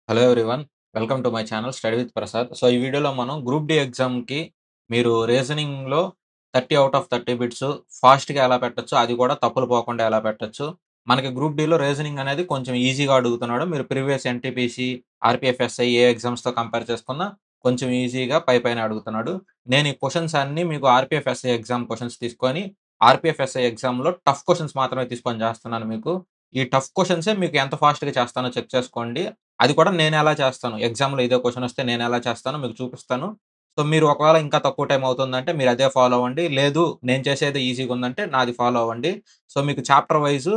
Hello everyone. Welcome to my channel study with Prasad. So, ఈ వీడియోలో మనం గ్రూప్ డి ఎగ్జామ్‌కి మీరు రీజనింగ్‌లో 30 ఔట్ ఆఫ్ 30 బిట్స్ ఫాస్ట్‌గా ఎలా పెట్టొచ్చు, అది కూడా తప్పులు పోకుండా ఎలా పెట్టొచ్చు. మనకి గ్రూప్ డిలో రీజనింగ్ అనేది కొంచెం ఈజీగా అడుగుతున్నాడు. మీరు ప్రీవియస్ ఎన్‌టీపీసీ, ఆర్‌పీఎఫ్ ఎస్ఐ ఏ ఎగ్జామ్స్‌తో కంపేర్ చేసుకున్నా కొంచెం ఈజీగా పైపైనే అడుగుతున్నాడు. నేను ఈ క్వెషన్స్ అన్నీ మీకు ఆర్‌పీఎఫ్ ఎస్ఐ ఎగ్జామ్ క్వెషన్స్ తీసుకొని, ఆర్‌పీఎఫ్ ఎస్ఐ ఎగ్జామ్‌లో టఫ్ క్వెషన్స్ మాత్రమే తీసుకొని చేస్తున్నాను మీకు. ఈ టఫ్ క్వెషన్సే మీకు ఎంత ఫాస్ట్‌గా చేస్తానో చెక్ చేసుకోండి. అది కూడా నేనెలా చేస్తాను. ఎగ్జామ్‌లో ఇదే క్వెషనొస్తే నేనెలా చేస్తానో మీకు చూపిస్తాను. సో, మీరు ఒకవేళ ఇంకా తక్కువ టైం అవుతుందంటే మీరదే ఫాలో అవ్వండి. లేదు నేను చేసేదే ఈజీగుందంటే నాది ఫాలో అవ్వండి. సో, మీకు చాప్టర్ వైసు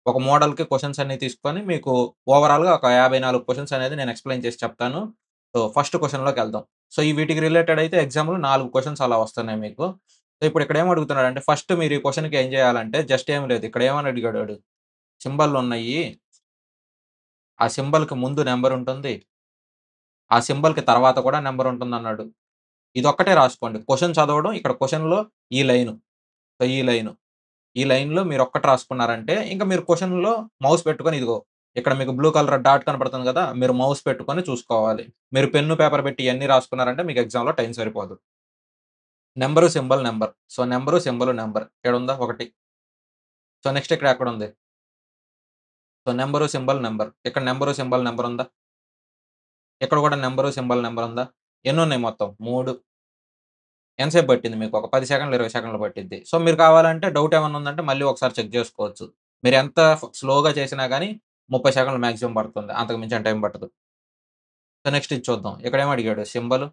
ఒక మోడల్‌కి క్వెషన్స్ అన్నీ తీసుకొని మీకు ఓవరాల్‌గా ఒక 54 క్వెషన్స్ అనేది నేను ఎక్స్‌ప్లెయిన్ చేసి చెప్తాను. So, first క్వెషన్‌లోకెళ్దాం. సో, ఈ వీటికి రిలేటెడ్ అయితే ఎగ్జామ్‌లో 4 క్వెషన్స్ అలా వస్తున్నాయి మీకు. సో, ఇప్పుడు ఇక్కడ ఏం అడుగుతున్నాడంటే ఫస్ట్ మీరు ఈ క్వెషన్‌కి ఏం చేయాలంటే జస్ట్ ఏమి లేదు. ఇక్కడ ఏమని అడిగాడు ఆడు సింబల్లున్నయి. ఆ సింబల్‌కి ముందు నంబరుంటుంది. ఆ సింబల్‌కి తర్వాత కూడా నంబరుంటుందన్నాడు. ఇదొక్కటే రాసుకోండి. క్వెషన్ చదవడం, ఇక్కడ క్వెషన్‌లో ఈ లైను. సో, ఈ లైను. ఈ లైన్‌లో మీరొక్కటి రాసుకున్నారంటే, ఇంక మీరు క్వెషన్‌లో మౌస్ పెట్టుకొని ఇదిగో, ఇక్కడ మీకు బ్లూ కలర్ డాట్ కనపడుతుంది గదా! మీరు మౌస్ పెట్టుకొని చూసుకోవాలి. మీరు పెన్ను, పేపర్ పెట్టి ఇయన్నీ రాసుకున్నారంటే మీకు ఎగ్జామ్‌లో టైం సరిపోదు. Number, symbol, number. So, number, symbol, number. ఈడుందా ఒకటి. సో, నెక్స్ట్ ఇక్కడ ఎక్కడుంది? So, number, symbol, number. ఇక్కడ నంబరు, సింబల్, నంబరుందా? ఇక్కడ కూడా నంబరు, సింబల్, నంబరుందా? ఎన్నున్నాయి మొత్తం? 3. ఎంతసేపు పట్టింది మీకు? ఒక 10 సెకన్లు, 20 సెకన్లు పట్టిద్ది. సో, మీరు కావాలంటే డౌట్ ఏమన్నా ఉందంటే మళ్ళీ ఒకసారి చెక్ జేసుకోవచ్చు. మీరెంత స్లోగా చేసినా గాని 30 సెకన్లు మాక్సిమం పడుతుంది. అంతకు మించిన టైం పట్టదు. సో, నెక్స్ట్ ఇది చూద్దాం. ఇక్కడేం అడిగాడు? సింబల్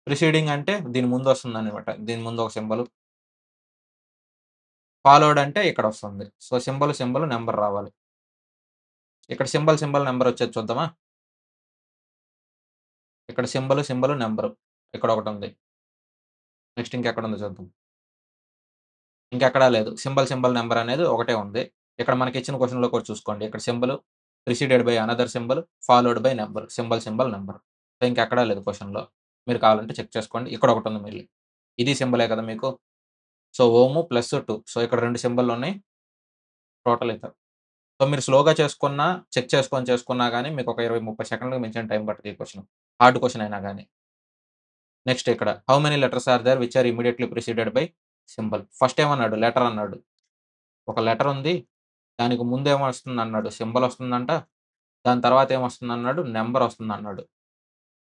ప్రిసీడింగ్ అంటే దీని ముందొస్తుందనమాట. దీని ముందు ఒక సింబల్. ఫాలోడ్ అంటే ఇక్కడొస్తుంది. సో, సింబల్, సింబల్, నంబర్ రావాలి. ఇక్కడ సింబల్, సింబల్, నంబర్ వచ్చేది చూద్దామా? ఇక్కడ సింబల్, సింబల్, నంబరు. ఇక్కడొకటుంది. నెక్స్ట్ ఇంకెక్కడుందో చూద్దాం. ఇంకెక్కడా లేదు. సింబల్, సింబల్, నంబర్ అనేది ఒకటే ఉంది. ఇక్కడ మనకిచ్చిన క్వెషన్‌లో కూడా చూసుకోండి. ఇక్కడ symbol preceded by another symbol, followed by number. Symbol, symbol, number. So, ఇంకెక్కడా లేదు క్వెషన్‌లో. మీరు కావాలంటే చెక్ చేసుకోండి. ఇక్కడొకటుంది మళ్ళీ. ఇది సింబలే కదా మీకు. So, ఓము plus 2. సో, ఇక్కడ 2 సింబల్లున్నాయి. టోటల్ అయితే. సో, మీరు స్లోగా చేసుకున్నా, చెక్ చేసుకొని చేసుకున్నా గాని మీకొక 20, 30 సెకన్లకు మించిన టైం పట్టదు ఈ క్వెషన్. హార్డ్ క్వెషన్ అయినా గాని. నెక్స్ట్ ఇక్కడ how many letters are there which are immediately preceded by symbol. First ఏమన్నాడు? లెటర్ అన్నాడు. ఒక లెటర్ ఉంది. దానికి ముందేమొస్తుందన్నాడు? సింబలొస్తుందంట. దాని తర్వాత ఏమొస్తుందన్నాడు? నంబరొస్తుందన్నాడు.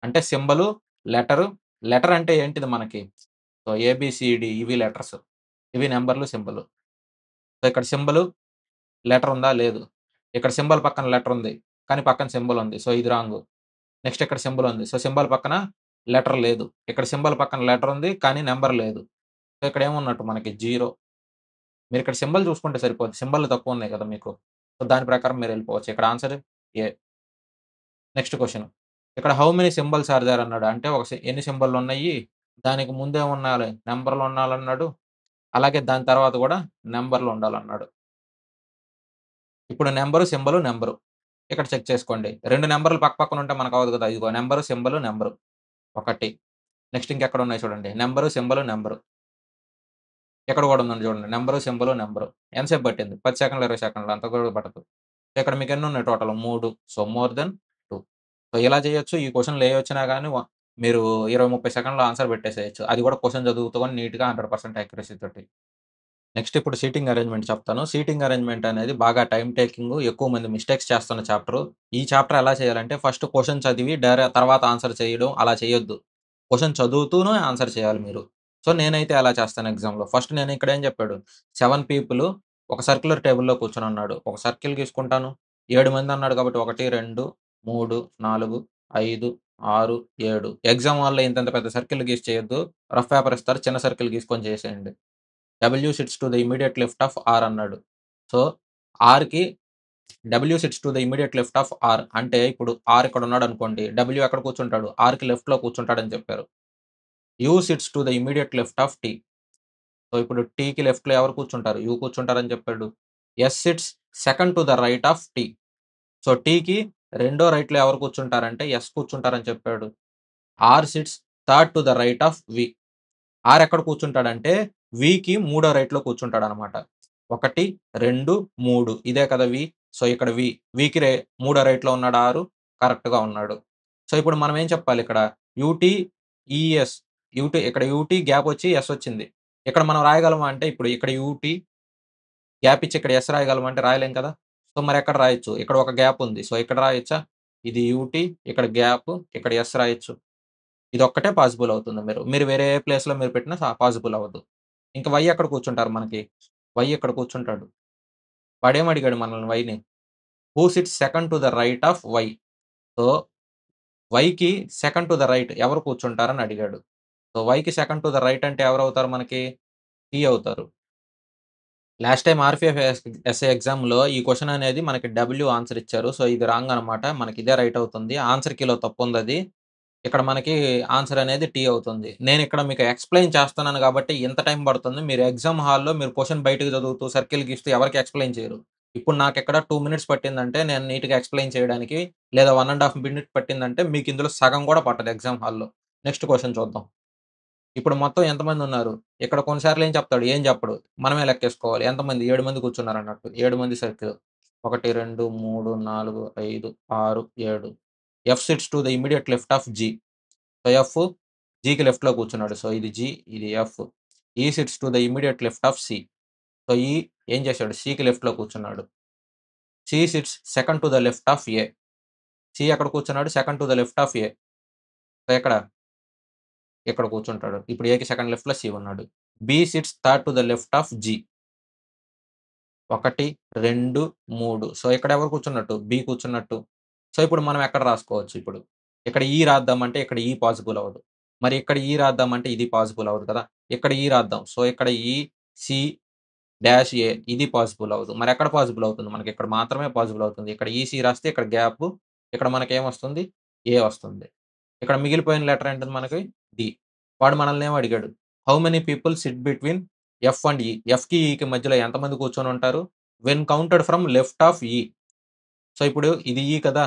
అంటే సింబలు, లెటరు, లెటర్ అంటే ఏంటిది మనకి? సో, ఏబీసీడీ ఇవి లెటర్స్. ఇవి నంబర్లు, సింబలు. సో, ఇక్కడ సింబలు, లెటర్ ఉందా? లేదు. ఇక్కడ సింబల్ పక్కన లెటర్ ఉంది. కానీ పక్కన సింబల్ ఉంది. సో, ఇది రాంగు. నెక్స్ట్ ఇక్కడ సింబల్ ఉంది. సో, సింబల్ పక్కన లెటర్ లేదు. ఇక్కడ సింబల్ పక్కన లెటర్ ఉంది. కానీ నంబర్ లేదు. సో, ఇక్కడ ఏమున్నట్టు మనకి 0. మీరిక్కడ సింబల్ చూసుకుంటే సరిపోద్ది. సింబల్‌లు తక్కువున్నాయి కదా మీకు. సో, దాని ప్రకారం మీరెళ్ళిపోవచ్చు. ఇక్కడ ఆన్సర్ ఏ. Next question. ఇక్కడ how many symbols are there అన్నాడు. అంటే ఒక ఎన్ని సింబల్లున్నయి, దానికి ముందేముండాలి? నంబర్లుండాలన్నాడు. అలాగే దాని తర్వాత గూడా నంబర్లుండాలన్నాడు. ఇప్పుడు నంబరు, సింబలు, నంబరు. ఇక్కడ చెక్ చేసుకోండి. 2 నంబర్‌లు పక్కన ఉంటే మనకవ్వదు కదా! ఇదిగో నంబరు, సింబలు, నంబరు. ఒకటి. నెక్స్ట్ ఇంకెక్కడున్నాయి చూడండి. Number, symbol, number. ఇక్కడ గూడా ఉందండి చూడండి. Number, symbol, number. ఎంతసేపు పట్టింది? 10 సెకన్లు, 20 సెకన్లు అంత కూడా పట్టదు. ఇక్కడ మీకెన్నున్నాయి total 3. So, more than 2. So, ఇలా చేయొచ్చు. ఈ క్వెషన్‌లు ఏయొచ్చినా గాని మీరు 20, 30 సెకన్‌లో ఆన్సర్ పెట్టేసేయొచ్చు. అది కూడా క్వెషన్ చదువుకొని నీట్‌గా 100% యాక్యురసీ తోటి. నెక్స్ట్ ఇప్పుడు సీటింగ్ అరేంజ్‌మెంట్ చెప్తాను. సీటింగ్ అరేంజ్‌మెంట్ అనేది బాగా టైమ్ టేకింగు, ఎక్కువ మంది మిస్టేక్స్ చేస్తున్న చాప్టరు. ఈ చాప్టర్ ఎలా చేయాలంటే ఫస్ట్ క్వెషన్ చదివి తర్వాత ఆన్సర్ చేయడం అలా చేయొద్దు. క్వెషన్ చదువుతూనే ఆన్సర్ చేయాలి మీరు. సో, నేనైతే అలా చేస్తాను ఎగ్జామ్‌లో. ఫస్ట్ నేను ఇక్కడ ఏం చెప్పాడు 7 పీపుల్ ఒక సర్క్యులర్ టేబుల్‌లో కూర్చొనన్నాడు. ఒక సర్కిల్ గీసుకుంటాను. 7 మంది అన్నాడు కాబట్టి 1, 2, 3, 4, 5, 6, 7 ఎగ్జామ్ హాల్‌లో ఇంతింత పెద్ద సర్కిల్ గీసి చేయొద్దు. రఫ్ పేపర్ ఇస్తారు. చిన్న సర్కిల్ గీసుకొని చేసేయండి. W sits to the immediate left of R అన్నాడు. సో, ఆర్‌కి W sits to the immediate left of R అంటే ఇప్పుడు ఆర్ ఇక్కడున్నాడనుకోండి. డబ్ల్యూ ఎక్కడ కూర్చుంటాడు? ఆర్‌కి లెఫ్ట్‌లో కూర్చుంటాడని చెప్పారు. U sits to the immediate left of T. So, ఇప్పుడు టీకి లెఫ్ట్‌లో ఎవరు కూర్చుంటారు? యూ కూర్చుంటారని చెప్పాడు. S sits second to the right of T. So, టీకి రెండో రైట్‌లో ఎవరు కూర్చుంటారంటే ఎస్ కూర్చుంటారని చెప్పాడు. R sits third to the right of V. ఆర్ ఎక్కడ కూర్చుంటాడంటే వికి మూడో రైట్‌లో కూర్చుంటాడనమాట. 1, 2, 3 ఇదే కదా వి. సో, ఇక్కడ వి. వికి మూడో రైట్‌లో ఉన్నాడు 6 కరెక్ట్‌గా ఉన్నాడు. సో, ఇప్పుడు మనం ఏం చెప్పాలి ఇక్కడ యూటీ, ఈఎస్. ఇక్కడ యూటీ గ్యాప్ వచ్చి ఎస్ వచ్చింది. ఇక్కడ మనం రాయగలమా అంటే ఇప్పుడు ఇక్కడ యూటీ గ్యాప్ ఇచ్చి ఇక్కడ ఎస్ రాయగలమా అంటే రాయలేం కదా! సో, మరెక్కడ రాయొచ్చు? ఇక్కడ ఒక గ్యాప్ ఉంది. సో, ఇక్కడ రాయొచ్చా? ఇది యూటీ, ఇక్కడ గ్యాప్, ఇక్కడ ఎస్ రాయొచ్చు. ఇదొక్కటే పాసిబుల్ అవుతుంది మీరు వేరే ఏ ప్లేస్‌లో మీరు పెట్టినా పాసిబుల్ అవ్వదు. ఇంక వై ఎక్కడ కూర్చుంటారు మనకి? వై ఇక్కడ కూర్చుంటాడు. వాడేమడిగాడు మనల్ని వైని? Who sits second to the right of Y. So, వైకి సెకండ్ టు ద రైట్ ఎవరు కూర్చుంటారని అడిగాడు. సో, వైకి సెకండ్ టు ద రైట్ అంటే ఎవరవుతారు మనకి? టీ అవుతారు. లాస్ట్ టైమ్ ఆర్‌పిఎఫ్ ఎస్ఏ ఎగ్జామ్‌లో ఈ క్వెషన్ అనేది మనకి డబ్ల్యూ ఆన్సర్ ఇచ్చారు. సో, ఇది రాంగ్ అనమాట. మనకి ఇదే రైట్ అవుతుంది. ఆన్సర్ కీలో తప్పుందది. ఇక్కడ మనకి ఆన్సర్ అనేది టీ అవుతుంది. నేనిక్కడ మీకు ఎక్స్‌ప్లెయిన్ చేస్తున్నాను గాబట్టి ఇంత టైం పడుతుంది. మీరు ఎగ్జామ్ హాల్‌లో మీరు క్వెషన్ బయటకి చదువుతూ, సర్కిల్ గీస్తూ ఎవరికీ ఎక్స్‌ప్లెయిన్ చేయరు. ఇప్పుడు నాకిక్కడ 2 మినిట్స్ పట్టిందంటే నేను నీట్‌గా ఎక్స్‌ప్లెయిన్ చేయడానికి లేదా 1 ½ మినిట్ పట్టిందంటే మీకు ఇందులో సగం గూడా పట్టదు ఎగ్జామ్ హాల్‌లో. నెక్స్ట్ క్వెషన్ చూద్దాం. ఇప్పుడు మొత్తం ఎంతమందున్నారు? ఇక్కడ కొన్ని సార్లు ఏం చెప్తాడు? ఏం చెప్పడు. మనమే లెక్కేసుకోవాలి. ఎంతమంది? 7 మంది కూర్చున్నారన్నట్టు. 7 మంది circle. 1, 2, 3, 4, 5, 6, 7. F sits to the immediate left of G. So, F జికి లెఫ్ట్‌లో కూర్చున్నాడు. సో, ఇది జి, ఇది F. E sits to the immediate left of C. So, E ఏం చేశాడు? సికి లెఫ్ట్‌లో కూర్చున్నాడు. C sits second to the left of A. C ఎక్కడ కూర్చున్నాడు? Second to the left of A. So, ఎక్కడ? ఇక్కడ కూర్చుంటాడు. ఇప్పుడు ఏకి సెకండ్ లెఫ్ట్‌లో సి ఉన్నాడు. B sits third to the left of G. 1, 2, 3. So, ఇక్కడ ఎవరు కూర్చున్నట్టు? బి కూర్చున్నట్టు. సో, ఇప్పుడు మనం ఎక్కడ రాసుకోవచ్చు ఇప్పుడు? ఇక్కడ ఈ రాద్దామంటే ఇక్కడ ఈ పాసిబుల్ అవ్వదు. మరి ఇక్కడ ఈ రాద్దామంటే ఇది పాసిబుల్ అవ్వదు కదా! ఇక్కడ ఈ రాద్దాం. సో, ఇక్కడ ఈ, సి డాష్ ఏ ఇది పాసిబుల్ అవ్వదు. మరెక్కడ పాసిబుల్ అవుతుంది? మనకిక్కడ మాత్రమే పాసిబుల్ అవుతుంది. ఇక్కడ ఈసీ రాస్తే ఇక్కడ గ్యాపు. ఇక్కడ మనకేమొస్తుంది? ఏ వస్తుంది. ఇక్కడ మిగిలిపోయిన లెటర్ ఏంటిది మనకి? డి. వాడు మనల్ని ఏమి అడిగాడు? How many people sit between F and E. ఎఫ్‌కి, ఈకి మధ్యలో ఎంతమంది కూర్చొనుంటారు? When counted from left of E. So, ఇప్పుడు ఇది ఈ కదా!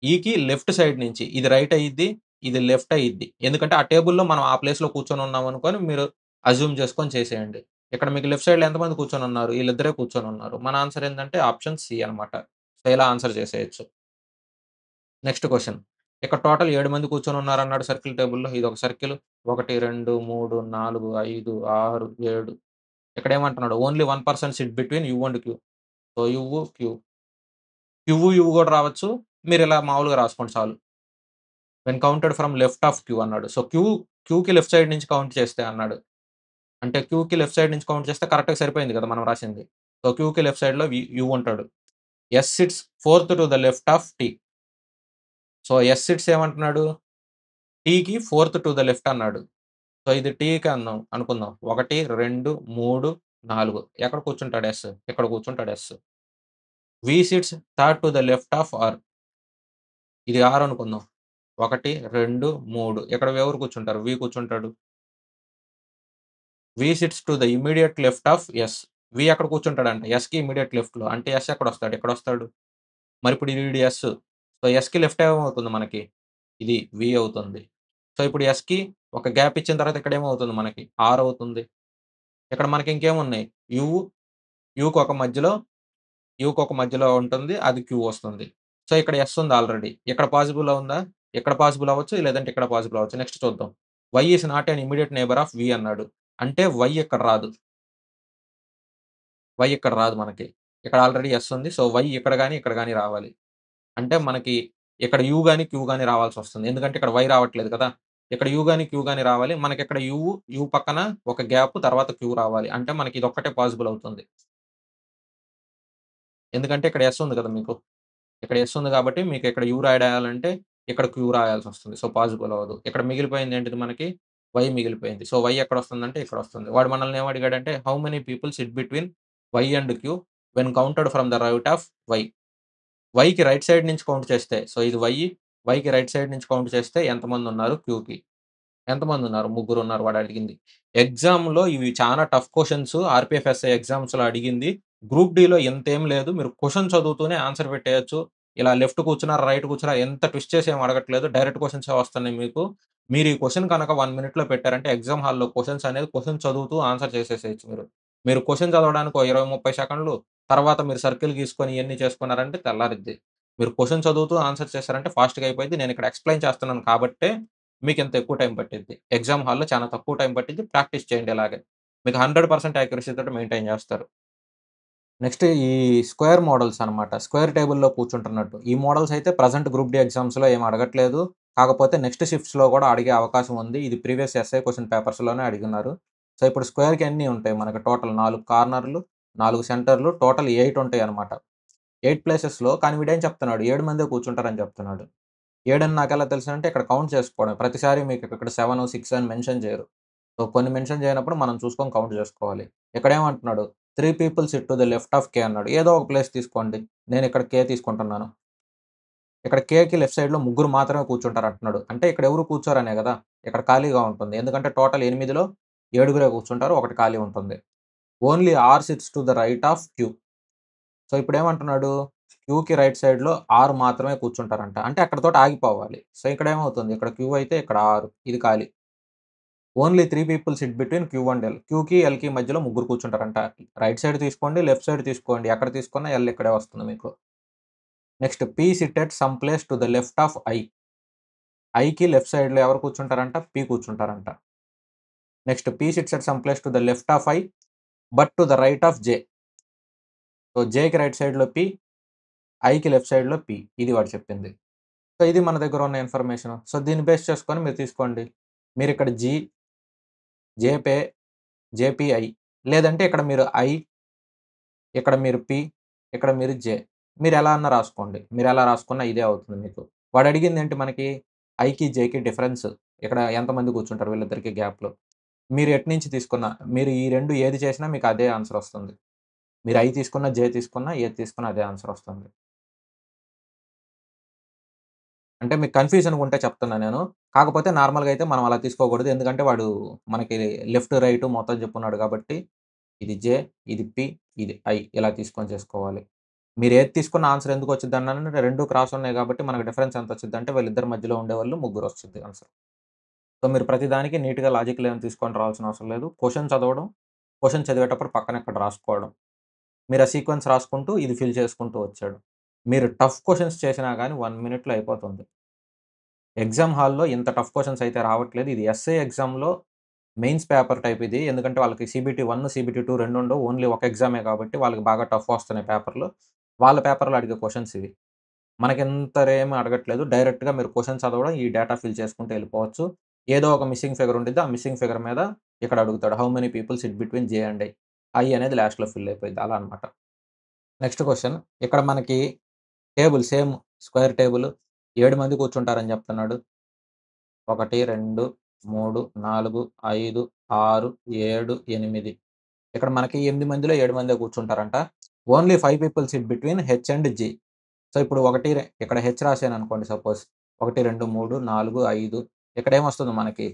ఈకి లెఫ్ట్ సైడ్ నుంచి ఇది రైట్ అయ్యిద్ది. ఇది లెఫ్ట్ అయ్యిద్ది. ఎందుకంటే ఆ టేబుల్‌లో మనం ఆ ప్లేస్‌లో కూర్చొనున్నామనుకోని మీరు అస్యూమ్ చేసుకొని చేసేయండి. ఇక్కడ మీకు లెఫ్ట్ సైడ్‌లో ఎంతమంది కూర్చొనున్నారు? ఈళ్ళిద్దరే కూర్చొనున్నారు. మన ఆన్సర్ ఏందంటే ఆప్షన్ సి అనమాట. సో, ఇలా ఆన్సర్ చేసేయొచ్చు. Next question. ఇక్కడ టోటల్ 7 మంది కూర్చొనున్నారన్నాడు సర్కిల్ టేబుల్‌లో. ఇదొక సర్కిల్. 1, 2, 3, 4, 5, 6, 7. ఇక్కడేమంటున్నాడు? Only one person sit between U and Q. So, U, Q. Q, U గూడా రావచ్చు. మీరిలా మామూలుగా రాసుకోండి చాలు. When counted from left of Q అన్నాడు. సో, క్యూకి లెఫ్ట్ సైడ్ నుంచి కౌంట్ చేస్తే అన్నాడు. అంటే క్యూకి లెఫ్ట్ సైడ్ నుంచి కౌంట్ చేస్తే కరెక్ట్‌గా సరిపోయింది కదా! మనం రాసింది. సో, క్యూకి లెఫ్ట్ సైడ్‌లో యూ ఉంటాడు. S sits fourth to the left of T. So, S sits ఏమంటున్నాడు? టీకి ఫోర్త్ టు ద లెఫ్ట్ అన్నాడు. సో, ఇది టీకి అనుకుందాం. 1, 2, 3, 4. ఎక్కడ కూర్చుంటాడు ఎస్? ఇక్కడ కూర్చుంటాడు S. V sits third to the left of R. ఇది ఆర్ అనుకుందాం. 1, 2, 3. ఇక్కడ ఎవరు కూర్చుంటారు? వి కూర్చుంటాడు. V sits to the immediate left of S. V ఎక్కడ కూర్చుంటాడంట? ఎస్‌కి ఇమ్మీడియేట్ లెఫ్ట్‌లో. అంటే ఎస్ ఎక్కడొస్తాడు? ఇక్కడొస్తాడు. మరిప్పుడు వీడు ఎస్. సో, ఎస్‌కి లెఫ్ట్ ఏమవుతుంది మనకి? ఇది వి అవుతుంది. సో, ఇప్పుడు ఎస్‌కి ఒక గ్యాప్ ఇచ్చిన తర్వాత ఇక్కడేమవుతుంది మనకి? ఆర్ అవుతుంది. ఇక్కడ మనకి ఇంకేమున్నాయి? యూ, యూకొక మధ్యలో ఉంటుంది. అది క్యూ వస్తుంది. సో, ఇక్కడ ఎస్ ఉంది ఆల్రెడీ. ఇక్కడ పాసిబుల్ ఉందా? ఇక్కడ పాసిబుల్ అవ్వచ్చు. లేదంటే ఇక్కడ పాసిబుల్ అవ్వచ్చు. నెక్స్ట్ చూద్దాం. Y is not an immediate neighbour of V అన్నాడు. అంటే వై ఇక్కడ రాదు. వై ఇక్కడ రాదు మనకి. ఇక్కడ ఆల్రెడీ ఎస్ ఉంది. సో, వై ఇక్కడ గాని రావాలి. అంటే మనకి ఇక్కడ యూ గాని, క్యూ గాని రావాల్సొస్తుంది. ఎందుకంటే ఇక్కడ వై రావట్లేదు కదా! ఇక్కడ యూ గాని, క్యూ గాని రావాలి. మనకిక్కడ యూ పక్కన ఒక గ్యాప్ తర్వాత క్యూ రావాలి. అంటే మనకి ఇదొక్కటే పాసిబుల్ అవుతుంది. ఎందుకంటే ఇక్కడ ఎస్ ఉంది కదా మీకు. ఇక్కడ ఎస్ ఉంది కాబట్టి మీకు ఇక్కడ యూ రాయాలంటే ఇక్కడ క్యూ రాయాల్సొస్తుంది. సో, పాసిబుల్ అవ్వదు. ఇక్కడ మిగిలిపోయింది ఏంటిది మనకి? వై మిగిలిపోయింది. సో, వై ఎక్కడొస్తుందంటే ఇక్కడొస్తుంది. వాడు మనల్ని ఏమడిగాడంటే how many people sit between Y and Q when counted from the right of Y. వైకి రైట్ సైడ్ నుంచి కౌంట్ చేస్తే సో, ఇది వై. వైకి రైట్ సైడ్ నుంచి కౌంట్ చేస్తే ఎంతమందున్నారు క్యూకి? ఎంతమందున్నారు? ముగ్గురున్నారు వాడడిగింది. ఎగ్జామ్‌లో ఇవి చాలా టఫ్ క్వెషన్స్ ఆర్‌పీఎఫ్ఎస్ఐ ఎగ్జామ్స్‌లో అడిగింది. గ్రూప్ డీలో ఇంతేం లేదు. మీరు క్వెషన్ చదువుతూనే ఆన్సర్ పెట్టేయొచ్చు. ఇలా లెఫ్ట్ కూర్చున్నారా, రైట్ కూర్చున్నారా ఎంత ట్విస్ట్ చేసి ఏమి అడగట్లేదు. డైరెక్ట్ క్వెషన్సే వస్తున్నాయి మీకు. మీరు ఈ క్వెషన్ కనుక 1 మినిట్‌లో పెట్టారంటే ఎగ్జామ్ హాల్‌లో క్వెషన్ చదువుతూ ఆన్సర్ చేసేసేయొచ్చు మీరు. మీరు క్వెషన్ చదవడానికి ఓ 20, 30 సెకన్లు తర్వాత మీరు సర్కిల్ గీసుకొని ఇయన్నీ చేసుకున్నారంటే తెల్లారిద్ది. మీరు క్వెషన్ చదువుతూ ఆన్సర్ చేశారంటే ఫాస్ట్‌గా అయిపోద్ది. నేనిక్కడ ఎక్స్‌ప్లెయిన్ చేస్తున్నాను కాబట్టే మీకింత ఎక్కువ టైం పట్టిద్ది. ఎగ్జామ్ హాల్‌లో చాలా తక్కువ టైం పట్టిద్ది. ప్రాక్టీస్ చేయండి ఇలాగే. మీకు 100% యాక్యురసీ తోటి మెయింటైన్ చేస్తారు. నెక్స్ట్ ఈ స్క్వేర్ మోడల్స్ అనమాట. స్క్వేర్ టేబుల్‌లో కూర్చుంటున్నట్టు. ఈ మోడల్స్ అయితే ప్రెజెంట్ గ్రూప్ డి ఎగ్జామ్స్‌లో ఏమి అడగట్లేదు. కాకపోతే నెక్స్ట్ షిఫ్ట్స్‌లో గూడా అడిగే అవకాశం ఉంది. ఇది ప్రీవియస్ ఎస్ఐ క్వెషన్ పేపర్స్‌లోనే అడిగున్నారు. సో, ఇప్పుడు స్క్వేర్‌కి ఎన్ని ఉంటాయి మనకి టోటల్ 4 కార్నర్‌లు, 4 సెంటర్‌లు టోటల్ 8 ఉంటాయన్నమాట. 8 ప్లేసెస్‌లో కానీ వీడేం చెప్తున్నాడు 7 మందే కూర్చుంటారని చెప్తున్నాడు. 7 అని నాకెలా తెలుసంటే ఇక్కడ కౌంట్ చేసుకోవడమే. ప్రతిసారి మీకు ఇక్కడ 7, 6 అని మెన్షన్ చేయరు. సో, కొన్ని మెన్షన్ చేయనప్పుడు మనం చూసుకొని కౌంట్ చేసుకోవాలి. ఇక్కడేమంటున్నాడు 3 people sit to the left of K అన్నాడు. ఏదో ఒక ప్లేస్ తీసుకోండి. నేనిక్కడ కే తీసుకుంటున్నాను. ఇక్కడ కేకి లెఫ్ట్ సైడ్‌లో ముగ్గురు మాత్రమే కూర్చుంటారంటున్నాడు. అంటే ఇక్కడ ఎవరు కూర్చోరనే గదా! ఇక్కడ ఖాళీగా ఉంటుంది. ఎందుకంటే టోటల్ 8లో ఏడుగురే కూర్చుంటారు. ఒకటి ఖాళీ ఉంటుంది. Only R sits to the right of Q. So, ఇప్పుడేమంటున్నాడు క్యూకి రైట్ సైడ్‌లో ఆర్ మాత్రమే కూర్చుంటారంట. అంటే అక్కడితోటి ఆగిపోవాలి. సో, ఇక్కడేమవుతుంది ఇక్కడ క్యూ అయితే ఇక్కడ ఆర్ ఇది ఖాళీ. Only 3 people sit between Q and L. క్యూకి, ఎల్‌కి మధ్యలో ముగ్గురు కూర్చుంటారంట. రైట్ సైడ్ తీసుకోండి, లెఫ్ట్ సైడ్ తీసుకోండి. ఎక్కడ తీసుకున్నా ఎల్ ఇక్కడే వస్తుంది మీకు. Next P sit at some place to the left of I. ఐకి లెఫ్ట్ సైడ్‌లో ఎవరు కూర్చుంటారంట? పి కూర్చుంటారంట. Next P sits at some place to the left of I but to the right of J. So, జేకి right సైడ్‌లో P, ఐకి left సైడ్‌లో P. ఇది వాడు చెప్పింది. సో, ఇది మన దగ్గర ఉన్న ఇన్ఫర్మేషన్. సో, దీన్ని బేస్ చేసుకొని మీరు తీసుకోండి. మీరిక్కడ జి, జేపే, జేపీఐ లేదంటే ఇక్కడ మీరు ఐ, ఇక్కడ మీరు పి, ఇక్కడ మీరు జే. మీరెలా అన్నా రాసుకోండి. మీరెలా రాసుకున్నా ఇదే అవుతుంది మీకు. వాడడిగిందేంటి మనకి ఐకి, జేకి డిఫరెన్స్. ఇక్కడ ఎంతమంది కూర్చుంటారు వీళ్ళిద్దరికి గ్యాప్‌లో. మీరు ఎటునుంచి తీసుకున్నా, మీరు ఈ 2 ఏది చేసినా మీకు అదే ఆన్సర్ వస్తుంది. మీరు ఐ తీసుకున్నా, జే తీసుకున్నా, ఏది తీసుకున్నా అదే ఆన్సర్ వస్తుంది. అంటే మీకు కన్‌ఫ్యూజన్‌గా ఉంటే చెప్తున్నా నేను. కాకపోతే నార్మల్‌గా అయితే మనం అలా తీసుకోకూడదు. ఎందుకంటే వాడు మనకి లెఫ్ట్, రైట్ మొత్తం చెప్పున్నాడు కాబట్టి ఇది జే, ఇది పి, ఇది ఐ ఇలా తీసుకొని చేసుకోవాలి. మీరేది తీసుకున్న ఆన్సర్ ఎందుకొచ్చిద్దన్నానంటే 2 క్రాస్ ఉన్నాయి కాబట్టి మనకు డిఫరెన్స్ ఎంతొచ్చిద్దంటే వీళ్ళిద్దరి మధ్యలో ఉండేవాళ్ళు ముగ్గురొచ్చిద్ది ఆన్సర్. సో, మీరు ప్రతి దానికి నీట్‌గా లాజిక్‌లు ఏమి తీసుకొని రావాల్సిన అవసరం లేదు. క్వెషన్ చదవడం, క్వెషన్ చదివేటప్పుడు పక్కన ఇక్కడ రాసుకోవడం. మీరు ఆ సీక్వెన్స్ రాసుకుంటూ ఇది ఫిల్ చేసుకుంటూ వచ్చాడు. మీరు టఫ్ క్వెషన్స్ చేసినా గాని 1 మినిట్‌లో అయిపోతుంది. ఎగ్జామ్ హాల్‌లో ఇంత టఫ్ క్వెషన్స్ అయితే రావట్లేదు. ఇది ఎస్ఏ ఎగ్జామ్‌లో మెయిన్స్ పేపర్ టైప్ ఇది. ఎందుకంటే వాళ్ళకి సీబీటీ 1, సీబీటీ 2 రెండు ఉండవు. ఓన్లీ ఒక ఎగ్జామే కాబట్టి వాళ్ళకి బాగా టఫ్ వస్తున్నాయి పేపర్‌లు. వాళ్ళ పేపర్‌లో అడిగే క్వెషన్స్ ఇవి. మనకింతరేమి అడగట్లేదు. డైరెక్ట్‌గా మీరు క్వెషన్ చదవడం, ఈ డేటా ఫిల్ చేసుకుంటూ ఎళ్ళిపోవచ్చు. ఏదో ఒక మిస్సింగ్ ఫిగర్ ఉండిద్ది. ఆ మిస్సింగ్ ఫిగర్ మీద ఇక్కడ అడుగుతాడు. How many people sit between J and I. I అనేది లాస్ట్‌లో ఫిల్ అయిపోయిద్ది. అలా అన్నమాట. నెక్స్ట్ క్వెషన్ ఇక్కడ మనకి టేబుల్ సేమ్ స్క్వేర్ టేబుల్ 7 మంది కూర్చుంటారని చెప్తున్నాడు. 1, 2, 3, 4, 5, 6, 7, 8. ఇక్కడ మనకి 8 మందిలో 7 మందే కూర్చుంటారంట. Only 5 people sit between H and G. So, ఇప్పుడు 1 ఇక్కడ హెచ్ రాసాననుకోండి సపోజ్. 1, 2, 3, 4, 5 ఇక్కడేమొస్తుంది మనకి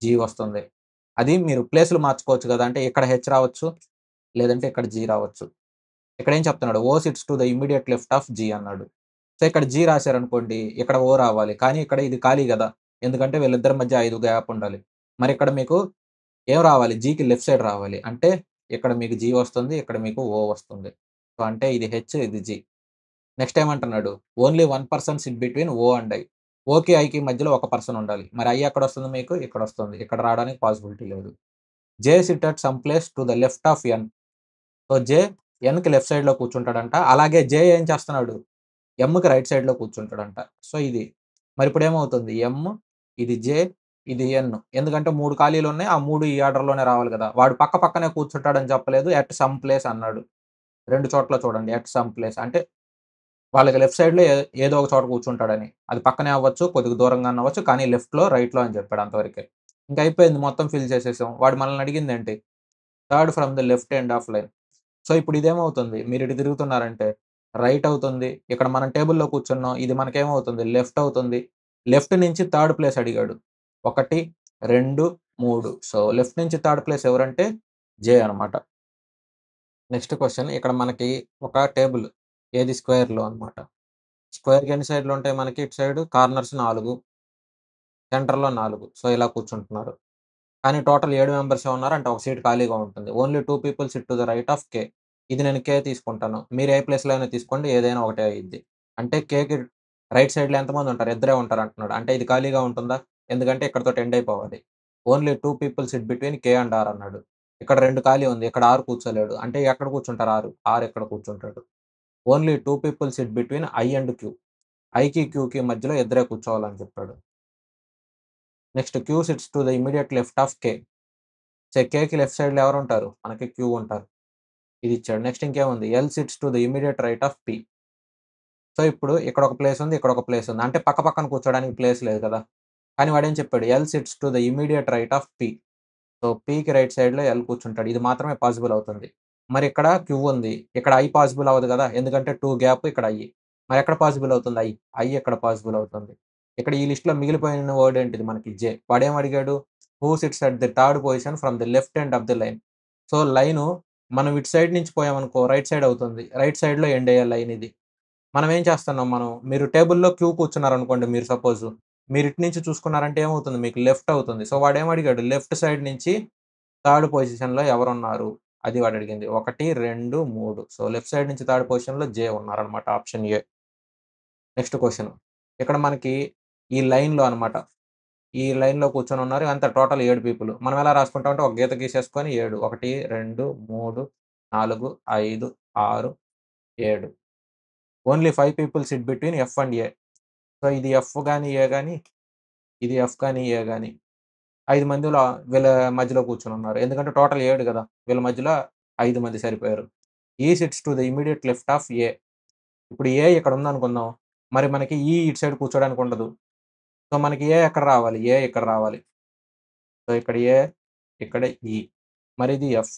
జి వస్తుంది. అది మీరు ప్లేస్‌లు మార్చుకోవచ్చు గదా! అంటే ఇక్కడ హెచ్ రావచ్చు. లేదంటే ఇక్కడ జి రావచ్చు. ఇక్కడేం చెప్తున్నాడు? O sits to the immediate left of G అన్నాడు. సో, ఇక్కడ జి రాసారనుకోండి. ఇక్కడ ఓ రావాలి. కానీ ఇక్కడ ఇది ఖాళీ గదా! ఎందుకంటే వీళ్ళిద్దరి మధ్య 5 గ్యాప్ ఉండాలి. మరిక్కడ మీకు ఏం రావాలి? జీకి లెఫ్ట్ సైడ్ రావాలి. అంటే ఇక్కడ మీకు జి వస్తుంది. ఇక్కడ మీకు ఓ వస్తుంది. సో, అంటే ఇది హెచ్, ఇది జి. నెక్స్ట్ ఏమంటున్నాడు? Only one person sit between O and I. ఓకి, ఐకి మధ్యలో ఒక పర్సన్ ఉండాలి. మరి ఐ ఎక్కడొస్తుంది మీకు? ఇక్కడొస్తుంది. ఇక్కడ రావడానికి పాసిబిలిటీ లేదు. J sit at some place to the left of N. So, J ఎన్‌కి లెఫ్ట్ సైడ్‌లో కూర్చుంటాడంట. అలాగే జే ఏం చేస్తున్నాడు? ఎమ్‌కి రైట్ సైడ్‌లో కూర్చుంటాడంట. సో, ఇది. మరిప్పుడేమవుతుంది? ఎమ్, ఇది జే, ఇది ఎన్. ఎందుకంటే 3 ఖాళీలున్నాయి. ఆ 3 ఈ ఆర్డర్‌లోనే రావాలి గదా! వాడు పక్క పక్కనే కూర్చుంటాడని చెప్పలేదు. ఎట్ సమ్ ప్లేస్ అన్నాడు. 2 చోట్ల చూడండి. ఎట్ సమ్ ప్లేస్ అంటే వాళ్ళకి లెఫ్ట్ సైడ్‌లో ఏదో ఒక చోట కూర్చుంటాడని. అది పక్కనే అవ్వచ్చు, కొద్దిగా దూరంగానే అవ్వచ్చు. కానీ లెఫ్ట్‌లో, రైట్‌లో అని చెప్పాడు అంతవరకే. ఇంక అయిపోయింది మొత్తం ఫిల్ చేసేసాం. వాడు మనల్ని అడిగిందేంటి? Third from the left end of line. So, ఇప్పుడు ఇదేమవుతుంది? మీరిటు తిరుగుతున్నారంటే రైట్ అవుతుంది. ఇక్కడ మనం టేబుల్‌లో కూర్చున్నాం. ఇది మనకేమవుతుంది? లెఫ్ట్ అవుతుంది. లెఫ్ట్ నుంచి థర్డ్ ప్లేస్ అడిగాడు. 1, 2, 3. సో, లెఫ్ట్ నుంచి థర్డ్ ప్లేస్ ఎవరంటే జే అనమాట. నెక్స్ట్ క్వెషన్ ఇక్కడ మనకి ఒక టేబుల్ ఏది స్క్వేర్‌లో అనమాట. స్క్వేర్‌కి ఎన్ని సైడ్‌లుంటాయి మనకి? ఇటు సైడ్ కార్నర్స్ 4, సెంటర్‌లో 4. సో, ఇలా కూర్చుంటున్నారు. కానీ టోటల్ 7 మెంబర్సే ఉన్నారు. అంటే ఒక సీట్ ఖాళీగా ఉంటుంది. Only 2 people sit to the right of K. ఇది నేను కే తీసుకుంటాను. మీరు ఏ ప్లేస్‌లో అయినా తీసుకోండి. ఏదైనా ఒకటే అయ్యిద్ది. అంటే కేకి రైట్ సైడ్‌లో ఎంతమంది ఉంటారు? ఇద్దరే ఉంటారంటున్నాడు. అంటే ఇది ఖాళీగా ఉంటుందా? ఎందుకంటే ఇక్కడితోటి ఎండ్ అయిపోవాలి. Only 2 people sit between K and R అన్నాడు. ఇక్కడ 2 ఖాళీ ఉంది. ఇక్కడ ఆర్ కూర్చోలేడు. అంటే ఎక్కడ కూర్చుంటారు ఆర్? ఆర్ ఇక్కడ కూర్చుంటాడు. Only 2 people sit between I and Q. ఐకి, క్యూకి మధ్యలో ఇద్దరే కూర్చోవాలని చెప్పాడు. Next Q sits to the immediate left of K. కేకి లెఫ్ట్ సైడ్‌లో ఎవరుంటారు? మనకి క్యూ ఉంటారు. ఇది ఇచ్చాడు. నెక్స్ట్ ఇంకేముంది? L sits to the immediate right of P. So, ఇప్పుడు ఇక్కడొక ప్లేసుంది. ఇక్కడొక ప్లేసుంది. అంటే పక్క పక్కన కూర్చోడానికి ప్లేస్ లేదు కదా! కానీ వాడేం చెప్పాడు? L sits to the immediate right of P. So, పికి రైట్ సైడ్‌లో ఎల్ కూర్చుంటాడు. ఇది మాత్రమే పాసిబుల్ అవుతుంది. మరి ఇక్కడ క్యూ ఉంది. ఇక్కడ ఐ పాసిబుల్ అవ్వదు కదా! ఎందుకంటే 2 గ్యాప్ ఇక్కడ ఐ. మరి ఎక్కడ పాసిబుల్ అవుతుంది ఐ? ఐ ఇక్కడ పాసిబుల్ అవుతుంది. ఇక్కడ ఈ లిస్ట్‌లో మిగిలిపోయిన వర్డ్ ఏంటిది మనకి జే. వాడేం అడిగాడు? Who sits at the third position from the left end of the line. So, line మనం ఇటు సైడ్ నుంచి పోయామనుకో రైట్ సైడ్ అవుతుంది. రైట్ సైడ్‌లో ఎండ్ అయ్యే లైన్ ఇది. మనం ఏం చేస్తున్నాం మీరు టేబుల్‌లో క్యూ కూర్చున్నారనుకోండి మీరు సపోజు. మీరు ఇటు నుంచి చూసుకున్నారంటే ఏమవుతుంది మీకు లెఫ్ట్ అవుతుంది. సో, వాడేమడిగాడు లెఫ్ట్ సైడ్ నుంచి థర్డ్ పొజిషన్‌లో ఎవరున్నారు? అది వాడడిగింది. 1, 2, 3. సో, లెఫ్ట్ సైడ్ నుంచి థర్డ్ పొజిషన్‌లో జే ఉన్నారనమాట. Option A. Next question. ఇక్కడ మనకి ఈ లైన్‌లో అనమాట. ఈ లైన్‌లో కూర్చొనున్నారు. అంతా టోటల్ 7 పీపుల్. మనం ఎలా రాసుకుంటామంటే ఒక గీత గీసేసుకొని 7. 1, 2, 3, 4, 5, 6, 7. Only 5 people sit between F and A. So, ఇది ఎఫ్ గాని, ఏ గాని, ఇది ఎఫ్ గాని, ఏ గాని 5 మందిలో వీళ్ళ మధ్యలో కూర్చొనున్నారు. ఎందుకంటే టోటల్ 7 గదా! వీళ్ళ మధ్యలో 5 మంది సరిపోయారు. E sits to the immediate left of A. ఇప్పుడు ఏ ఇక్కడ ఉందనుకుందాం. మరి మనకి ఈ ఇటు సైడ్ కూర్చోడానికి ఉండదు. సో, మనకి ఏ ఎక్కడ రావాలి? ఏ ఇక్కడ రావాలి. సో, ఇక్కడ ఏ, ఇక్కడ ఈ. మరి ఇది F.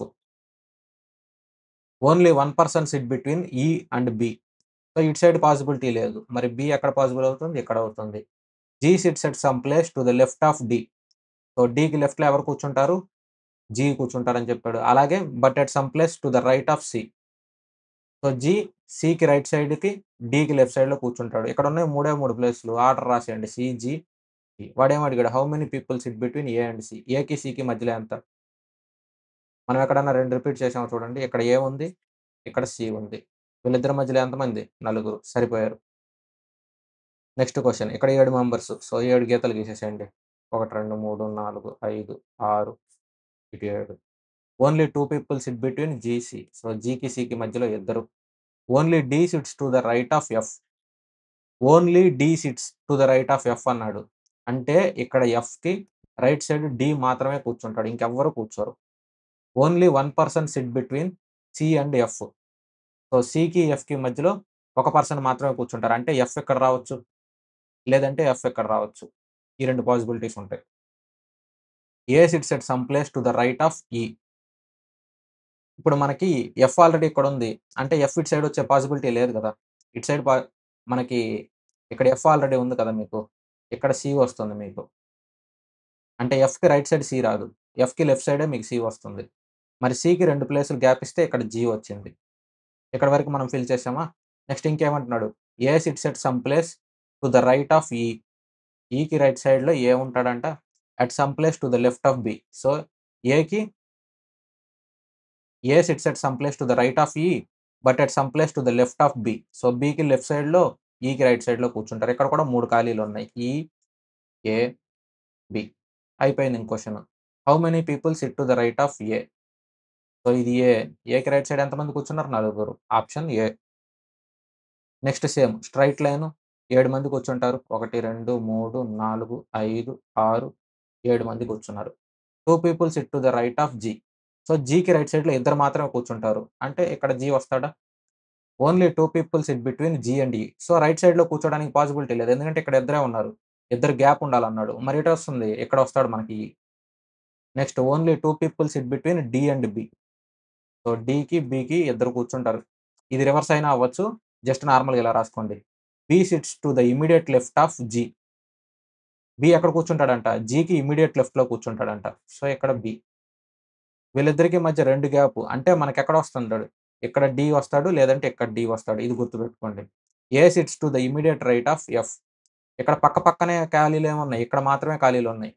Only 1 person sit between E and B. So, ఇటు సైడ్ పాసిబిలిటీ లేదు. మరి బి ఎక్కడ పాసిబుల్ అవుతుంది? ఇక్కడ అవుతుంది. G sits at some place to the left of D. So, డీకి లెఫ్ట్‌లో ఎవరు కూర్చుంటారు? జీ కూర్చుంటారని చెప్పాడు. అలాగే but at some place to the right of C. So, G సికి రైట్ సైడ్‌కి, డీకి లెఫ్ట్ సైడ్‌లో కూర్చుంటాడు. ఇక్కడ ఉన్నాయి మూడే 3 ప్లేస్‌లు. ఆర్డర్ రాసేయండి. C, G, D. వాడేమో అడిగాడు how many people sit between A and C. ఏకి, సికి మధ్యలో ఎంత? మనం ఎక్కడన్నా 2 రిపీట్ చేసామో చూడండి. ఇక్కడ ఏ ఉంది. ఇక్కడ సి ఉంది. వీళ్ళిద్దరి మధ్యలో ఎంతమంది? నలుగురు. సరిపోయారు. Next question. ఇక్కడ 7 మెంబర్స్. సో, 7 గీతలు గీసేసేయండి. 1, 2, 3, 4, 5, 6, ఇటు 7. Only 2 people sit between G, C. So, జీకి, సికి మధ్యలో ఇద్దరు. Only D sits to the right of F. Only D sits to the right of F అన్నాడు. అంటే ఇక్కడ ఎఫ్‌కి రైట్ సైడ్ డి మాత్రమే కూర్చుంటాడు. ఇంకెవ్వరు కూర్చోరు. Only 1 person sit between C and F. So, సికి, ఎఫ్‌కి మధ్యలో ఒక పర్సన్ మాత్రమే కూర్చుంటారు. అంటే ఎఫ్ ఇక్కడ రావచ్చు. లేదంటే ఎఫ్ ఇక్కడ రావచ్చు. ఈ 2 పాసిబిలిటీస్ ఉంటాయి. A sits at some place to the right of E. ఇప్పుడు మనకి ఎఫ్ ఆల్రెడీ ఇక్కడుంది. అంటే ఎఫ్ ఇటు సైడ్ వచ్చే పాసిబిలిటీ లేదు గదా! ఇటు సైడ్ మనకి ఇక్కడ ఎఫ్ ఆల్రెడీ ఉంది కదా మీకు. ఇక్కడ సి వస్తుంది మీకు. అంటే ఎఫ్‌కి రైట్ సైడ్ సి రాదు. ఎఫ్‌కి లెఫ్ట్ సైడే మీకు సి వస్తుంది. మరి సికి 2 ప్లేసులు గ్యాప్ ఇస్తే ఇక్కడ జి వచ్చింది. ఇక్కడి వరకు మనం ఫిల్ చేసామా? నెక్స్ట్ ఇంకేమంటున్నాడు? A sits at some place to the right of E. ఈకి రైట్ సైడ్‌లో ఏ ఉంటాడంట. At some place to the left of B. So, ఏకి A sits at some place to the right of E. But at some place to the left of B. So, బికి left సైడ్‌లో, ఈకి right సైడ్‌లో కూర్చుంటారు. ఇక్కడ కూడా 3 ఖాళీలున్నాయి. ఈ, ఏ, B. అయిపోయింది ఇంక question. How many people sit to the right of A. So, ఇది ఏ. ఏకి రైట్ సైడ్ ఎంతమంది కూర్చున్నారు? నలుగురు. Option A. Next same straight line 7 మంది కూర్చుంటారు. 1, 2, 3, 4, 5, 6, 7 మంది కూర్చున్నారు. 2 people sit to the right of G. So, జీకి రైట్ సైడ్‌లో ఇద్దరు మాత్రమే కూర్చుంటారు. అంటే ఇక్కడ జి వస్తాడా? Only 2 people sit between G and E. So, right సైడ్‌లో కూర్చోడానికి పాసిబిలిటీ లేదు. ఎందుకంటే ఇక్కడ ఇద్దరే ఉన్నారు. ఇద్దరు గ్యాప్ ఉండాలన్నాడు. మరి ఎటొస్తుంది? ఇక్కడొస్తాడు మనకి E. Next only 2 people sit between D and B. So, డీకి, బికి ఇద్దరు కూర్చుంటారు. ఇది రివర్స్ అయినా అవ్వచ్చు. జస్ట్ నార్మల్‌గా ఇలా రాసుకోండి. B sits to the immediate left of G. B ఎక్కడ కూర్చుంటాడంట? జికి ఇమ్మీడియేట్ లెఫ్ట్‌లో కూర్చుంటాడంట. సో, ఇక్కడ బి. వీళ్ళిద్దరికీ మధ్య 2 గ్యాప్. అంటే మనకెక్కడ వస్తుంటాడు? ఇక్కడ డి వస్తాడు. లేదంటే ఇక్కడ డి వస్తాడు. ఇది గుర్తుపెట్టుకోండి. A sits to the immediate right of F. ఇక్కడ పక్క పక్కనే ఖాళీలేమున్నాయి. ఇక్కడ మాత్రమే ఖాళీలున్నాయి.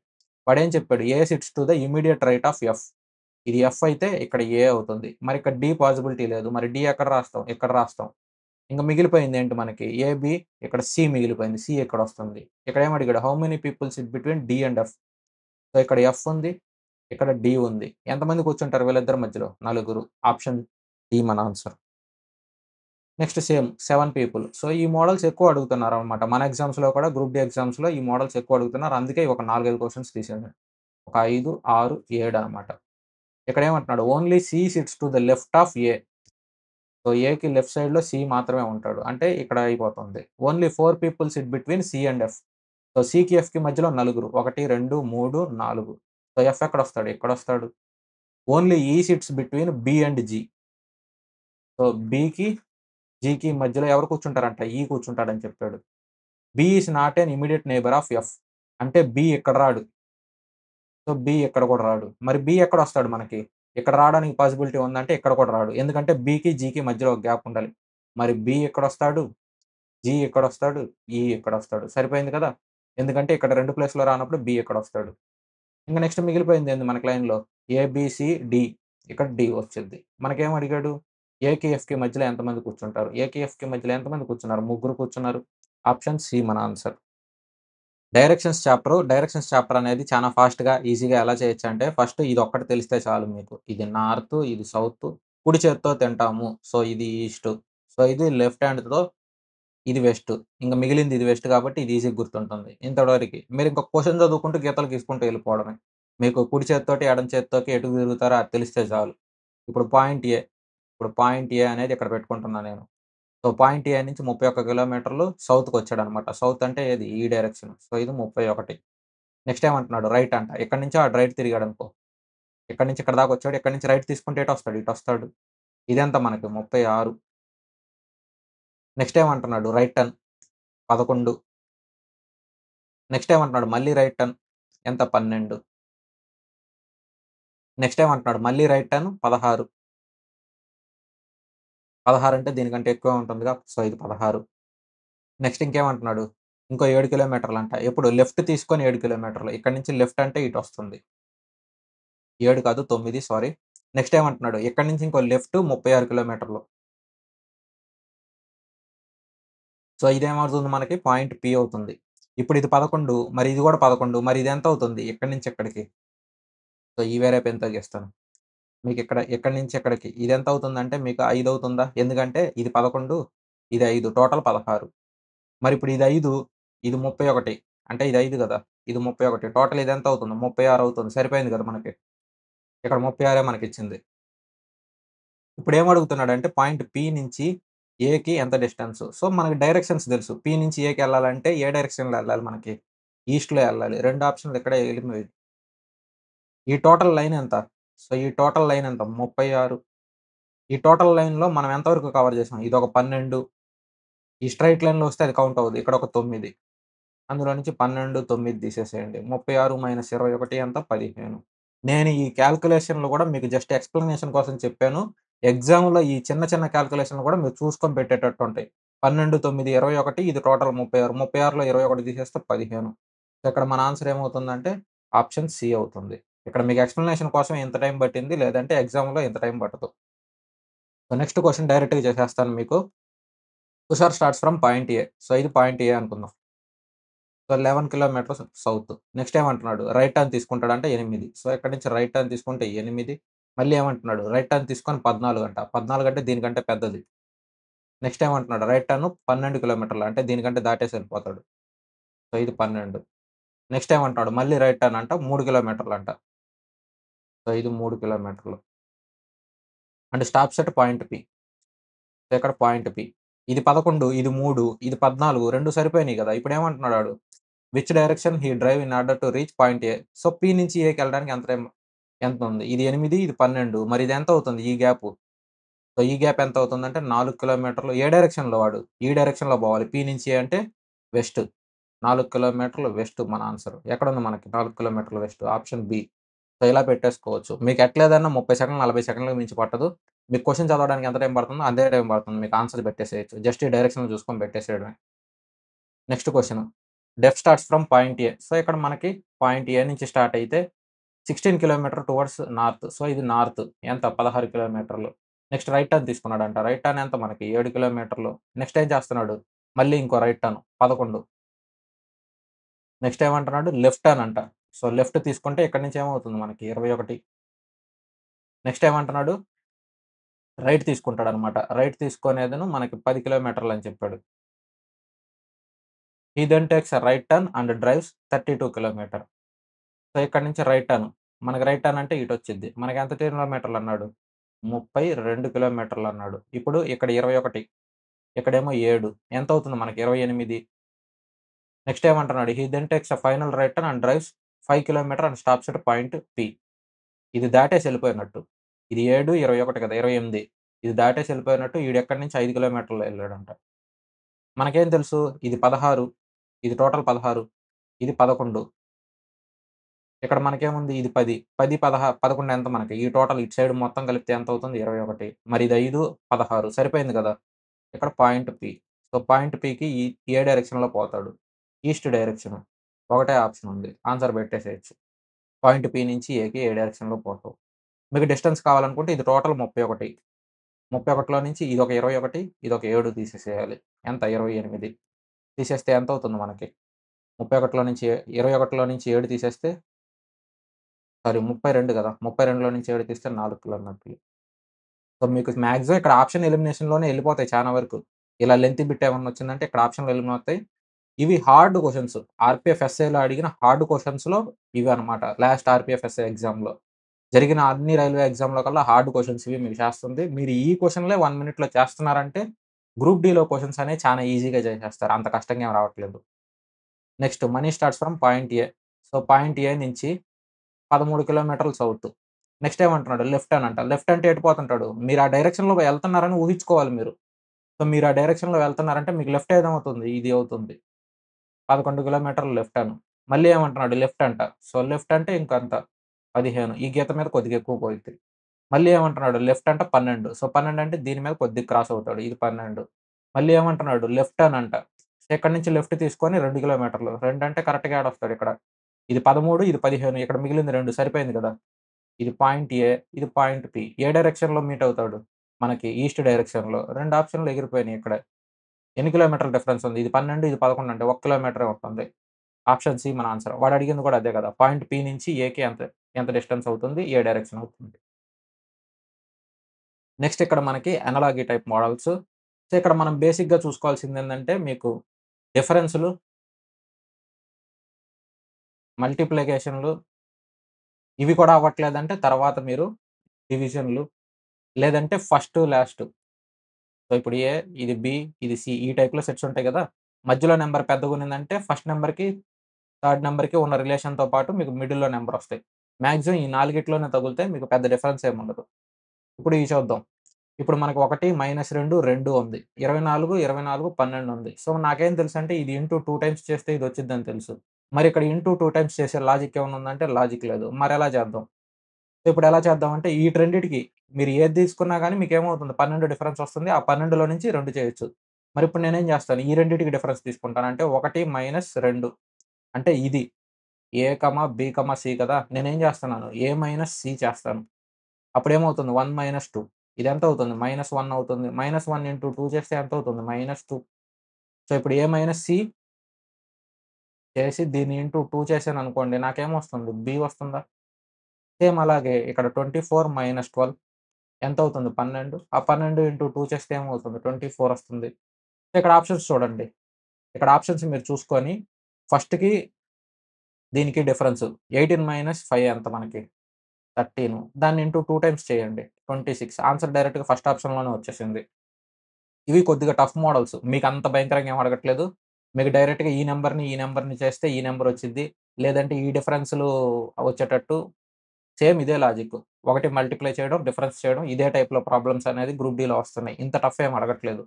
వాడేం చెప్పాడు? A sits to the immediate right of F. ఇది ఎఫ్ అయితే ఇక్కడ ఏ అవుతుంది. మరి ఇక్కడ డి పాసిబిలిటీ లేదు. మరి డి ఎక్కడ రాస్తాం? ఇక్కడ రాస్తాం. ఇంక మిగిలిపోయిందేంటి మనకి? ఏబీ ఇక్కడ సి మిగిలిపోయింది. సి ఎక్కడొస్తుంది? ఇక్కడేమడిగాడు? How many people sit between D and F. So, ఇక్కడ ఎఫ్ ఉంది. ఇక్కడ డి ఉంది. ఎంతమంది కూర్చుంటారు వీళ్ళిద్దరి మధ్యలో? నలుగురు. ఆప్షన్ డి మన ఆన్సర్. Next same 7 people. సో, ఈ మోడల్స్ ఎక్కువ అడుగుతున్నారనమాట. మన ఎగ్జామ్స్‌లో కూడా గ్రూప్ డి ఎగ్జామ్స్‌లో ఈ మోడల్స్ ఎక్కువ అడుగుతున్నారు. అందుకే ఒక 4, 5 క్వెషన్స్ తీశాను. ఒక 5, 6, 7 అనమాట. ఇక్కడేమంటున్నాడు? Only C sits to the left of A. So, ఏకి లెఫ్ట్ సైడ్‌లో సి మాత్రమే ఉంటాడు. అంటే ఇక్కడ అయిపోతుంది. Only 4 people sit between C and F. So, సికి, ఎఫ్‌కి మధ్యలో నలుగురు. 1, 2, 3, 4. సో, ఎఫ్ ఎక్కడొస్తాడు? ఇక్కడొస్తాడు. Only E sits between B and G. So, బికి, జికి మధ్యలో ఎవరు కూర్చుంటారంట? ఈ కూర్చుంటాడని చెప్పాడు. B is not an immediate neighbour of F. అంటే బి ఇక్కడ రాడు. సో, బి ఇక్కడ కూడా రాడు. మరి బి ఎక్కడొస్తాడు మనకి? ఇక్కడ రావడానికి పాసిబిలిటీ ఉందంటే ఇక్కడ కూడా రాడు. ఎందుకంటే బికి, జికి మధ్యలో ఒక గ్యాప్ ఉండాలి. మరి బి ఎక్కడొస్తాడు? జి ఎక్కడొస్తాడు? ఈ ఎక్కడొస్తాడు? సరిపోయింది కదా! ఎందుకంటే ఇక్కడ 2 ప్లేస్‌లో రానప్పుడు బి ఎక్కడొస్తాడు? ఇంక నెక్స్ట్ మిగిలిపోయిందేంది మనకి లైన్‌లో? ఏ, బి, సి, డి. ఇక్కడ డి వచ్చిద్ది. మనకేం అడిగాడు? ఏకి, ఎఫ్‌కి మధ్యలో ఎంతమంది కూర్చుంటారు? ఏకి, ఎఫ్‌కి మధ్యలో ఎంతమంది కూర్చున్నారు? ముగ్గురు కూర్చున్నారు. ఆప్షన్ సి మన ఆన్సర్. డైరెక్షన్స్ చాప్టర్ అనేది చాలా ఫాస్ట్‌గా, ఈజీగా ఎలా చేయొచ్చంటే ఫస్ట్ ఇదొక్కటి తెలిస్తే చాలు మీకు. ఇది నార్త్, ఇది సౌత్, కుడి చేత్తో తింటాము. సో, ఇది ఈస్ట్. సో, ఇది లెఫ్ట్ హ్యాండ్‌తో ఇది వెస్ట్. ఇంక మిగిలింది ఇది వెస్ట్ కాబట్టి ఇది ఈజీగా గుర్తుంటుంది. ఇంతవరకి. మీరింక క్వెషన్ చదువుకుంటూ గీతలు గీసుకుంటూ ఎళ్ళిపోవడమే. మీకు కుడి చేత్తోటి, ఎడమ చేత్తోకి ఎటు తిరుగుతారో అది తెలిస్తే చాలు. ఇప్పుడు పాయింట్ ఏ. ఇప్పుడు పాయింట్ ఏ అనేది ఇక్కడ పెట్టుకుంటున్నా నేను. సో, పాయింట్ ఏ నుంచి 31 కిలోమీటర్లు సౌత్‌కొచ్చాడనమాట. సౌత్ అంటే ఏది? ఈ డైరెక్షన్. సో, ఇది 31. నెక్స్ట్ ఏమంటున్నాడు? రైట్ అంట. ఇక్కడి నుంచి ఆడు రైట్ తిరిగాడనుకో. ఇక్కడి నుంచి ఇక్కడి దాకొచ్చాడు. ఇక్కడి నుంచి రైట్ తీసుకుంటే ఎటొస్తాడు? ఇటొస్తాడు. ఇదెంత మనకి? 36. నెక్స్ట్ ఏమంటున్నాడు? Right turn 11. నెక్స్ట్ ఏమంటున్నాడు? మళ్ళీ రైట్ టర్న్ ఎంత? 12. నెక్స్ట్ ఏమంటున్నాడు? మళ్ళీ రైట్ టర్న్ 16. 16 అంటే దీనికంటే ఎక్కువే ఉంటుందిగా. సో, ఇది 16. నెక్స్ట్ ఇంకేమంటున్నాడు? ఇంకో 7 కిలోమీటర్లంట. ఎప్పుడు? లెఫ్ట్ తీసుకొని 7 కిలోమీటర్లు. ఇక్కడి నుంచి లెఫ్ట్ అంటే ఇటొస్తుంది. 7 కాదు 9 సారీ. నెక్స్ట్ ఏమంటున్నాడు? ఇక్కడి నుంచి ఇంకో లెఫ్ట్ 36 కిలోమీటర్లు. సో, ఇదేమవుతుంది మనకి? పాయింట్ పి అవుతుంది. ఇప్పుడు ఇది 11 మరి ఇది కూడా 11 మరి ఇదెంత అవుతుంది? ఇక్కడి నుంచి ఇక్కడికి. సో, ఈ వేరేపు ఎంత గీస్తాను. మీకిక్కడ ఇక్కడి నుంచి ఇక్కడికి ఇదెంత అవుతుందంటే మీకు 5 అవుతుందా? ఎందుకంటే ఇది 11 ఇది 5 టోటల్ 16. మరిప్పుడు ఇది 5 ఇది 31 అంటే ఇది 5 గదా! ఇది 31 టోటల్ ఇదెంత అవుతుంది? 36 అవుతుంది. సరిపోయింది గదా! మనకి. ఇక్కడ 36 మనకిచ్చింది. ఇప్పుడేమడుగుతున్నాడంటే పాయింట్ పి నుంచి ఏకి ఎంత డిస్టెన్స్? సో, మనకి డైరెక్షన్స్ తెలుసు. పి నుంచి ఏకెళ్ళాలంటే ఏ డైరెక్షన్‌లో ఎళ్ళాలి మనకి? ఈస్ట్‌లో ఎళ్ళాలి. 2 ఆప్షన్‌లు ఇక్కడే ఎలిమినేట్. ఈ టోటల్ లైన్ ఎంత? సో, ఈ టోటల్ లైన్ ఎంత? 36. ఈ టోటల్ లైన్‌లో మనం ఎంత వరకు కవర్ చేసాం? ఇదొక 12. ఈ స్ట్రెయిట్ లైన్‌లో వస్తే అది కౌంట్ అవ్వదు. ఇక్కడొక 9. అందులో నుంచి 12, 9 తీసేసేయండి. 36 - 21 ఎంత? 15. నేను ఈ కాలిక్యులేషన్‌లు గూడా మీకు జస్ట్ ఎక్స్‌ప్లనేషన్ కోసం చెప్పాను. ఎగ్జామ్‌లో ఈ చిన్న చిన్న కాలిక్యులేషన్‌లు గూడా మీరు చూసుకొని పెట్టేటట్టుంటాయి. 12, 9, 21 ఇది టోటల్ 36. 36లో 21 తీసేస్తే 15. ఇక్కడ మన ఆన్సర్ ఏమవుతుందంటే ఆప్షన్ సి అవుతుంది. ఇక్కడ మీకు ఎక్స్‌ప్లనేషన్ కోసం ఇంత టైం పట్టింది. లేదంటే ఎగ్జామ్‌లో ఇంత టైం పట్టదు. సో, నెక్స్ట్ క్వెషన్ డైరెక్ట్‌గా చేసేస్తాను మీకు. Tushar starts from point A. So, ఇది పాయింట్ ఏ అనుకుందాం. So, 11 kilometres south. నెక్స్ట్ ఏమంటున్నాడు? రైట్ టర్న్ తీసుకుంటాడంట 8. సో, ఇక్కడి నుంచి రైట్ టర్న్ తీసుకుంటే 8. మళ్ళీ ఏమంటున్నాడు? రైట్ టర్న్ తీసుకొని 14 అంట. 14 అంటే దీనికంటే పెద్దది. నెక్స్ట్ ఏమంటున్నాడు? రైట్ టర్న్ 12 కిలోమీటర్లు అంటే దీనికంటే దాటేసి ఎళ్ళిపోతాడు. సో, ఇది 12. నెక్స్ట్ ఏమంటున్నాడు? మళ్ళీ రైట్ టర్న్ అంట 3 కిలోమీటర్లంట. సో, ఇది 3 కిలోమీటర్లు. And stops at point P. So, ఇక్కడ పాయింట్ పి. ఇది 11, ఇది 3, ఇది 14 2 సరిపోయినాయి గదా! ఇప్పుడేమంటున్నాడు ఆడు? Which direction he drive in order to reach point A. So, P నుంచి ఏకెళ్ళడానికి ఎంత టైం ఎంతుంది? ఇది 8, ఇది 12 మరి ఇదెంతవుతుంది ఈ గ్యాపు? సో, ఈ గ్యాప్ ఎంతవుతుందంటే 4 కిలోమీటర్లు. ఏ డైరెక్షన్‌లో వాడు? ఈ డైరెక్షన్‌లో పోవాలి. పి నుంచి ఏ అంటే వెస్ట్. 4 కిలోమీటర్లు వెస్ట్ మన ఆన్సర్. ఎక్కడుంది మనకి 4 కిలోమీటర్లు వెస్ట్? Option B. సో, ఇలా పెట్టేసుకోవచ్చు. మీకు ఎట్లేదన్నా 30 సెకన్లు, 40 సెకన్లకు మించి పట్టదు. మీకు క్వెషన్ చదవడానికి ఎంత టైం పడుతుందో అంతే టైం పడుతుంది. మీకు ఆన్సర్ పెట్టేసేయొచ్చు. జస్ట్ ఈ డైరెక్షన్‌లో చూసుకొని పెట్టేసేయడమే. Next question. Dev starts from point A. So, ఇక్కడ మనకి పాయింట్ ఏ నుంచి స్టార్ట్ అయితే 16 కిలోమీటర్ టువర్డ్స్ నార్త్. సో, ఇది నార్త్. ఎంత 16 కిలోమీటర్లు. నెక్స్ట్ రైట్ టర్న్ తీసుకున్నాడంట. రైట్ టర్న్ ఎంత మనకి 7 కిలోమీటర్లు. నెక్స్ట్ ఏం చేస్తున్నాడు? మళ్ళీ ఇంకో రైట్ టర్న్ 11. నెక్స్ట్ ఏమంటున్నాడు? లెఫ్ట్ టర్న్ అంట. సో, లెఫ్ట్ తీసుకుంటే ఇక్కడి నుంచి ఏమవుతుంది మనకి 21. నెక్స్ట్ ఏమంటున్నాడు? రైట్ తీసుకుంటాడనమాట. రైట్ తీసుకునేదను మనకి 10 కిలోమీటర్లని చెప్పాడు. He then takes a right turn and drives 32 kilometre. So, ఇక్కడి నుంచి రైట్ టర్న్. మనకి రైట్ టర్న్ అంటే ఇటొచ్చిద్ది. మనకెంత కిలోమీటర్లన్నాడు? 32 కిలోమీటర్లన్నాడు. ఇప్పుడు ఇక్కడ 21, ఇక్కడేమో 7 ఎంతవుతుంది మనకి 28. నెక్స్ట్ ఏమంటున్నాడు? He then takes a final right turn and drives 5 kilometre and stops at point P. ఇది దాటేసి ఎళ్ళిపోయినట్టు. ఇది 7, 21 కదా! 28. ఇది దాటేసి ఎళ్ళిపోయినట్టు ఈడెక్కడి నుంచి 5 కిలోమీటర్లు ఎళ్ళాడంట. మనకేం తెలుసు? ఇది 16, ఇది టోటల్ 16, ఇది 11. ఇక్కడ మనకేముంది? ఇది 10. 10, 11 ఎంత మనకి? ఈ టోటల్ ఇటు సైడ్ మొత్తం కలిపితే ఎంతవుతుంది? 21. మరి ఇది 5, 16 సరిపోయింది గదా! ఇక్కడ పాయింట్ పి. సో, పాయింట్ పికి ఏ డైరెక్షన్‌లో పోతాడు? East direction. ఒకటే ఆప్షన్ ఉంది. ఆన్సర్ పెట్టేసేయొచ్చు. పాయింట్ పి నుంచి ఏకి ఏ డైరెక్షన్‌లో పోతావు. మీకు డిస్టెన్స్ కావాలనుకుంటే ఇది టోటల్ 31. 31లో నుంచి ఇదొక 21, ఇదొక 7 తీసేసేయాలి. ఎంత? 28. తీసేస్తే ఎంతవుతుంది మనకి? 31లో నుంచి 21లో నుంచి 7 తీసేస్తే సారీ 32 గదా! 32లో నుంచి 7 తీస్తే 4 కిలోమీటర్లు. సో, మీకు మాక్సిమం ఇక్కడ ఆప్షన్ ఎలిమినేషన్‌లోనే ఎళ్ళిపోతాయి చానా వరకు. ఇలా లెంతీ బిట్ ఏమన్నా వచ్చిందంటే ఇక్కడ ఆప్షన్‌లో ఎలిమినేట్ అవుతాయి. ఇవి హార్డ్ క్వెషన్స్. ఆర్‌పీఎఫ్ ఎస్‌ఐలో అడిగిన హార్డ్ క్వెషన్స్‌లో ఇవన్నమాట. లాస్ట్ ఆర్‌పీఎఫ్ ఎస్‌ఐ ఎగ్జామ్‌లో. జరిగిన అన్ని రైల్వే ఎగ్జామ్‌లో కల్లా హార్డ్ క్వెషన్స్ ఇవి మీకు చేస్తుంది. మీరు ఈ క్వెషన్‌లే 1 మినిట్‌లో చేస్తున్నారంటే గ్రూప్ డీలో క్వెషన్స్ అనేవి చాలా ఈజీగా చేసేస్తారు. అంత కష్టంగా ఏమి రావట్లేదు. Next Mani starts from point A. So, point A నుంచి 13 కిలోమీటర్లు సౌత్. నెక్స్ట్ ఏమంటున్నాడు? లెఫ్ట్ టర్న్ అంట. లెఫ్ట్ అంటే ఎటు పోతుంటాడు? మీరు ఆ డైరెక్షన్‌లో వెళ్తున్నారని ఊహించుకోవాలి మీరు. సో, మీరు ఆ డైరెక్షన్‌లో వెళ్తున్నారంటే మీకు లెఫ్ట్ ఏదవుతుంది? ఇది అవుతుంది. 11 కిలోమీటర్లు లెఫ్ట్ టర్న్. మళ్ళీ ఏమంటున్నాడు? లెఫ్ట్ అంట. సో, లెఫ్ట్ అంటే ఇంకంత 15. ఈ గీత మీద కొద్దిగా ఎక్కువ పోయిద్ది. మళ్ళీ ఏమంటున్నాడు? లెఫ్ట్ అంట 12. సో, 12 అంటే దీని మీద కొద్దిగా క్రాస్ అవుతాడు. ఇది 12. మళ్ళీ ఏమంటున్నాడు? లెఫ్ట్ టర్న్ అంట. ఇక్కడి నుంచి లెఫ్ట్ తీసుకొని 2 కిలోమీటర్లు. 2 అంటే కరెక్ట్‌గా ఏడొస్తాడు ఇక్కడ? ఇది 13, ఇది 15. ఇక్కడ మిగిలింది 2 సరిపోయింది కదా! ఇది పాయింట్ ఏ, ఇది పాయింట్ పి. ఏ డైరెక్షన్‌లో మీట్ అవుతాడు? మనకి ఈస్ట్ డైరెక్షన్‌లో. 2 ఆప్షన్‌లు ఎగిరిపోయినాయి ఇక్కడే. ఎన్ని కిలోమీటర్ల డిఫరెన్స్ ఉంది? ఇది 12, ఇది 11 అంటే 1 కిలోమీటరే ఉంటుంది. ఆప్షన్ సి మన ఆన్సర్. వాడు అడిగింది కూడా అదే కదా! పాయింట్ పి నుంచి ఏకి ఎంత ఎంత డిస్టెన్స్ అవుతుంది? ఏ డైరెక్షన్ అవుతుంది? నెక్స్ట్ ఇక్కడ మనకి అనాలజీ టైప్ మోడల్స్. సో, ఇక్కడ మనం బేసిక్‌గా చూసుకోవాల్సిందేందంటే మీకు డిఫరెన్స్‌లు, మల్టిప్లికేషన్‌లు ఇవి కూడా అవ్వట్లేదంటే తర్వాత మీరు డివిజన్‌లు లేదంటే ఫస్ట్, లాస్ట్. సో, ఇప్పుడు ఏ, ఇది బి, ఇది సి ఈ టైప్‌లో సెట్స్ ఉంటాయి గదా! మధ్యలో నంబర్ పెద్దగున్నిందంటే ఫస్ట్ నంబర్‌కి, థర్డ్ నంబర్‌కి ఉన్న రిలేషన్‌తో పాటు మీకు మిడిల్‌లో నంబరొస్తాయి. మాక్సిమం ఈ నాలుగిట్లోనే తగులుతాయి. మీకు పెద్ద డిఫరెన్స్ ఏముండదు. ఇప్పుడు ఇయి చూద్దాం. ఇప్పుడు మనకు 1 - 2, 2 ఉంది. 24, 24, 12 ఉంది. సో, నాకేం తెలుసంటే ఇది ఇంటూ 2 టైమ్స్ చేస్తే ఇదొచ్చిద్దని తెలుసు. మరి ఇక్కడ ఇంటూ 2 టైమ్స్ చేసే లాజిక్ ఏమన్నా ఉందంటే లాజిక్ లేదు. మరెలా చేద్దాం? ఇప్పుడెలా చేద్దామంటే ఈట్రెండిటికి మీరు ఏది తీసుకున్నా గాని మీకేమవుతుంది 12 డిఫరెన్స్ వస్తుంది. ఆ 12లో నుంచి 2 చేయొచ్చు. మరిప్పుడు నేనేం చేస్తాను? ఈ రెండిటికి డిఫరెన్స్ తీసుకుంటాను. అంటే 1 - 2 అంటే ఇది ఏ, బి, సి కదా! నేనేం చేస్తున్నాను? ఏ మైనస్ సి చేస్తాను. అప్పుడేమవుతుంది 1 - 2 ఇదెంతవుతుంది? -1 అవుతుంది. -1 ఇంటూ 2 చేస్తే ఎంతవుతుంది? -2. సో, ఇప్పుడు ఏ మైనస్ సి చేసి దీన్ని ఇంటూ 2 చేశాననుకోండి నాకేమొస్తుంది? బి వస్తుందా? సేమ్ అలాగే ఇక్కడ 24 - 12 ఎంతవుతుంది? 12. ఆ 12 ఇంటూ 2 చేస్తే ఏమవుతుంది? 24 వస్తుంది. ఇక్కడ ఆప్షన్స్ చూడండి. ఇక్కడ ఆప్షన్స్ మీరు చూసుకొని ఫస్ట్‌కి దీనికి డిఫరెన్స్ 18 - 5 ఎంత మనకి? 13. దాన్ని ఇంటూ 2 టైమ్స్ చేయండి. 26 ఆన్సర్ డైరెక్ట్‌గా ఫస్ట్ ఆప్షన్‌లోనే వచ్చేసింది. ఇవి కొద్దిగా టఫ్ మోడల్స్. మీకంత భయంకరంగా ఏమి అడగట్లేదు. మీకు డైరెక్ట్‌గా ఈ నంబర్‌ని చేస్తే ఈ నంబర్ వచ్చిద్ది. లేదంటే ఈ డిఫరెన్స్‌లు వచ్చేటట్టు సేమ్ ఇదే లాజిక్. ఒకటి మల్టిప్లై చేయడం, డిఫరెన్స్ చేయడం ఇదే టైప్‌లో ప్రాబ్లమ్స్ అనేది గ్రూప్ డీలో వస్తున్నాయి. ఇంత టఫ్ ఏమి అడగట్లేదు.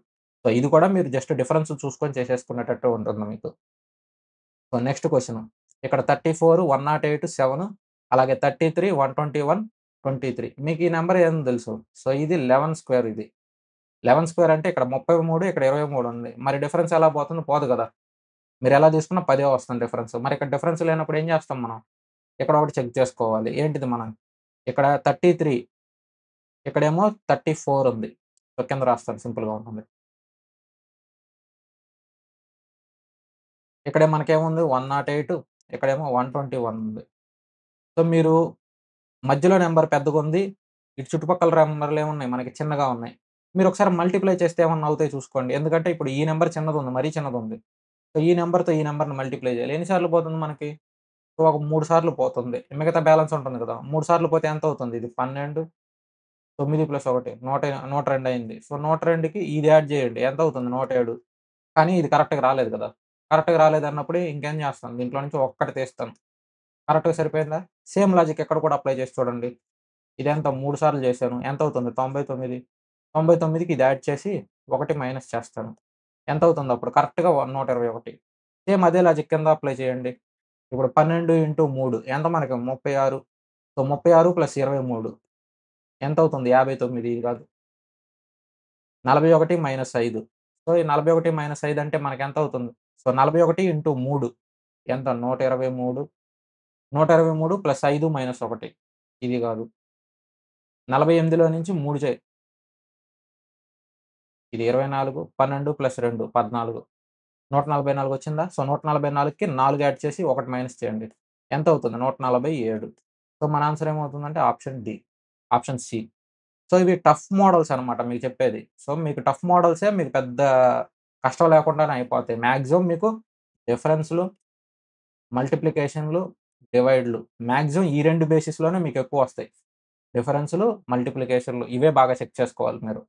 సో, ఇది కూడా మీరు జస్ట్ డిఫరెన్స్ చూసుకొని చేసేసుకునేటట్టే ఉంటుంది మీకు. So, next question. ఇక్కడ 34, 108, 7 అలాగే 33, 121, 23 మీకు ఈ నంబర్ ఏం తెలుసు? సో, ఇది 11 స్క్వేర్ ఇది. 11 స్క్వేర్ అంటే ఇక్కడ 33, ఇక్కడ 23 ఉంది. మరి డిఫరెన్స్ ఎలా పోతుంది? పోదు గదా! మీరెలా తీసుకున్నా 10 వస్తుంది డిఫరెన్స్. మరి ఇక్కడ డిఫరెన్స్ లేనప్పుడు ఏం చేస్తాం మనం? ఇక్కడ ఒకటి చెక్ చేసుకోవాలి. ఏంటిది మనం ఇక్కడ 33 ఇక్కడేమో 34 ఉంది. సో, కింద రాస్తాను సింపుల్‌గా ఉంటుంది. ఇక్కడే మనకేముంది 108 ఇక్కడేమో 121 ఉంది. సో, మీరు మధ్యలో నంబర్ పెద్దగుంది. ఇటు చుట్టుపక్కల నంబర్‌లేమున్నాయి మనకి చిన్నగా ఉన్నాయి. మీరొకసారి మల్టిప్లై చేస్తే ఏమన్నా అవుతాయో చూసుకోండి. ఎందుకంటే ఇప్పుడు ఈ నంబర్ చిన్నదుంది. మరీ చిన్నదుంది. సో, ఈ నంబర్‌తో ఈ నంబర్‌ని మల్టిప్లై చేయాలి. ఎన్ని సార్లు పోతుంది మనకి? సో, ఒక 3 సార్లు పోతుంది. మిగతా బ్యాలెన్స్ ఉంటుంది కదా! 3 సార్లు పోతే ఎంతవుతుంది? ఇది 12, 9 + 1 102 అయింది. సో, 102కి ఇది యాడ్ చేయండి. ఎంతవుతుంది? 107. కానీ ఇది కరెక్ట్‌గా రాలేదు కదా! కరెక్ట్‌గా రాలేదన్నప్పుడు ఇంకేం చేస్తాను? దీంట్లో నుంచి ఒక్కటి తీస్తాను. కరెక్ట్‌గా సరిపోయిందా? సేమ్ లాజిక్ ఇక్కడ కూడా అప్లై చేసి చూడండి. ఇదెంత 3 సార్లు చేశాను. ఎంతవుతుంది? 99. 99కి ఇది యాడ్ చేసి 1 మైనస్ చేస్తాను. ఎంతవుతుందప్పుడు? కరెక్ట్‌గా 121. సేమ్ అదే లాజిక్ కింద అప్లై చేయండి. ఇప్పుడు 12 ఇంటూ 3 ఎంత మనకి 36. సో, 36 + 23 ఎంతవుతుంది? 59 ఇది కాదు. 41 - 5. సో, ఈ 41 - 5 అంటే మనకెంతవుతుంది? సో, 41 ఇంటూ 3 ఎంత? 123. 123 + 5 - 1 ఇది కాదు. 48లో నుంచి 3 ఇది 24, 12 + 2 14. 144 వచ్చిందా? సో, 144కి 4 యాడ్ చేసి 1 మైనస్ చేయండి. ఎంతవుతుంది? 147. సో, మన ఆన్సర్ ఏమవుతుందంటే option D. Option C. So, ఇవి టఫ్ మోడల్స్ అనమాట మీకు చెప్పేది. సో, మీకు టఫ్ మోడల్సే మీకు పెద్ద కష్టం లేకుండానే అయిపోతాయి. మాక్సిమం మీకు డిఫరెన్స్‌లు, మల్టిప్లికేషన్‌లు, డివైడ్‌లు మాక్సిమం ఈ 2 బేసిస్‌లోనే మీకెక్కువొస్తాయి. డిఫరెన్స్‌లు, మల్టిప్లికేషన్‌లు ఇవే బాగా చెక్ చేసుకోవాలి మీరు.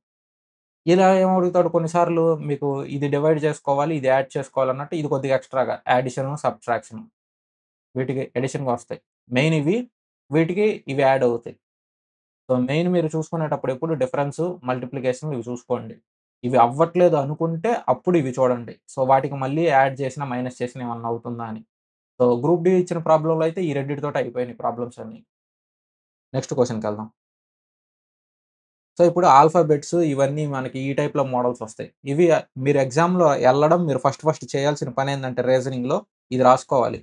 ఇలా ఏమడుగుతాడు కొన్నిసార్లు మీకు ఇది డివైడ్ చేసుకోవాలి, ఇది యాడ్ చేసుకోవాలన్నట్టు ఇది కొద్దిగా ఎక్స్‌ట్రాగా యాడిషను, సబ్‌ట్రాక్షను వీటికి అడిషన్‌గా వస్తాయి. మెయిన్ ఇవి, వీటికి ఇవి యాడ్ అవుతాయి. సో, మెయిన్ మీరు చూసుకునేటప్పుడు ఎప్పుడు డిఫరెన్సు, మల్టిప్లికేషన్ ఇవి చూసుకోండి. ఇవి అవ్వట్లేదు అనుకుంటే అప్పుడు ఇవి చూడండి. సో, వాటికి మళ్ళీ యాడ్ చేసినా, మైనస్ చేసినా ఏమన్నా అవుతుందా అని. సో, గ్రూప్ డి ఇచ్చిన ప్రాబ్లమ్‌లో అయితే ఈ రెండిటితోటి అయిపోయినాయి ప్రాబ్లమ్స్ అన్నీ. నెక్స్ట్ క్వెషన్‌కెళ్దాం. సో, ఇప్పుడు ఆల్ఫాబెట్స్ ఇవన్నీ మనకి ఈ టైప్‌లో మోడల్స్ వస్తాయి. ఇవి మీరు ఎగ్జామ్‌లో ఎళ్ళడం మీరు ఫస్ట్ చేయాల్సిన పనేందంటే రీజనింగ్‌లో ఇది రాసుకోవాలి.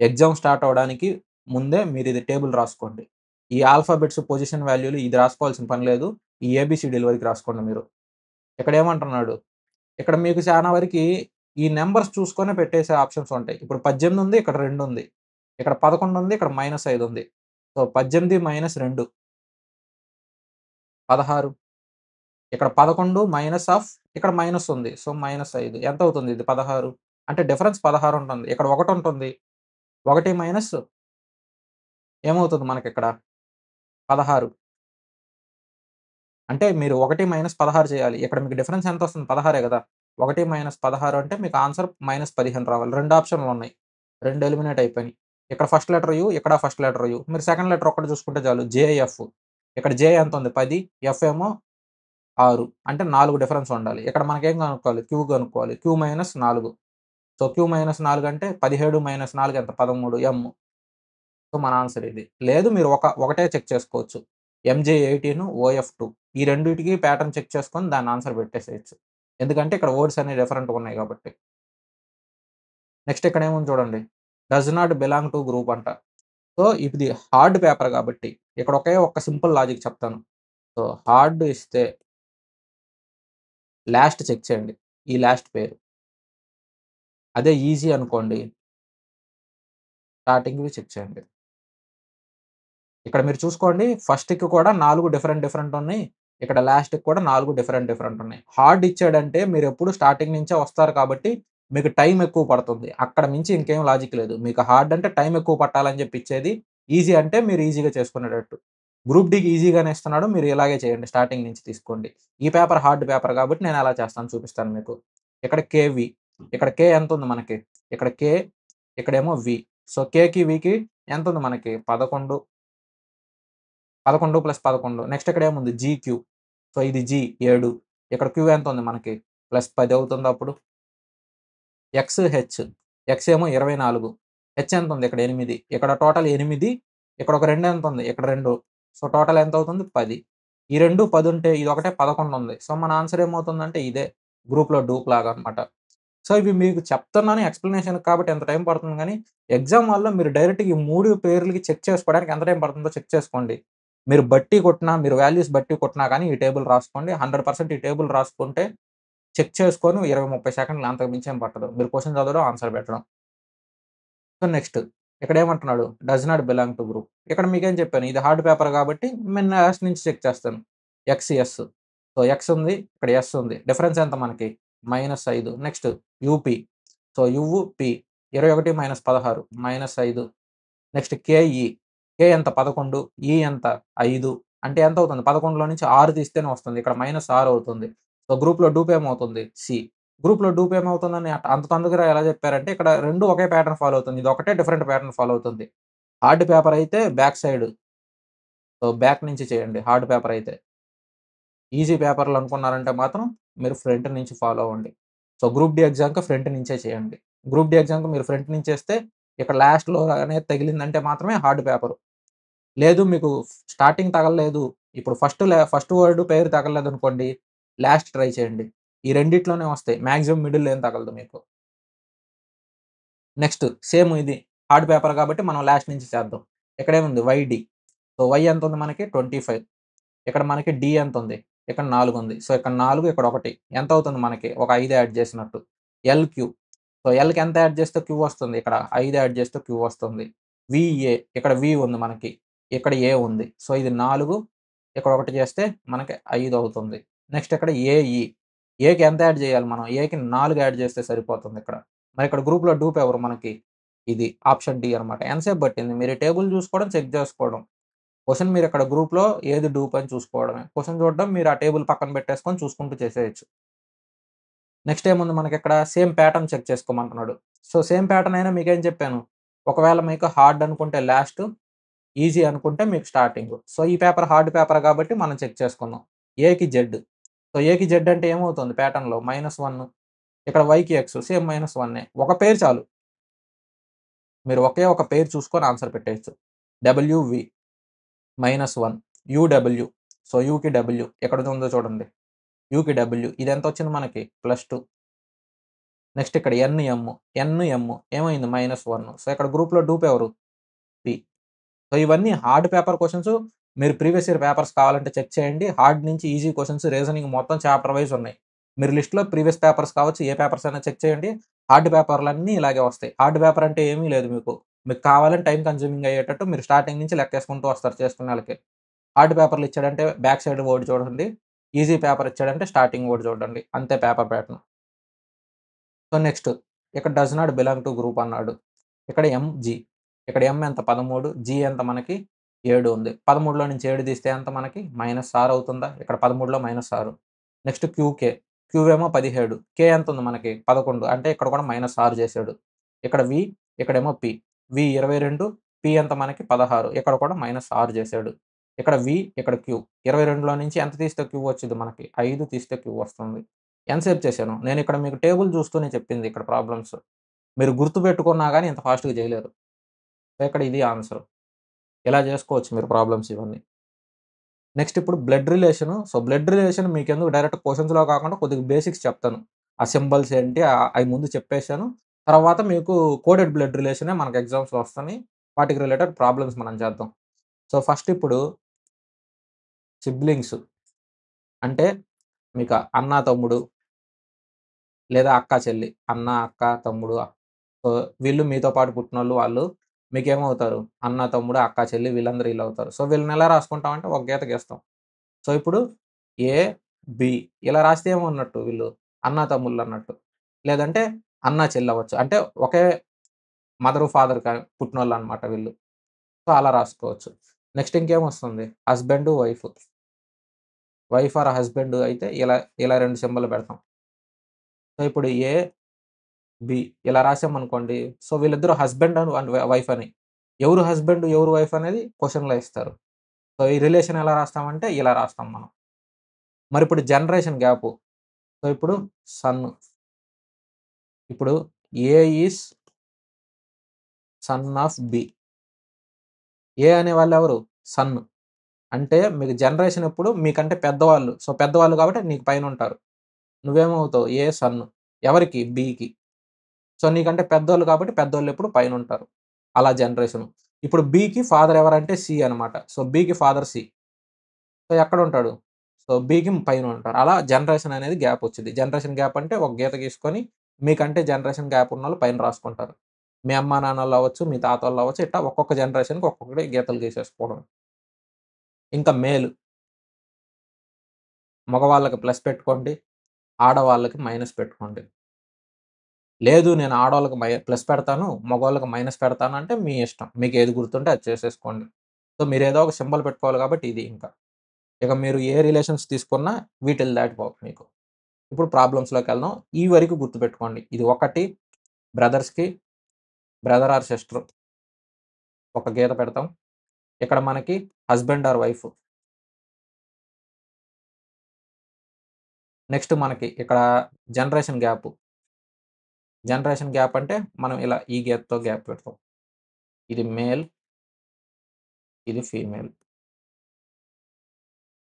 ఎగ్జామ్ స్టార్ట్ అవ్వడానికి ముందే మీరిది టేబుల్ రాసుకోండి. ఈ ఆల్ఫాబెట్స్ పొజిషన్ వాల్యూలు ఇది రాసుకోవాల్సిన పని లేదు. ఈ ఏబీసీడీల వరకు రాసుకోండి మీరు. ఇక్కడేమంటున్నాడు, ఇక్కడ మీకు చానా వరకి ఈ నంబర్స్ చూసుకొనే పెట్టేసే ఆప్షన్స్ ఉంటాయి. ఇప్పుడు 18 ఉంది. ఇక్కడ 2 ఉంది. ఇక్కడ 11 ఉంది. ఇక్కడ -5 ఉంది. సో, 18 - 2 16. ఇక్కడ 11 మైనస్ ఆఫ్ ఇక్కడ మైనస్ ఉంది. సో, -5 ఎంతవుతుంది ఇది 16. అంటే డిఫరెన్స్ 16 ఉంటుంది. ఇక్కడ 1 ఉంటుంది. 1 మైనస్ ఏమవుతుంది మనకిక్కడ 16. అంటే మీరు 1 - 16 చేయాలి. ఇక్కడ మీకు డిఫరెన్స్ ఎంతొస్తుంది? 16 గదా! 1 - 16 అంటే మీకు ఆన్సర్ -15 రావాలి. 2 ఆప్షన్‌లున్నాయి. 2 ఎలిమినేట్ అయిపోయినాయి. ఇక్కడ ఫస్ట్ లెటర్ యు, ఇక్కడ ఫస్ట్ లెటర్ యు. మీరు సెకండ్ లెటర్ ఒక్కటి చూసుకుంటే చాలు జేఎఫ్. ఇక్కడ జే ఎంతుంది? 10, ఎఫ్ ఏమో 6 అంటే 4 డిఫరెన్స్ ఉండాలి. ఇక్కడ మనకేం కనుక్కోవాలి? క్యూ కనుక్కోవాలి. క్యూ-4. సో, క్యూ-4 అంటే 17 - 4 ఎంత? 13 ఎమ్. సో, మన ఆన్సర్ ఇది. లేదు మీరు ఒకటే చెక్ చేసుకోవచ్చు. ఎంజే18, ఓఎఫ్2 ఈ రెండిటికి ప్యాటర్న్ చెక్ చేసుకొని దాని ఆన్సర్ పెట్టేసేయొచ్చు. ఎందుకంటే ఇక్కడ వర్డ్స్ అన్ని డిఫరెంట్‌గా ఉన్నాయి కాబట్టి. నెక్స్ట్ ఇక్కడేముంది చూడండి. Does not belong to group అంట. సో, ఇది హార్డ్ పేపర్ కాబట్టి ఇక్కడ ఒకే ఒక్క సింపుల్ లాజిక్ చెప్తాను. సో, హార్డ్ ఇస్తే లాస్ట్ చెక్ చేయండి. ఈ లాస్ట్ పేరు. అదే ఈజీ అనుకోండి స్టార్టింగ్‌వి చెక్ చేయండి. ఇక్కడ మీరు చూసుకోండి ఫస్ట్‌కి కూడా 4 డిఫరెంట్ ఉన్నాయి. ఇక్కడ లాస్ట్‌కి కూడా 4 డిఫరెంట్ ఉన్నాయి. హార్డ్ ఇచ్చాడంటే మీరెప్పుడు స్టార్టింగ్ నుంచే వస్తారు కాబట్టి మీకు టైం ఎక్కువ పడుతుంది. అక్కడ మించి ఇంకేం లాజిక్ లేదు. మీకు హార్డ్ అంటే టైం ఎక్కువ పట్టాలని చెప్పి ఇచ్చేది. ఈజీ అంటే మీరు ఈజీగా చేసుకునేటట్టు. గ్రూప్ డీకి ఈజీగానే ఇస్తున్నాడు. మీరు ఇలాగే చేయండి. స్టార్టింగ్ నుంచి తీసుకోండి. ఈ పేపర్ హార్డ్ పేపర్ కాబట్టి నేను ఎలా చేస్తానో చూపిస్తాను మీకు. ఇక్కడ కేవి. ఇక్కడ కే ఎంతుంది మనకి? ఇక్కడ కే, ఇక్కడేమో వి. సో, కేకి, వికి ఎంతుంది మనకి? 11 11 + 11 నెక్స్ట్ ఇక్కడేముంది జీక్యూ. సో, ఇది జీ 7 ఇక్కడ క్యూ ఎంతుంది మనకి? +10 అవుతుందప్పుడు. హెచ్. హెచ్ ఏమో 24. హెచ్ ఎంతుంది? ఇక్కడ 8. ఇక్కడ టోటల్ 8. ఇక్కడ ఒక 2 ఎంతుంది? ఇక్కడ 2. సో, టోటల్ ఎంతవుతుంది? 10. ఈ 2, 10 ఉంటే ఇదొకటే 11 ఉంది. సో, మన ఆన్సర్ ఏమవుతుందంటే ఇదే. గ్రూప్‌లో డూప్ లాగా అన్నమాట. సో, ఇవి మీకు చెప్తున్నాను ఎక్స్‌ప్లనేషన్‌కి కాబట్టి ఎంత టైం పడుతుంది గానీ, ఎగ్జామ్ హాల్‌లో మీరు డైరెక్ట్‌గా ఈ 3 పేర్లకి చెక్ చేసుకోవడానికి ఎంత టైం పడుతుందో చెక్ చేసుకోండి. మీరు బట్టి కొట్టినా, మీరు వాల్యూస్ బట్టి కొట్టినా గానీ ఈ టేబుల్ రాసుకోండి. 100% ఈ టేబుల్ రాసుకుంటే చెక్ చేసుకొని 20, 30 సెకండ్లు అంతకు మించి ఏం పట్టదు. మీరు క్వెషన్ చదవడం, ఆన్సర్ పెట్టడం. సో, నెక్స్ట్ ఇక్కడేమంటున్నాడు? Does not belong to group. ఇక్కడ మీకేం చెప్పాను. ఇది హార్డ్ పేపర్ కాబట్టి నేను లాస్ట్ నుంచి చెక్ చేస్తాను. X, yes. సో, ఎక్స్ ఉంది. ఇక్కడ ఎస్ ఉంది. డిఫరెన్స్ ఎంత మనకి? -5. Next U P. So, U, P 21 - 16 -5. Next K E. K ఎంత? 11. ఈ ఎంత? 5. అంటే ఎంతవుతుంది? 11లో నుంచి 6 తీస్తేనే వస్తుంది. ఇక్కడ -6 అవుతుంది. సో, గ్రూప్‌లో డూప్ ఏమవుతుంది? సి. గ్రూప్‌లో డూప్ ఏమవుతుందని అంత తొందరగా ఎలా చెప్పారంటే ఇక్కడ 2 ఒకే ప్యాటర్న్ ఫాలో అవుతుంది. ఇదొకటే డిఫరెంట్ ప్యాటర్న్ ఫాలో అవుతుంది. హార్డ్ పేపర్ అయితే బ్యాక్ సైడ్. సో, బ్యాక్ నుంచి చేయండి హార్డ్ పేపర్ అయితే. ఈజీ పేపర్‌లు అనుకున్నారంటే మాత్రం మీరు ఫ్రంట్ నుంచి ఫాలో అవ్వండి. సో, గ్రూప్ డి ఎగ్జామ్‌కి ఫ్రంట్ నుంచే చేయండి. గ్రూప్ డి ఎగ్జామ్‌కి మీరు ఫ్రంట్ నుంచి చేస్తే ఇక్కడ లాస్ట్‌లో అనేది తగిలిందంటే మాత్రమే హార్డ్ పేపరు. లేదు మీకు స్టార్టింగ్ తగలలేదు. ఇప్పుడు ఫస్ట్ వర్డ్ పేరు తగలలేదనుకోండి, లాస్ట్ ట్రై చేయండి. ఈ రెండిట్లోనే వస్తాయి. మాక్సిమం మిడిల్‌లో ఏం తగలదు మీకు. నెక్స్ట్ సేమ్ ఇది హార్డ్ పేపర్ కాబట్టి మనం లాస్ట్ నుంచి చేద్దాం. ఇక్కడేముంది వైడీ. సో, వై ఎంతుంది మనకి 25. ఇక్కడ మనకి డి ఎంతుంది? ఇక్కడ 4 ఉంది. సో, ఇక్కడ 4 ఇక్కడ 1 ఎంతవుతుంది మనకి? ఒక 5 యాడ్ చేసినట్టు. ఎల్‌క్యూ. సో, ఎల్‌కి ఎంత యాడ్ చేస్తే క్యూ వస్తుంది? ఇక్కడ 5 యాడ్ చేస్తే క్యూ వస్తుంది. వీఏ ఇక్కడ వి ఉంది మనకి. ఇక్కడ ఏ ఉంది. సో, ఇది 4 ఇక్కడ 1 చేస్తే మనకి 5 అవుతుంది. నెక్స్ట్ ఇక్కడ ఏఈ. ఏకి ఎంత యాడ్ చేయాలి మనం? ఏకి 4 యాడ్ చేస్తే సరిపోతుంది ఇక్కడ. మరి ఇక్కడ గ్రూప్‌లో డూప్ ఎవరు మనకి? ఇది ఆప్షన్ డి అనమాట. ఎంతసేపు పట్టింది? మీరు ఈ టేబుల్ చూసుకోవడం, చెక్ చేసుకోవడం. క్వెషన్ మీరిక్కడ గ్రూప్‌లో ఏది డూప్ అని చూసుకోవడమే. క్వెషన్ చూడడం మీరు ఆ టేబుల్ పక్కన పెట్టేసుకొని చూసుకుంటూ చేసేయొచ్చు. నెక్స్ట్ ఏముంది మనకిక్కడ సేమ్ ప్యాటర్న్ చెక్ చేసుకోమంటున్నాడు. సో, సేమ్ ప్యాటర్న్ అయినా మీకేం చెప్పాను. ఒకవేళ మీకు హార్డ్ అనుకుంటే లాస్ట్, ఈజీ అనుకుంటే మీకు స్టార్టింగు. సో, ఈ పేపర్ హార్డ్ పేపర్ కాబట్టి మనం చెక్ చేసుకుందాం. ఏకి జెడ్. సో, ఏకి జెడ్ అంటే ఏమవుతుంది ప్యాటర్న్‌లో -1. ఇక్కడ వైకి ఎక్స్ సేమ్ -1 ఒక పేరు చాలు. మీరు ఒకే ఒక పేరు చూసుకొని ఆన్సర్ పెట్టేయొచ్చు. W V -1 U W. సో, యూకి డబ్ల్యూ ఎక్కడుందో చూడండి. యూకి డబ్ల్యూ ఇదెంతొచ్చింది మనకి +2. నెక్స్ట్ ఇక్కడ ఎన్‌ఎం. ఎన్‌ఎం ఏమైంది -1. సో, ఇక్కడ గ్రూప్‌లో డూప్ ఎవరు? పి. సో, ఇవన్నీ హార్డ్ పేపర్ క్వెషన్స్. మీరు ప్రీవియస్ ఇయర్ పేపర్స్ కావాలంటే చెక్ చేయండి. హార్డ్ నుంచి ఈజీ క్వెషన్స్, రీజనింగ్ మొత్తం చాప్టర్ వైస్ ఉన్నాయి. మీరు లిస్ట్‌లో ప్రీవియస్ పేపర్స్ కావచ్చు, ఏ పేపర్స్ అయినా చెక్ చేయండి. హార్డ్ పేపర్‌లన్నీ ఇలాగే వస్తాయి. హార్డ్ పేపర్ అంటే ఏమీ లేదు మీకు. మీకు కావాలంటే టైమ్ కన్జ్యూమింగ్ అయ్యేటట్టు మీరు స్టార్టింగ్ నుంచి లెక్కేసుకుంటూ వస్తారు చేసుకునేళ్ళకి. హార్డ్ పేపర్‌లు ఇచ్చాడంటే బ్యాక్ సైడ్ వర్డ్ చూడండి. ఈజీ పేపర్ ఇచ్చాడంటే స్టార్టింగ్ వర్డ్ చూడండి. అంతే పేపర్ ప్యాటర్న్. సో, నెక్స్ట్ ఇక్కడ does not belong to group అన్నాడు. ఇక్కడ ఎంజీ. ఇక్కడ ఎం ఎంత 13, జీ ఎంత మనకి 7 ఉంది. 13లో నుంచి 7 తీస్తే ఎంత మనకి -6 అవుతుందా? ఇక్కడ 13లో -6. Next QK. క్యూ ఏమో 17. కే ఎంత ఉంది మనకి 11. అంటే ఇక్కడ కూడా -6 చేసాడు. ఇక్కడ వి, ఇక్కడేమో పి. వి 22, పి ఎంత మనకి 16. ఇక్కడ కూడా -6 చేసాడు. ఇక్కడ వి, ఇక్కడ క్యూ. 22లో నుంచి ఎంత తీస్తే క్యూ వచ్చిద్ది మనకి 5 తీస్తే క్యూ వస్తుంది. ఎంతసేపు చేశాను? నేనిక్కడ మీకు టేబుల్ చూస్తూనే చెప్పింది ఇక్కడ ప్రాబ్లమ్స్. మీరు గుర్తుపెట్టుకున్నా గాని ఇంత ఫాస్ట్‌గా చేయలేరు. సో, ఇక్కడ ఇది ఆన్సర్. ఇలా చేసుకోవచ్చు మీరు ప్రాబ్లమ్స్ ఇవన్నీ. నెక్స్ట్ ఇప్పుడు blood relation. So, blood relation మీకెందుకు డైరెక్ట్ క్వెషన్స్‌లో కాకుండా కొద్దిగా బేసిక్స్ చెప్తాను. ఆ సింబల్స్ ఏంటి అయి ముందు చెప్పేసాను. తర్వాత మీకు కోడెడ్ బ్లడ్ రిలేషనే మనకు ఎగ్జామ్స్‌లో వస్తున్నాయి. వాటికి రిలేటెడ్ ప్రాబ్లమ్స్ మనం చేద్దాం. సో, ఫస్ట్ ఇప్పుడు సిబ్లింగ్స్ అంటే మీకు అన్న, తమ్ముడు లేదా అక్క, చెల్లి. అన్న, అక్క, తమ్ముడు. సో, వీళ్ళు మీతో పాటు పుట్టినోళ్ళు వాళ్ళు. మీకేమవుతారు? అన్న, తమ్ముడు, అక్క, చెల్లి వీళ్ళందరూ ఈళ్ళవుతారు. సో, వీళ్ళని ఎలా రాసుకుంటామంటే ఒక గీత గీస్తాం. సో, ఇప్పుడు ఏ, బి ఇలా రాస్తే ఏమన్నట్టు వీళ్ళు అన్న, తమ్ముళ్ళన్నట్టు. లేదంటే అన్న, చెల్లి అవ్వచ్చు. అంటే ఒకే మదరు, ఫాదర్ పుట్టినోళ్ళనమాట వీళ్ళు. సో, అలా రాసుకోవచ్చు. నెక్స్ట్ ఇంకేమొస్తుంది? Husband, wife. Wife or husband అయితే ఇలా 2 సింబల్ పెడతాం. సో, ఇప్పుడు ఏ, బి ఇలా రాసామనుకోండి. సో, వీళ్ళిద్దరూ హస్బెండ్ అండ్ వైఫ్ అని. ఎవరు హస్బెండ్, ఎవరు వైఫ్ అనేది క్వెషన్‌లో ఇస్తారు. సో, ఈ రిలేషన్ ఎలా రాస్తామంటే ఇలా రాస్తాం మనం. మరిప్పుడు జనరేషన్ గ్యాపు. సో, ఇప్పుడు సన్. ఇప్పుడు A is son of B. A అనేవాళ్ళెవరు? సన్. అంటే మీకు జనరేషన్ ఎప్పుడు మీకంటే పెద్దవాళ్ళు. సో, పెద్దవాళ్ళు కాబట్టి నీకు పైనుంటారు. నువ్వేమవుతావు? ఏ సన్. ఎవరికి? బికి. సో, నీకంటే పెద్దోళ్ళు కాబట్టి పెద్దోళ్ళెప్పుడు పైనుంటారు. అలా జనరేషను. ఇప్పుడు బికి ఫాదర్ ఎవరంటే సి అనమాట. సో, బికి ఫాదర్ సి. సో, ఎక్కడుంటాడు? సో, బికి పైనుంటారు. అలా జనరేషన్ అనేది గ్యాపొచ్చిద్ది. జనరేషన్ గ్యాప్ అంటే ఒక గీత గీసుకొని మీకంటే జనరేషన్ గ్యాప్ ఉన్నోళ్ళు పైన రాసుకుంటారు. మీ అమ్మా నాన్నోళ్ళవ్వచ్చు, మీ తాతోళ్ళవ్వచ్చు ఇట్టా ఒక్కొక్క జనరేషన్‌కి ఒక్కొక్కటి గీతలు గీసేసుకోవడం. ఇంకా మేల్ మగవాళ్ళకి ప్లస్ పెట్టుకోండి. ఆడవాళ్ళకి మైనస్ పెట్టుకోండి. లేదు నేను ఆడోళ్ళకి ప్లస్ పెడతాను. మగోళ్ళకి మైనస్ పెడతాను అంటే మీ ఇష్టం. మీకేది గుర్తుంటే అది చేసేసుకోండి. సో, మీరేదో ఒక సింబల్ పెట్టుకోవాలి కాబట్టి ఇది ఇంకా. ఇక మీరు ఏ రిలేషన్స్ తీసుకున్నా వీటిల్ని దాటిపోవు మీకు. ఇప్పుడు ప్రాబ్లమ్స్‌లోకెళ్దాం. ఈ వరకు గుర్తుపెట్టుకోండి. ఇది ఒకటి బ్రదర్స్‌కి బ్రదర్ ఆర్ సిస్టర్ ఒక గీత పెడతాం. ఇక్కడ మనకి హస్బాండ్ ఆర్ వైఫ్. నెక్స్ట్ మనకి ఇక్కడ జనరేషన్ గ్యాప్. జనరేషన్ గ్యాప్ అంటే మనం ఇలా ఈ గీతతో గ్యాప్ పెడతాం. ఇది మేల్, ఇది ఫీమేల్.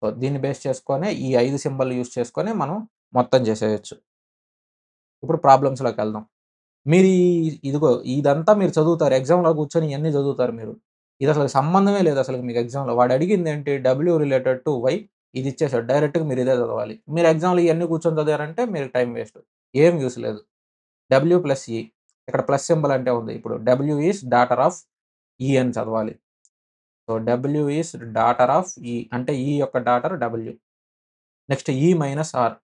సో, దీన్ని బేస్ చేసుకొనే ఈ 5 సింబల్ యూజ్ చేసుకొని మనం మొత్తం చేసేయొచ్చు. ఇప్పుడు ప్రాబ్లమ్స్‌లోకెళ్దాం. మీరు ఇదిగో ఇదంతా మీరు చదువుతారు. ఎగ్జామ్‌లో కూర్చొని ఇయన్నీ చదువుతారు మీరు. ఇదసలు సంబంధమే లేదు మీకు ఎగ్జామ్‌లో. వాడు అడిగిందేంటి డబ్ల్యూ రిలేటెడ్ టు వై ఇది ఇచ్చేసాడు. డైరెక్ట్‌గా మీరు ఇదే చదవాలి. మీరు ఎగ్జామ్‌లో ఇయన్నీ కూర్చొని చదివారంటే మీరు టైమ్ వేస్ట్. ఏం యూజ్ లేదు. డబ్ల్యూ ప్లస్ ఈ ఇక్కడ ప్లస్ సింబల్ అంటే ఉంది. ఇప్పుడు W is daughter of E అని చదవాలి. So, W is daughter of E అంటే ఈ యొక్క daughter W. Next E minus R.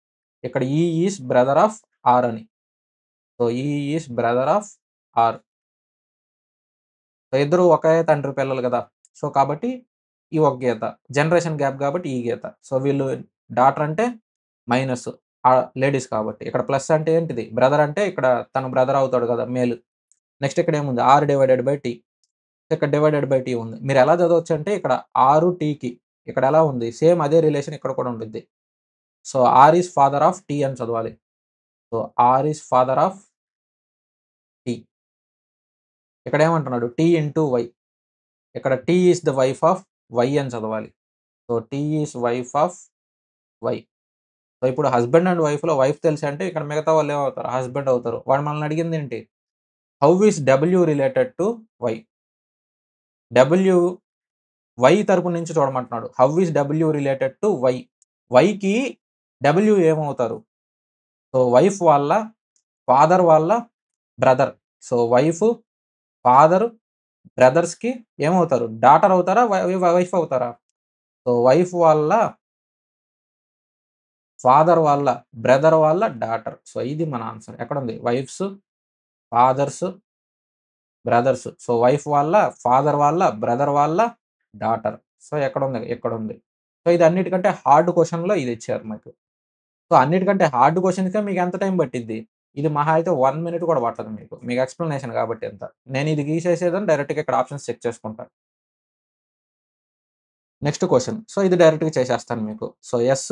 ఇక్కడ E is brother of R అని. So, E is brother of R. So, ఇద్దరు ఒకే తండ్రి పిల్లలు గదా! సో, కాబట్టి ఈ ఒక గీత. జనరేషన్ గ్యాప్ గాబట్టి ఈ గీత. సో, వీళ్ళు డాటర్ అంటే మైనస్ లేడీస్ కాబట్టి. ఇక్కడ ప్లస్ అంటే ఏంటిది? బ్రదర్ అంటే ఇక్కడ తన బ్రదర్ అవుతాడు గదా! మేల్. నెక్స్ట్ ఇక్కడేముంది? R divided by T. ఇక్కడ డివైడెడ్ బై టీ ఉంది. మీరెలా చదవచ్చంటే ఇక్కడ ఆరు టీకి ఇక్కడ ఎలా ఉంది? సేమ్ అదే రిలేషన్ ఇక్కడ కూడా ఉండిద్ది. So, R is father of T అని చదవాలి. So, R is father of T. ఇక్కడేమంటున్నాడు? T into Y. ఇక్కడ T is the wife of Y అని చదవాలి. So, T is wife of Y. So, ఇప్పుడు హస్బాండ్ అండ్ వైఫ్‌లో వైఫ్ తెలుసంటే ఇక్కడ మిగతా వాళ్ళేమవుతారు? హస్బాండ్ అవుతారు. వాడు మనల్ని అడిగిందేంటి? How is W related to Y? W Y తరపు నుంచి చూడమంటున్నాడు. How is W related to Y? వైకి W ఏమవుతారు? సో, వైఫ్ వాళ్ళ ఫాదర్ వాళ్ళ బ్రదర్. సో, వైఫ్, ఫాదర్, బ్రదర్స్‌కి ఏమవుతారు? డాటర్ అవుతారా? వైఫ్ అవుతారా? సో, వైఫ్ వాళ్ళ ఫాదర్ వాళ్ళ బ్రదర్ వాళ్ళ డాటర్. సో, ఇది మన ఆన్సర్. ఎక్కడుంది? Wife's, father's, brother's. So, wife వాళ్ళ ఫాదర్ వాళ్ళ బ్రదర్ వాళ్ళ డాటర్. సో, ఎక్కడుంది? ఇక్కడుంది. సో, ఇది అన్నిటికంటే హార్డ్ క్వెషన్‌లో ఇది ఇచ్చారు మీకు. సో, అన్నిటికంటే హార్డ్ క్వెషన్‌కే మీకు ఎంత టైం పట్టిద్ది? ఇది మహా అయితే 1 మినిట్ కూడా పట్టదు మీకు. మీకు ఎక్స్‌ప్లనేషన్ కాబట్టి ఇంత. నేను ఇది గీసేసేదని డైరెక్ట్‌గా ఇక్కడ ఆప్షన్స్ చెక్ చేసుకుంటా. Next question. సో, ఇది డైరెక్ట్‌గా చేసేస్తాను మీకు. So, S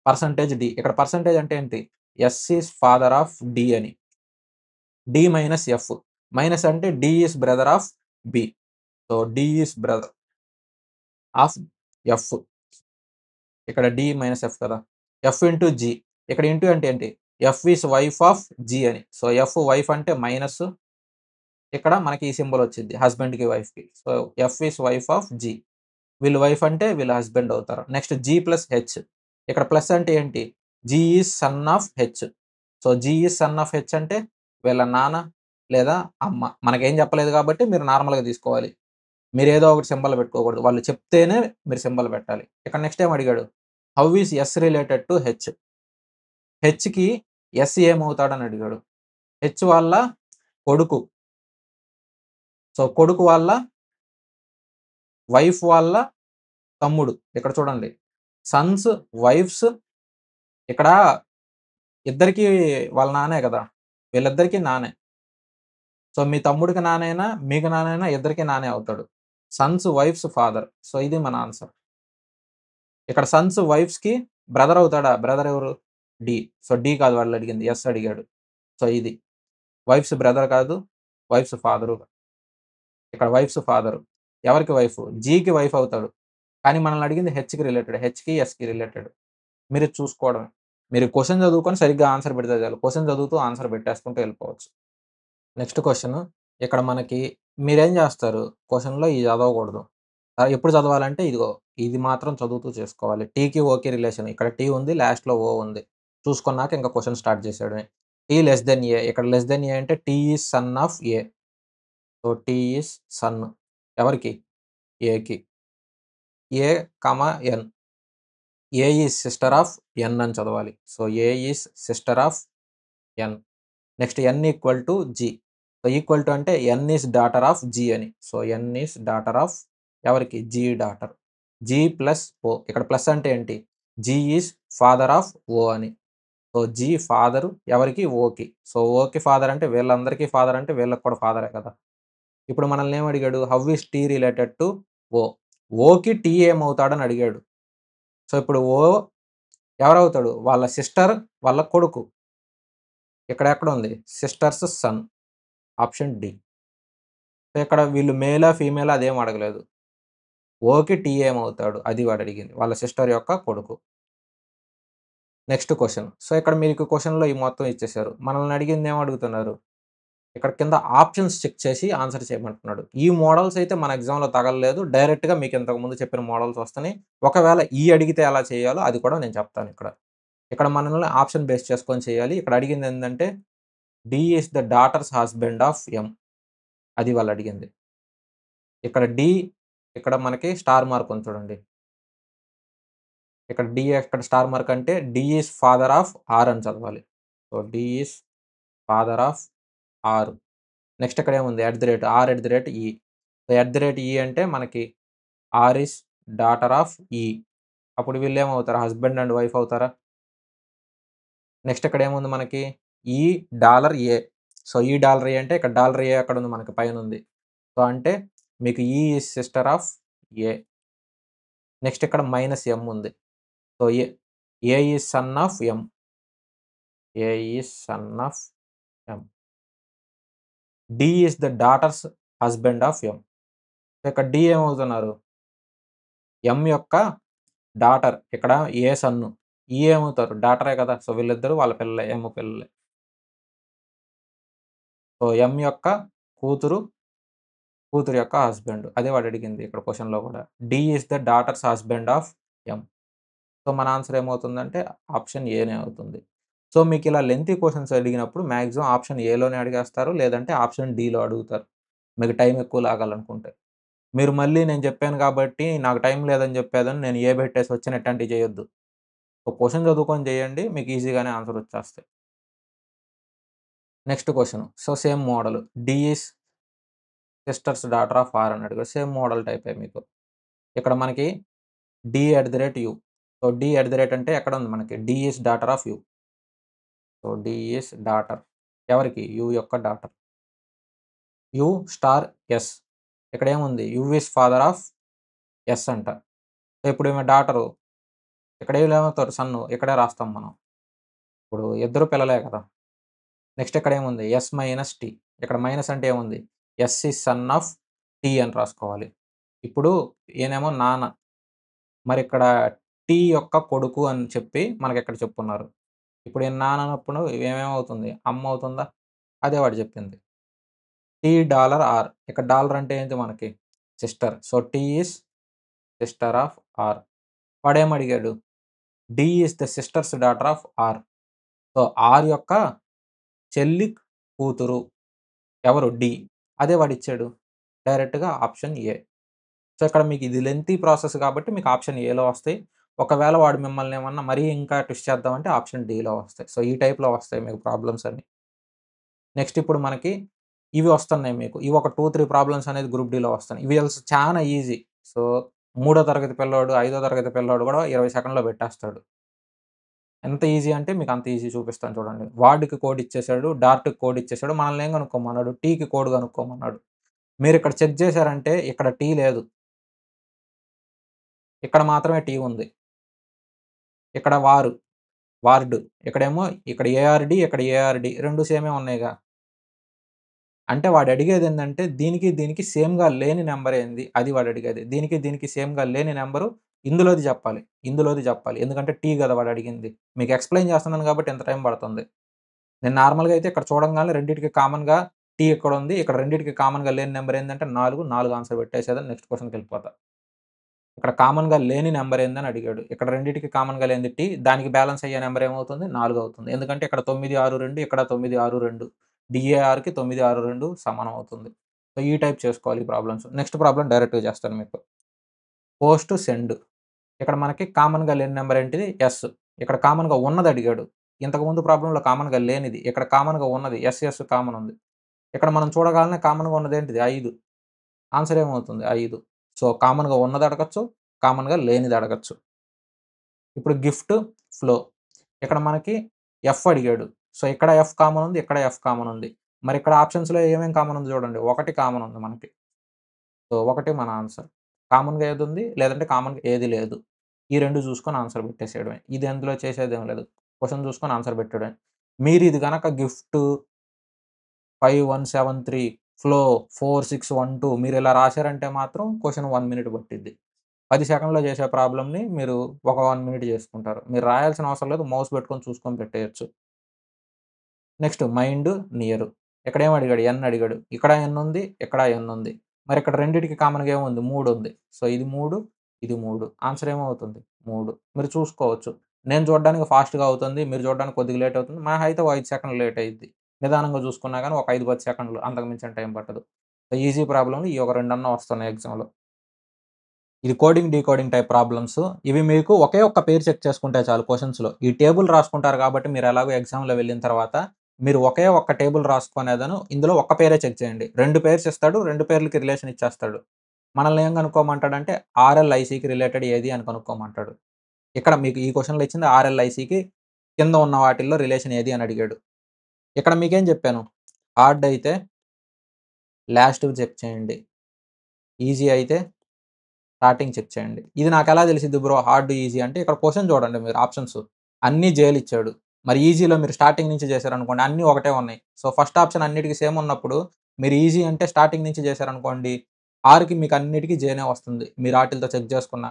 percentage D. ఇక్కడ పర్సెంటేజ్ అంటే ఏంటి? S is father of D అని. D minus F. మైనస్ అంటే D is brother of B. So, D is brother of F. ఇక్కడ డి మైనస్ ఎఫ్ కదా! F into G. ఇక్కడ into అంటే ఏంటి? F is wife of G అని. So, F wife అంటే minus ఇక్కడ మనకి ఈ సింబల్ వచ్చిద్ది హస్బాండ్‌కి, వైఫ్‌కి. So, F is wife of G. వీళ్ళు వైఫ్ అంటే వీళ్ళు హస్బాండ్ అవుతారు. Next G plus H. ఇక్కడ ప్లస్ అంటే ఏంటి? G is son of H. So, G is son of H అంటే వీళ్ళ నాన్న లేదా అమ్మ. మనకేం చెప్పలేదు కాబట్టి మీరు నార్మల్‌గా తీసుకోవాలి. మీరేదో ఒకటి సింబల్ పెట్టుకోకూడదు. వాళ్ళు చెప్తేనే మీరు సింబల్ పెట్టాలి. ఇక్కడ నెక్స్ట్ ఏం అడిగాడు? How is S related to H? హెచ్‌కి ఎస్ ఏమవుతాడని అడిగాడు. హెచ్ వాళ్ళ కొడుకు. సో, కొడుకు వాళ్ళ వైఫ్ వాళ్ళ తమ్ముడు. ఇక్కడ చూడండి. సన్స్, వైఫ్స్ ఇక్కడ ఇద్దరికీ వాళ్ళ నాన్నే గదా! వీళ్ళిద్దరికీ నానే. సో, మీ తమ్ముడికి నానైనా, మీకు నానైనా ఇద్దరికీ నానే అవుతాడు. Sons, wives, father. సో, ఇది మన ఆన్సర్. ఇక్కడ సన్స్, వైఫ్స్‌కి బ్రదర్ అవుతాడా? బ్రదర్ ఎవరు? డి. సో, డి కాదు వాళ్ళడిగింది. ఎస్ అడిగాడు. సో, ఇది. వైఫ్స్ బ్రదర్ కాదు. Wife's father. ఇక్కడ వైఫ్స్ ఫాదరు. ఎవరికి వైఫ్? జికి వైఫ్ అవుతాడు. కానీ మనల్ని అడిగింది హెచ్‌కి రిలేటెడ్. హెచ్‌కి, ఎస్‌కి రిలేటెడ్. మీరిది చూసుకోవడమే. మీరు క్వెషన్ చదువుకొని సరిగ్గా ఆన్సర్ పెడితే చాలు. క్వెషన్ చదువుతూ ఆన్సర్ పెట్టేసుకుంటూ వెళ్ళిపోవచ్చు. నెక్స్ట్ క్వెషన్ ఇక్కడ మనకి మీరేం చేస్తారు? క్వెషన్‌లో ఇది చదవకూడదు. ఎప్పుడు చదవాలంటే ఇదిగో ఇది మాత్రం చదువుతూ చేసుకోవాలి. టీకి, ఓకి రిలేషన్. ఇక్కడ టీ ఉంది. లాస్ట్‌లో ఓ ఉంది. చూసుకున్నాక ఇంక క్వెషన్ స్టార్ట్ చేసేయడమే. T less than A. ఇక్కడ లెస్ థాన్ ఏ అంటే T is son of A. So, T is son ఎవరికి? ఏకి. A, N. A is sister of N అని చదవాలి. So, A is sister of N. Next N equal to G. So, equal to అంటే N is daughter of G అని. So, N is daughter of ఎవరికి? G daughter. G plus O. ఇక్కడ plus అంటే ఏంటి? G is father of ఓ అని. So, G father ఎవరికి? ఓకి. So, ఓకి father అంటే వీళ్ళందరికీ ఫాదర్ అంటే వీళ్ళకి కూడా ఫాదరే కదా! ఇప్పుడు మనల్ని ఏమడిగాడు? How is T related to O. ఓకి టీ ఏమవుతాడని అడిగాడు. సో, ఇప్పుడు ఓ ఎవరవుతాడు? వాళ్ళ సిస్టర్, వాళ్ళ కొడుకు. ఎక్కడుంది? Sister's son. Option D. So, ఇక్కడ వీళ్ళు మేలా? ఫీమేలా? అదేం అడగలేదు. ఓకి టీ ఏమవుతాడు? అది వాడడిగింది. వాళ్ళ సిస్టర్ యొక్క కొడుకు. Next question. సో, ఇక్కడ మీకు క్వెషన్‌లో ఈ మొత్తం ఇచ్చేసారు. మనల్ని అడిగిందేం అడుగుతున్నారు? ఇక్కడ కింద ఆప్షన్స్ చెక్ చేసి ఆన్సర్ చేయమంటున్నాడు. ఈ మోడల్స్ అయితే మన ఎగ్జామ్‌లో తగలలేదు. డైరెక్ట్‌గా మీకు ఇంతకు ముందు చెప్పిన మోడల్స్ వస్తున్నాయి. ఒకవేళ ఈ అడిగితే ఎలా చేయాలో అది కూడా నేను చెప్తాను ఇక్కడ. ఇక్కడ మనల్ని ఆప్షన్ బేస్ చేసుకొని చేయాలి. ఇక్కడ అడిగిందేందంటే D is the daughter's husband of M. అది వాళ్ళడిగింది. ఇక్కడ డి ఇక్కడ మనకి స్టార్ మార్క్ ఉంది చూడండి. ఇక్కడ డి ఎక్కడ స్టార్ మార్క్ అంటే D is father of R అని చదవాలి. So, D is father of R. Next ఇక్కడేముంది? R E. సో, ఈ అంటే మనకి R is daughter of E. అప్పుడు వీళ్ళేమవుతారు? హస్బాండ్ అండ్ వైఫ్ అవుతారా? నెక్స్ట్ ఇక్కడేముంది మనకి? E dollar A. So, E dollar A అంటే ఇక్కడ డాలర్ ఏ ఎక్కడుంది? మనకి పైనుంది. సో, అంటే మీకు E is sister of A. Next ఇక్కడ మైనస్ ఎమ్ ఉంది. So, A is son of M. A is son of M. D is the daughter's husband of M. ఇక్కడ D ఏమవుతున్నారు? ఎమ్ యొక్క డాటర్. ఇక్కడ ఏ సన్ను. ఈ ఏమవుతారు? డాటరే కదా! సో, వీళ్ళిద్దరూ వాళ్ళ పిల్లలే. ఎమ్ పిల్లలే. సో, ఎమ్ యొక్క కూతురు, కూతురు యొక్క హస్బాండ్. అదే వాడడిగింది ఇక్కడ క్వెషన్‌లో కూడా. D is the daughter's husband of M. So, మన ఆన్సర్ ఏమవుతుందంటే ఆప్షన్ ఏనే అవుతుంది. సో, మీకిలా లెంథీ క్వెషన్స్ అడిగినప్పుడు మాక్సిమం ఆప్షన్ ఏలోనే అడిగేస్తారు. లేదంటే ఆప్షన్ డీలో అడుగుతారు. మీకు టైం ఎక్కువ లాగాలనుకుంటే. మీరు మళ్ళీ నేను చెప్పాను కాబట్టి నాకు టైం లేదని చెప్పేదని నేను ఏ పెట్టేసి వచ్చాను ఇట్లాంటివి చేయొద్దు. ఒక క్వెషన్ చదువుకొని చేయండి. మీకు ఈజీగానే ఆన్సర్ వచ్చేస్తాయి. Next question. So, same model. D is sister's daughter of R అని అడిగాడు. సేమ్ మోడల్ టైపే మీకు. ఇక్కడ మనకి డి@యు. సో, డి@ అంటే ఎక్కడుంది మనకి? D is daughter of U. So, D is daughter. ఎవరికి? యు యొక్క డాటర్. U star S. ఇక్కడేముంది? U is father of S అంట. సో, ఇప్పుడు ఈమె డాటరు. ఇక్కడ వీళ్ళేమవుతారు? సన్ను. ఇక్కడే రాస్తాం మనం. ఇప్పుడు ఇద్దరు పిల్లలే కదా! నెక్స్ట్ ఇక్కడేముంది? S minus T. ఇక్కడ మైనస్ అంటే ఏముంది? S is son of T అని రాసుకోవాలి. ఇప్పుడు ఈయనేమో నాన్న. మరిక్కడ టీ యొక్క కొడుకు అని చెప్పి మనకిక్కడ చెప్పున్నారు. ఇప్పుడు ఈయన నాన్న అన్నప్పుడు ఏమేమవుతుంది? అమ్మ అవుతుందా? అదే వాడు చెప్పింది. T dollar R. ఇక్కడ డాలర్ అంటే ఏంటి మనకి? Sister. So, T is sister of R. వాడేమడిగాడు? D is the sister's daughter of R. So, R యొక్క చెల్లి కూతురు. ఎవరు? డి. అదే వాడిచ్చాడు. డైరెక్ట్‌గా ఆప్షన్ ఏ. సో, ఇక్కడ మీకు ఇది లెంథీ ప్రాసెస్ కాబట్టి మీకు ఆప్షన్ ఏలో వస్తాయి. ఒకవేళ వాడు మిమ్మల్ని ఏమన్నా మరీ ఇంకా ట్విస్ట్ చేద్దామంటే ఆప్షన్ డీలో వస్తాయి. సో, ఈ టైప్‌లో వస్తాయి మీకు ప్రాబ్లమ్స్ అన్నీ. నెక్స్ట్ ఇప్పుడు మనకి ఇవి వస్తున్నాయి మీకు. ఇవి ఒక 2, 3 ప్రాబ్లమ్స్ అనేది గ్రూప్ డీలో వస్తున్నాయి. ఇవి చానా ఈజీ. సో, మూడో తరగతి పిల్లోడు, ఐదో తరగతి పిల్లోడు కూడా 20 సెకండ్‌లో పెట్టేస్తాడు. ఎంత ఈజీ అంటే మీకు అంత ఈజీ చూపిస్తాను చూడండి. వార్డ్‌కి కోడ్ ఇచ్చేసాడు. డార్ట్‌కి కోడ్ ఇచ్చేసాడు. మనల్ని ఏం కనుక్కోమన్నాడు? టీకి కోడ్ కనుక్కోమన్నాడు. మీరిక్కడ చెక్ చేశారంటే ఇక్కడ టీ లేదు. ఇక్కడ మాత్రమే టీ ఉంది. ఇక్కడ వార్డ్. ఇక్కడేమో ఇక్కడ ఏఆర్‌డి, ఇక్కడ ఏఆర్‌డి 2 సేమే ఉన్నాయిగా. అంటే వాడు అడిగేదేందంటే దీనికి, దీనికి సేమ్‌గా లేని నంబర్ ఏంది? అది వాడు అడిగేది. దీనికి, దీనికి సేమ్‌గా లేని నంబరు ఇందులోది జెప్పాలి. ఇందులోది జెప్పాలి. ఎందుకంటే టీ గదా వాడు అడిగింది. మీకు ఎక్స్‌ప్లెయిన్ చేస్తున్నాను గాబట్టి ఇంత టైం పడుతుంది. నేను నార్మల్‌గా అయితే ఇక్కడ చూడంగానే రెండిటికి కామన్‌గా టీ ఇక్కడుంది. ఇక్కడ రెండిటికి కామన్‌గా లేని నంబర్ ఏందంటే 4, 4 ఆన్సర్ పెట్టేసేదని నెక్స్ట్ క్వెషన్‌కెళ్ళిపోతా. ఇక్కడ కామన్‌గా లేని నంబర్ ఏందని అడిగాడు. ఇక్కడ రెండిటికి కామన్‌గా లేనిది టీ. దానికి బ్యాలెన్స్ అయ్యే నంబర్ ఏమవుతుంది? 4 అవుతుంది. ఎందుకంటే ఇక్కడ 9, 6, 2 ఇక్కడ 9, 6, 2. డీఏఆర్‌కి 9, 6, 2 సమానం అవుతుంది. సో, ఈ టైప్ చేసుకోవాలి ఈ ప్రాబ్లమ్స్. నెక్స్ట్ ప్రాబ్లమ్ డైరెక్ట్‌గా చేస్తాను మీకు. Post, send. ఇక్కడ మనకి కామన్‌గా లేని నంబర్ ఏంటిది? ఎస్. ఇక్కడ కామన్‌గా ఉన్నది అడిగాడు. ఇంతకుముందు ప్రాబ్లమ్‌లో కామన్‌గా లేనిది. ఇక్కడ కామన్‌గా ఉన్నది. ఎస్, ఎస్ కామన్ ఉంది. ఇక్కడ మనం చూడగానే కామన్‌గా ఉన్నదేంటిది? 5. ఆన్సర్ ఏమవుతుంది? 5. సో, కామన్‌గా ఉన్నది అడగొచ్చు. కామన్‌గా లేనిది అడగొచ్చు. ఇప్పుడు గిఫ్ట్, ఫ్లో. ఇక్కడ మనకి ఎఫ్ అడిగాడు. సో, ఇక్కడ ఎఫ్ కామన్ ఉంది. ఇక్కడ ఎఫ్ కామన్ ఉంది. మరి ఇక్కడ ఆప్షన్స్‌లో ఏమేం కామన్ ఉంది చూడండి. 1 కామన్ ఉంది మనకి. సో, 1 మన ఆన్సర్. కామన్‌గా ఏదుంది? లేదంటే కామన్‌గా ఏది లేదు. ఈ 2 చూసుకొని ఆన్సర్ పెట్టేసేయడమే. ఇది అందులో చేసేదేం లేదు. క్వెషన్ చూసుకొని ఆన్సర్ పెట్టడమే. మీరు ఇది గనక గిఫ్ట్ 5173 ఫ్లో 4612 మీరిలా రాసారంటే మాత్రం క్వెషన్ 1 మినిట్ పట్టిద్ది. 10 సెకండ్‌లో చేసే ప్రాబ్లమ్‌ని మీరు ఒక 1 మినిట్ చేసుకుంటారు. మీరు రాయాల్సిన అవసరం లేదు. మౌస్ పెట్టుకొని చూసుకొని పెట్టేయొచ్చు. Next mind, near. ఇక్కడేం అడిగాడు? ఎన్ అడిగాడు. ఇక్కడ ఎన్ ఉంది. ఇక్కడ ఎన్ ఉంది. మరి ఇక్కడ రెండిటికి కామన్‌గా ఏముంది? 3 ఉంది. సో, ఇది 3, ఇది 3. ఆన్సర్ ఏమవుతుంది? 3. మీరు చూసుకోవచ్చు. నేను చూడడానికి ఫాస్ట్‌గా అవుతుంది. మీరు చూడడానికి కొద్దిగా లేట్ అవుతుంది. మహా అయితే ఓ 5 సెకండ్లు లేట్ అయిద్ది. నిదానంగా చూసుకున్నా గాని ఒక 5, 10 సెకండ్లు అంతకు మించిన టైం పట్టదు. సో, ఈజీ ప్రాబ్లమ్‌లు ఈ ఒక రెండన్నా వస్తున్నాయి ఎగ్జామ్‌లో. ఇది కోడింగ్, డీకోడింగ్ టైప్ ప్రాబ్లమ్స్. ఇవి మీకు ఒకే ఒక్క పేరు చెక్ చేసుకుంటే చాలు క్వెషన్స్‌లో. ఈ టేబుల్ రాసుకుంటారు కాబట్టి మీరు ఎలాగో ఎగ్జామ్‌లో వెళ్ళిన తర్వాత మీరు ఒకే ఒక్క టేబుల్ రాసుకునేదను ఇందులో ఒక్క పేరే చెక్ చేయండి. 2 పెయిర్స్ ఇస్తాడు. 2 పేర్లకి రిలేషన్ ఇచ్చేస్తాడు. మనల్ని ఏం కనుక్కోమంటాడంటే ఆర్ఎల్ఐసీకి రిలేటెడ్ ఏది అని కనుక్కోమంటాడు. ఇక్కడ మీకు ఈ క్వెషన్‌లో ఇచ్చింది ఆర్ఎల్ఐసీకి కింద ఉన్న వాటిల్లో రిలేషన్ ఏది అని అడిగాడు. ఇక్కడ మీకేం చెప్పాను? హార్డ్ అయితే లాస్ట్‌వి చెక్ చేయండి. ఈజీ అయితే స్టార్టింగ్ చెక్ చేయండి. ఇది నాకెలా తెలిసిద్ది బ్రో హార్డ్, ఈజీ అంటే ఇక్కడ క్వెషన్ చూడండి మీరు ఆప్షన్స్. అన్నీ జేలిచ్చాడు. మరి ఈజీలో మీరు స్టార్టింగ్ నుంచి చేశారనుకోండి అన్నీ ఒకటే ఉన్నాయి. సో, ఫస్ట్ ఆప్షన్ అన్నిటికి సేమ్ ఉన్నప్పుడు మీరు ఈజీ అంటే స్టార్టింగ్ నుంచి చేశారనుకోండి, ఆర్‌కి మీకు అన్నిటికి జేనే వస్తుంది. మీరు ఆటిలతో చెక్ చేసుకున్నా.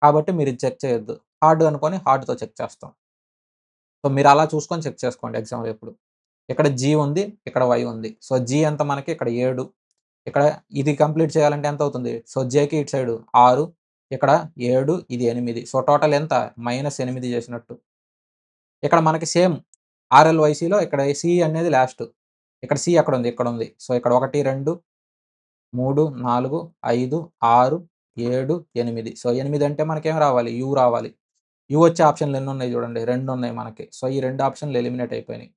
కాబట్టి మీరు ఇది చెక్ చేయొద్దు. హార్డ్ అనుకోని హార్డ్‌తో చెక్ చేస్తాం. సో, మీరలా చూసుకొని చెక్ చేసుకోండి ఎగ్జామ్‌లో ఎప్పుడు. ఇక్కడ జీ ఉంది. ఇక్కడ వై ఉంది. సో, జీ ఎంత మనకి ఇక్కడ 7. ఇక్కడ ఇది కంప్లీట్ చేయాలంటే ఎంతవుతుంది? సో, జేకి ఇటు సైడు 6, ఇక్కడ 7, ఇది 8. సో, టోటల్ ఎంత? -8 చేసినట్టు. ఇక్కడ మనకి సేమ్ ఆర్ఎల్‌వైసీలో ఇక్కడ సి అనేది లాస్ట్. ఇక్కడ సి ఎక్కడుంది? ఇక్కడుంది. సో, ఇక్కడ 1, 2, 3, 4, 5, 6, 7, 8. సో, 8 అంటే మనకేం రావాలి? యూ రావాలి. యూ వచ్చే ఆప్షన్‌లు ఎన్నున్నాయి చూడండి. 2 ఉన్నాయి మనకి. సో, ఈ 2 ఆప్షన్‌లు ఎలిమినేట్ అయిపోయినాయి.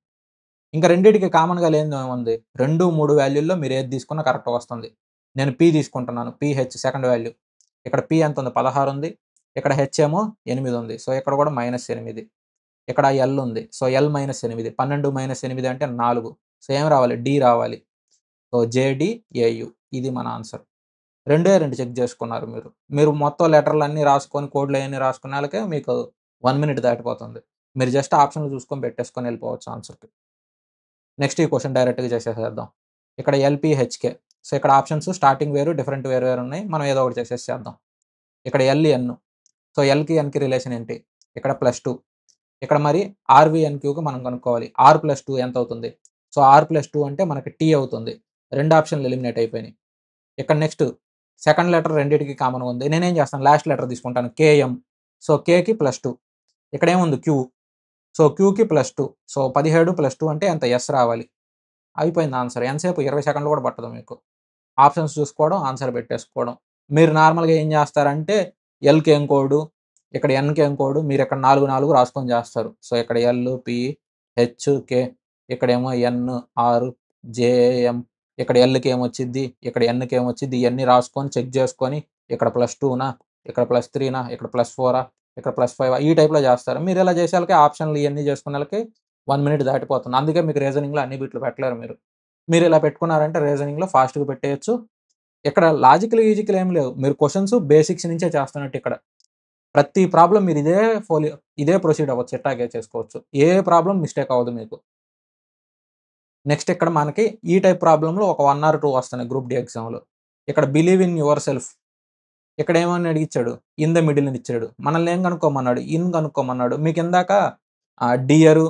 ఇంక రెండిటికి కామన్‌గా లేనిదేముంది? 2, 3 వాల్యూల్లో మీరు ఏది తీసుకున్నా కరెక్ట్‌గా వస్తుంది. నేను పి తీసుకుంటున్నాను. PH second value. ఇక్కడ పి ఎంతుంది? 16 ఉంది. ఇక్కడ హెచ్ ఏమో 8 ఉంది. సో, ఇక్కడ కూడా -8. ఇక్కడ ఎల్ ఉంది. So, L -8. 12 -8 అంటే 4. సో, ఏం రావాలి? డి రావాలి. సో, జేడి, ఏయు ఇది మన ఆన్సర్. రెండే 2 చెక్ చేసుకున్నారు మీరు. మీరు మొత్తం లెటర్‌లన్నీ రాసుకొని, కోడ్‌లయన్నీ రాసుకున్నాళ్ళకే మీకు 1 మినిట్ దాటిపోతుంది. మీరు జస్ట్ ఆప్షన్‌లు చూసుకొని పెట్టేసుకొని ఎళ్ళిపోవచ్చు ఆన్సర్‌కి. నెక్స్ట్ ఈ క్వెషన్ డైరెక్ట్‌గా చేసేసేద్దాం. ఇక్కడ ఎల్‌పి, హెచ్‌కే. సో, ఇక్కడ ఆప్షన్స్ స్టార్టింగ్ వేరు, డిఫరెంట్ వేరు వేరు ఉన్నాయి. మనం ఏదో ఒకటి చేసేసేద్దాం. ఇక్కడ ఎల్, ఎన్. సో, ఎల్‌కి, ఎన్‌కి రిలేషన్ ఏంటి? ఇక్కడ +2. ఇక్కడ మరి ఆర్‌వి, ఎన్‌క్యూకి మనం కనుక్కోవాలి. ఆర్+2 ఎంతవుతుంది? సో, ఆర్+2 అంటే మనకి టీ అవుతుంది. 2 ఆప్షన్‌లు ఎలిమినేట్ అయిపోయినాయి. ఇక్కడ నెక్స్ట్ సెకండ్ లెటర్ రెండిటికి కామన్‌గా ఉంది. నేనేం చేస్తాను లాస్ట్ లెటర్ తీసుకుంటాను కేఎం. సో, కేకి +2. ఇక్కడేముంది క్యూ. సో, క్యూకి +2. సో, 17 +2 అంటే ఎంత? ఎస్ రావాలి. అయిపోయింది ఆన్సర్. ఎంతసేపు 20 సెకండ్లు కూడా పట్టదు మీకు. ఆప్షన్స్ చూసుకోవడం, ఆన్సర్ పెట్టేసుకోవడం. మీరు నార్మల్‌గా ఏం చేస్తారంటే ఎల్‌కి ఏం కోడు, ఇక్కడ ఎన్‌కి ఏం కోడు, మీరిక్కడ 4, 4 రాసుకొని చేస్తారు. సో, ఇక్కడ ఎల్, పి, హెచ్, కే. ఇక్కడేమో ఎన్, ఆర్, జే, ఎం. ఇక్కడ ఎల్‌కి ఏమొచ్చిద్ది, ఇక్కడ ఎన్‌కి ఏమొచ్చిద్ది ఇయన్నీ రాసుకొని చెక్ చేసుకొని ఇక్కడ +2నా, ఇక్కడ +3నా, ఇక్కడ +4ఆ, ఇక్కడ +5 ఈ టైప్‌లో చేస్తారు. మీరిలా చేసేళ్ళకి ఆప్షన్‌లు ఇయన్నీ చేసుకునేళ్ళకి 1 మినిట్ దాటిపోతుంది. అందుకే మీకు రీజనింగ్‌లో అన్ని బిట్లు పెట్టలేరు మీరు. మీరిలా పెట్టుకున్నారంటే రీజనింగ్‌లో ఫాస్ట్‌గా పెట్టేయొచ్చు. ఇక్కడ లాజికల్, గీజికల్ ఏమి లేవు. మీరు క్వెషన్స్ బేసిక్స్ నుంచే చేస్తున్నట్టు ఇక్కడ. ప్రతి ప్రాబ్లమ్ మీరు ఇదే ప్రొసీడ్ అవ్వచ్చు. ఇట్టాగే చేసుకోవచ్చు. ఏ ప్రాబ్లమ్ మిస్టేక్ అవ్వదు మీకు. నెక్స్ట్ ఇక్కడ మనకి ఈ టైప్ ప్రాబ్లమ్‌లో ఒక 1 ఆర్ 2 వస్తున్నాయి గ్రూప్ డి ఎగ్జామ్‌లో. ఇక్కడ బిలీవ్ ఇన్ యువర్ సెల్ఫ్ ఇక్కడ ఏమని అడిగిచ్చాడు? ఇన్ ద మిడిల్ అని ఇచ్చాడు. మనల్ని ఏం కనుక్కోమన్నాడు? ఇన్ కనుక్కోమన్నాడు. మీకిందాక డియరు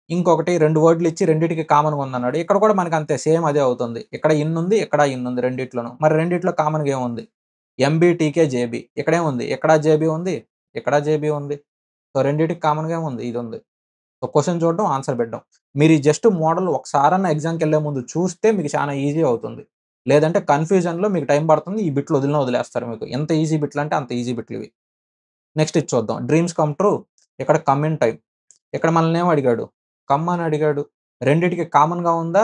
ఇంకొకటి 2 వర్డ్‌లు ఇచ్చి రెండిటికి కామన్‌గా ఉందన్నాడు. ఇక్కడ కూడా మనకి అంతే సేమ్ అదే అవుతుంది. ఇక్కడ ఇన్ ఉంది, ఇక్కడ ఇన్ ఉంది రెండిట్లోను. మరి రెండిట్లో కామన్‌గా ఏముంది? ఎంబీ, టీకే, జేబీ. ఇక్కడేముంది? ఇక్కడ జేబీ ఉంది, ఇక్కడ జేబీ ఉంది. సో, రెండిటికి కామన్‌గా ఏముంది? ఇదుంది. సో, క్వెషన్ చూడడం, ఆన్సర్ పెట్టడం. మీరు ఈ జస్ట్ మోడల్ ఒకసారన్నా ఎగ్జామ్‌కెళ్ళే ముందు చూస్తే మీకు చానా ఈజీ అవుతుంది. లేదంటే కన్‌ఫ్యూజన్‌లో మీకు టైం పడుతుంది. ఈ బిట్లు వదిలినా వదిలేస్తారు మీకు. ఎంత ఈజీ బిట్లంటే అంత ఈజీ బిట్లివి. నెక్స్ట్ ఇది చూద్దాం. Dreams come true. ఇక్కడ కమ్ ఇన్ టైమ్. ఇక్కడ మనల్ని ఏమి అడిగాడు? కమ్ అని అడిగాడు. రెండిటికి కామన్‌గా ఉందా?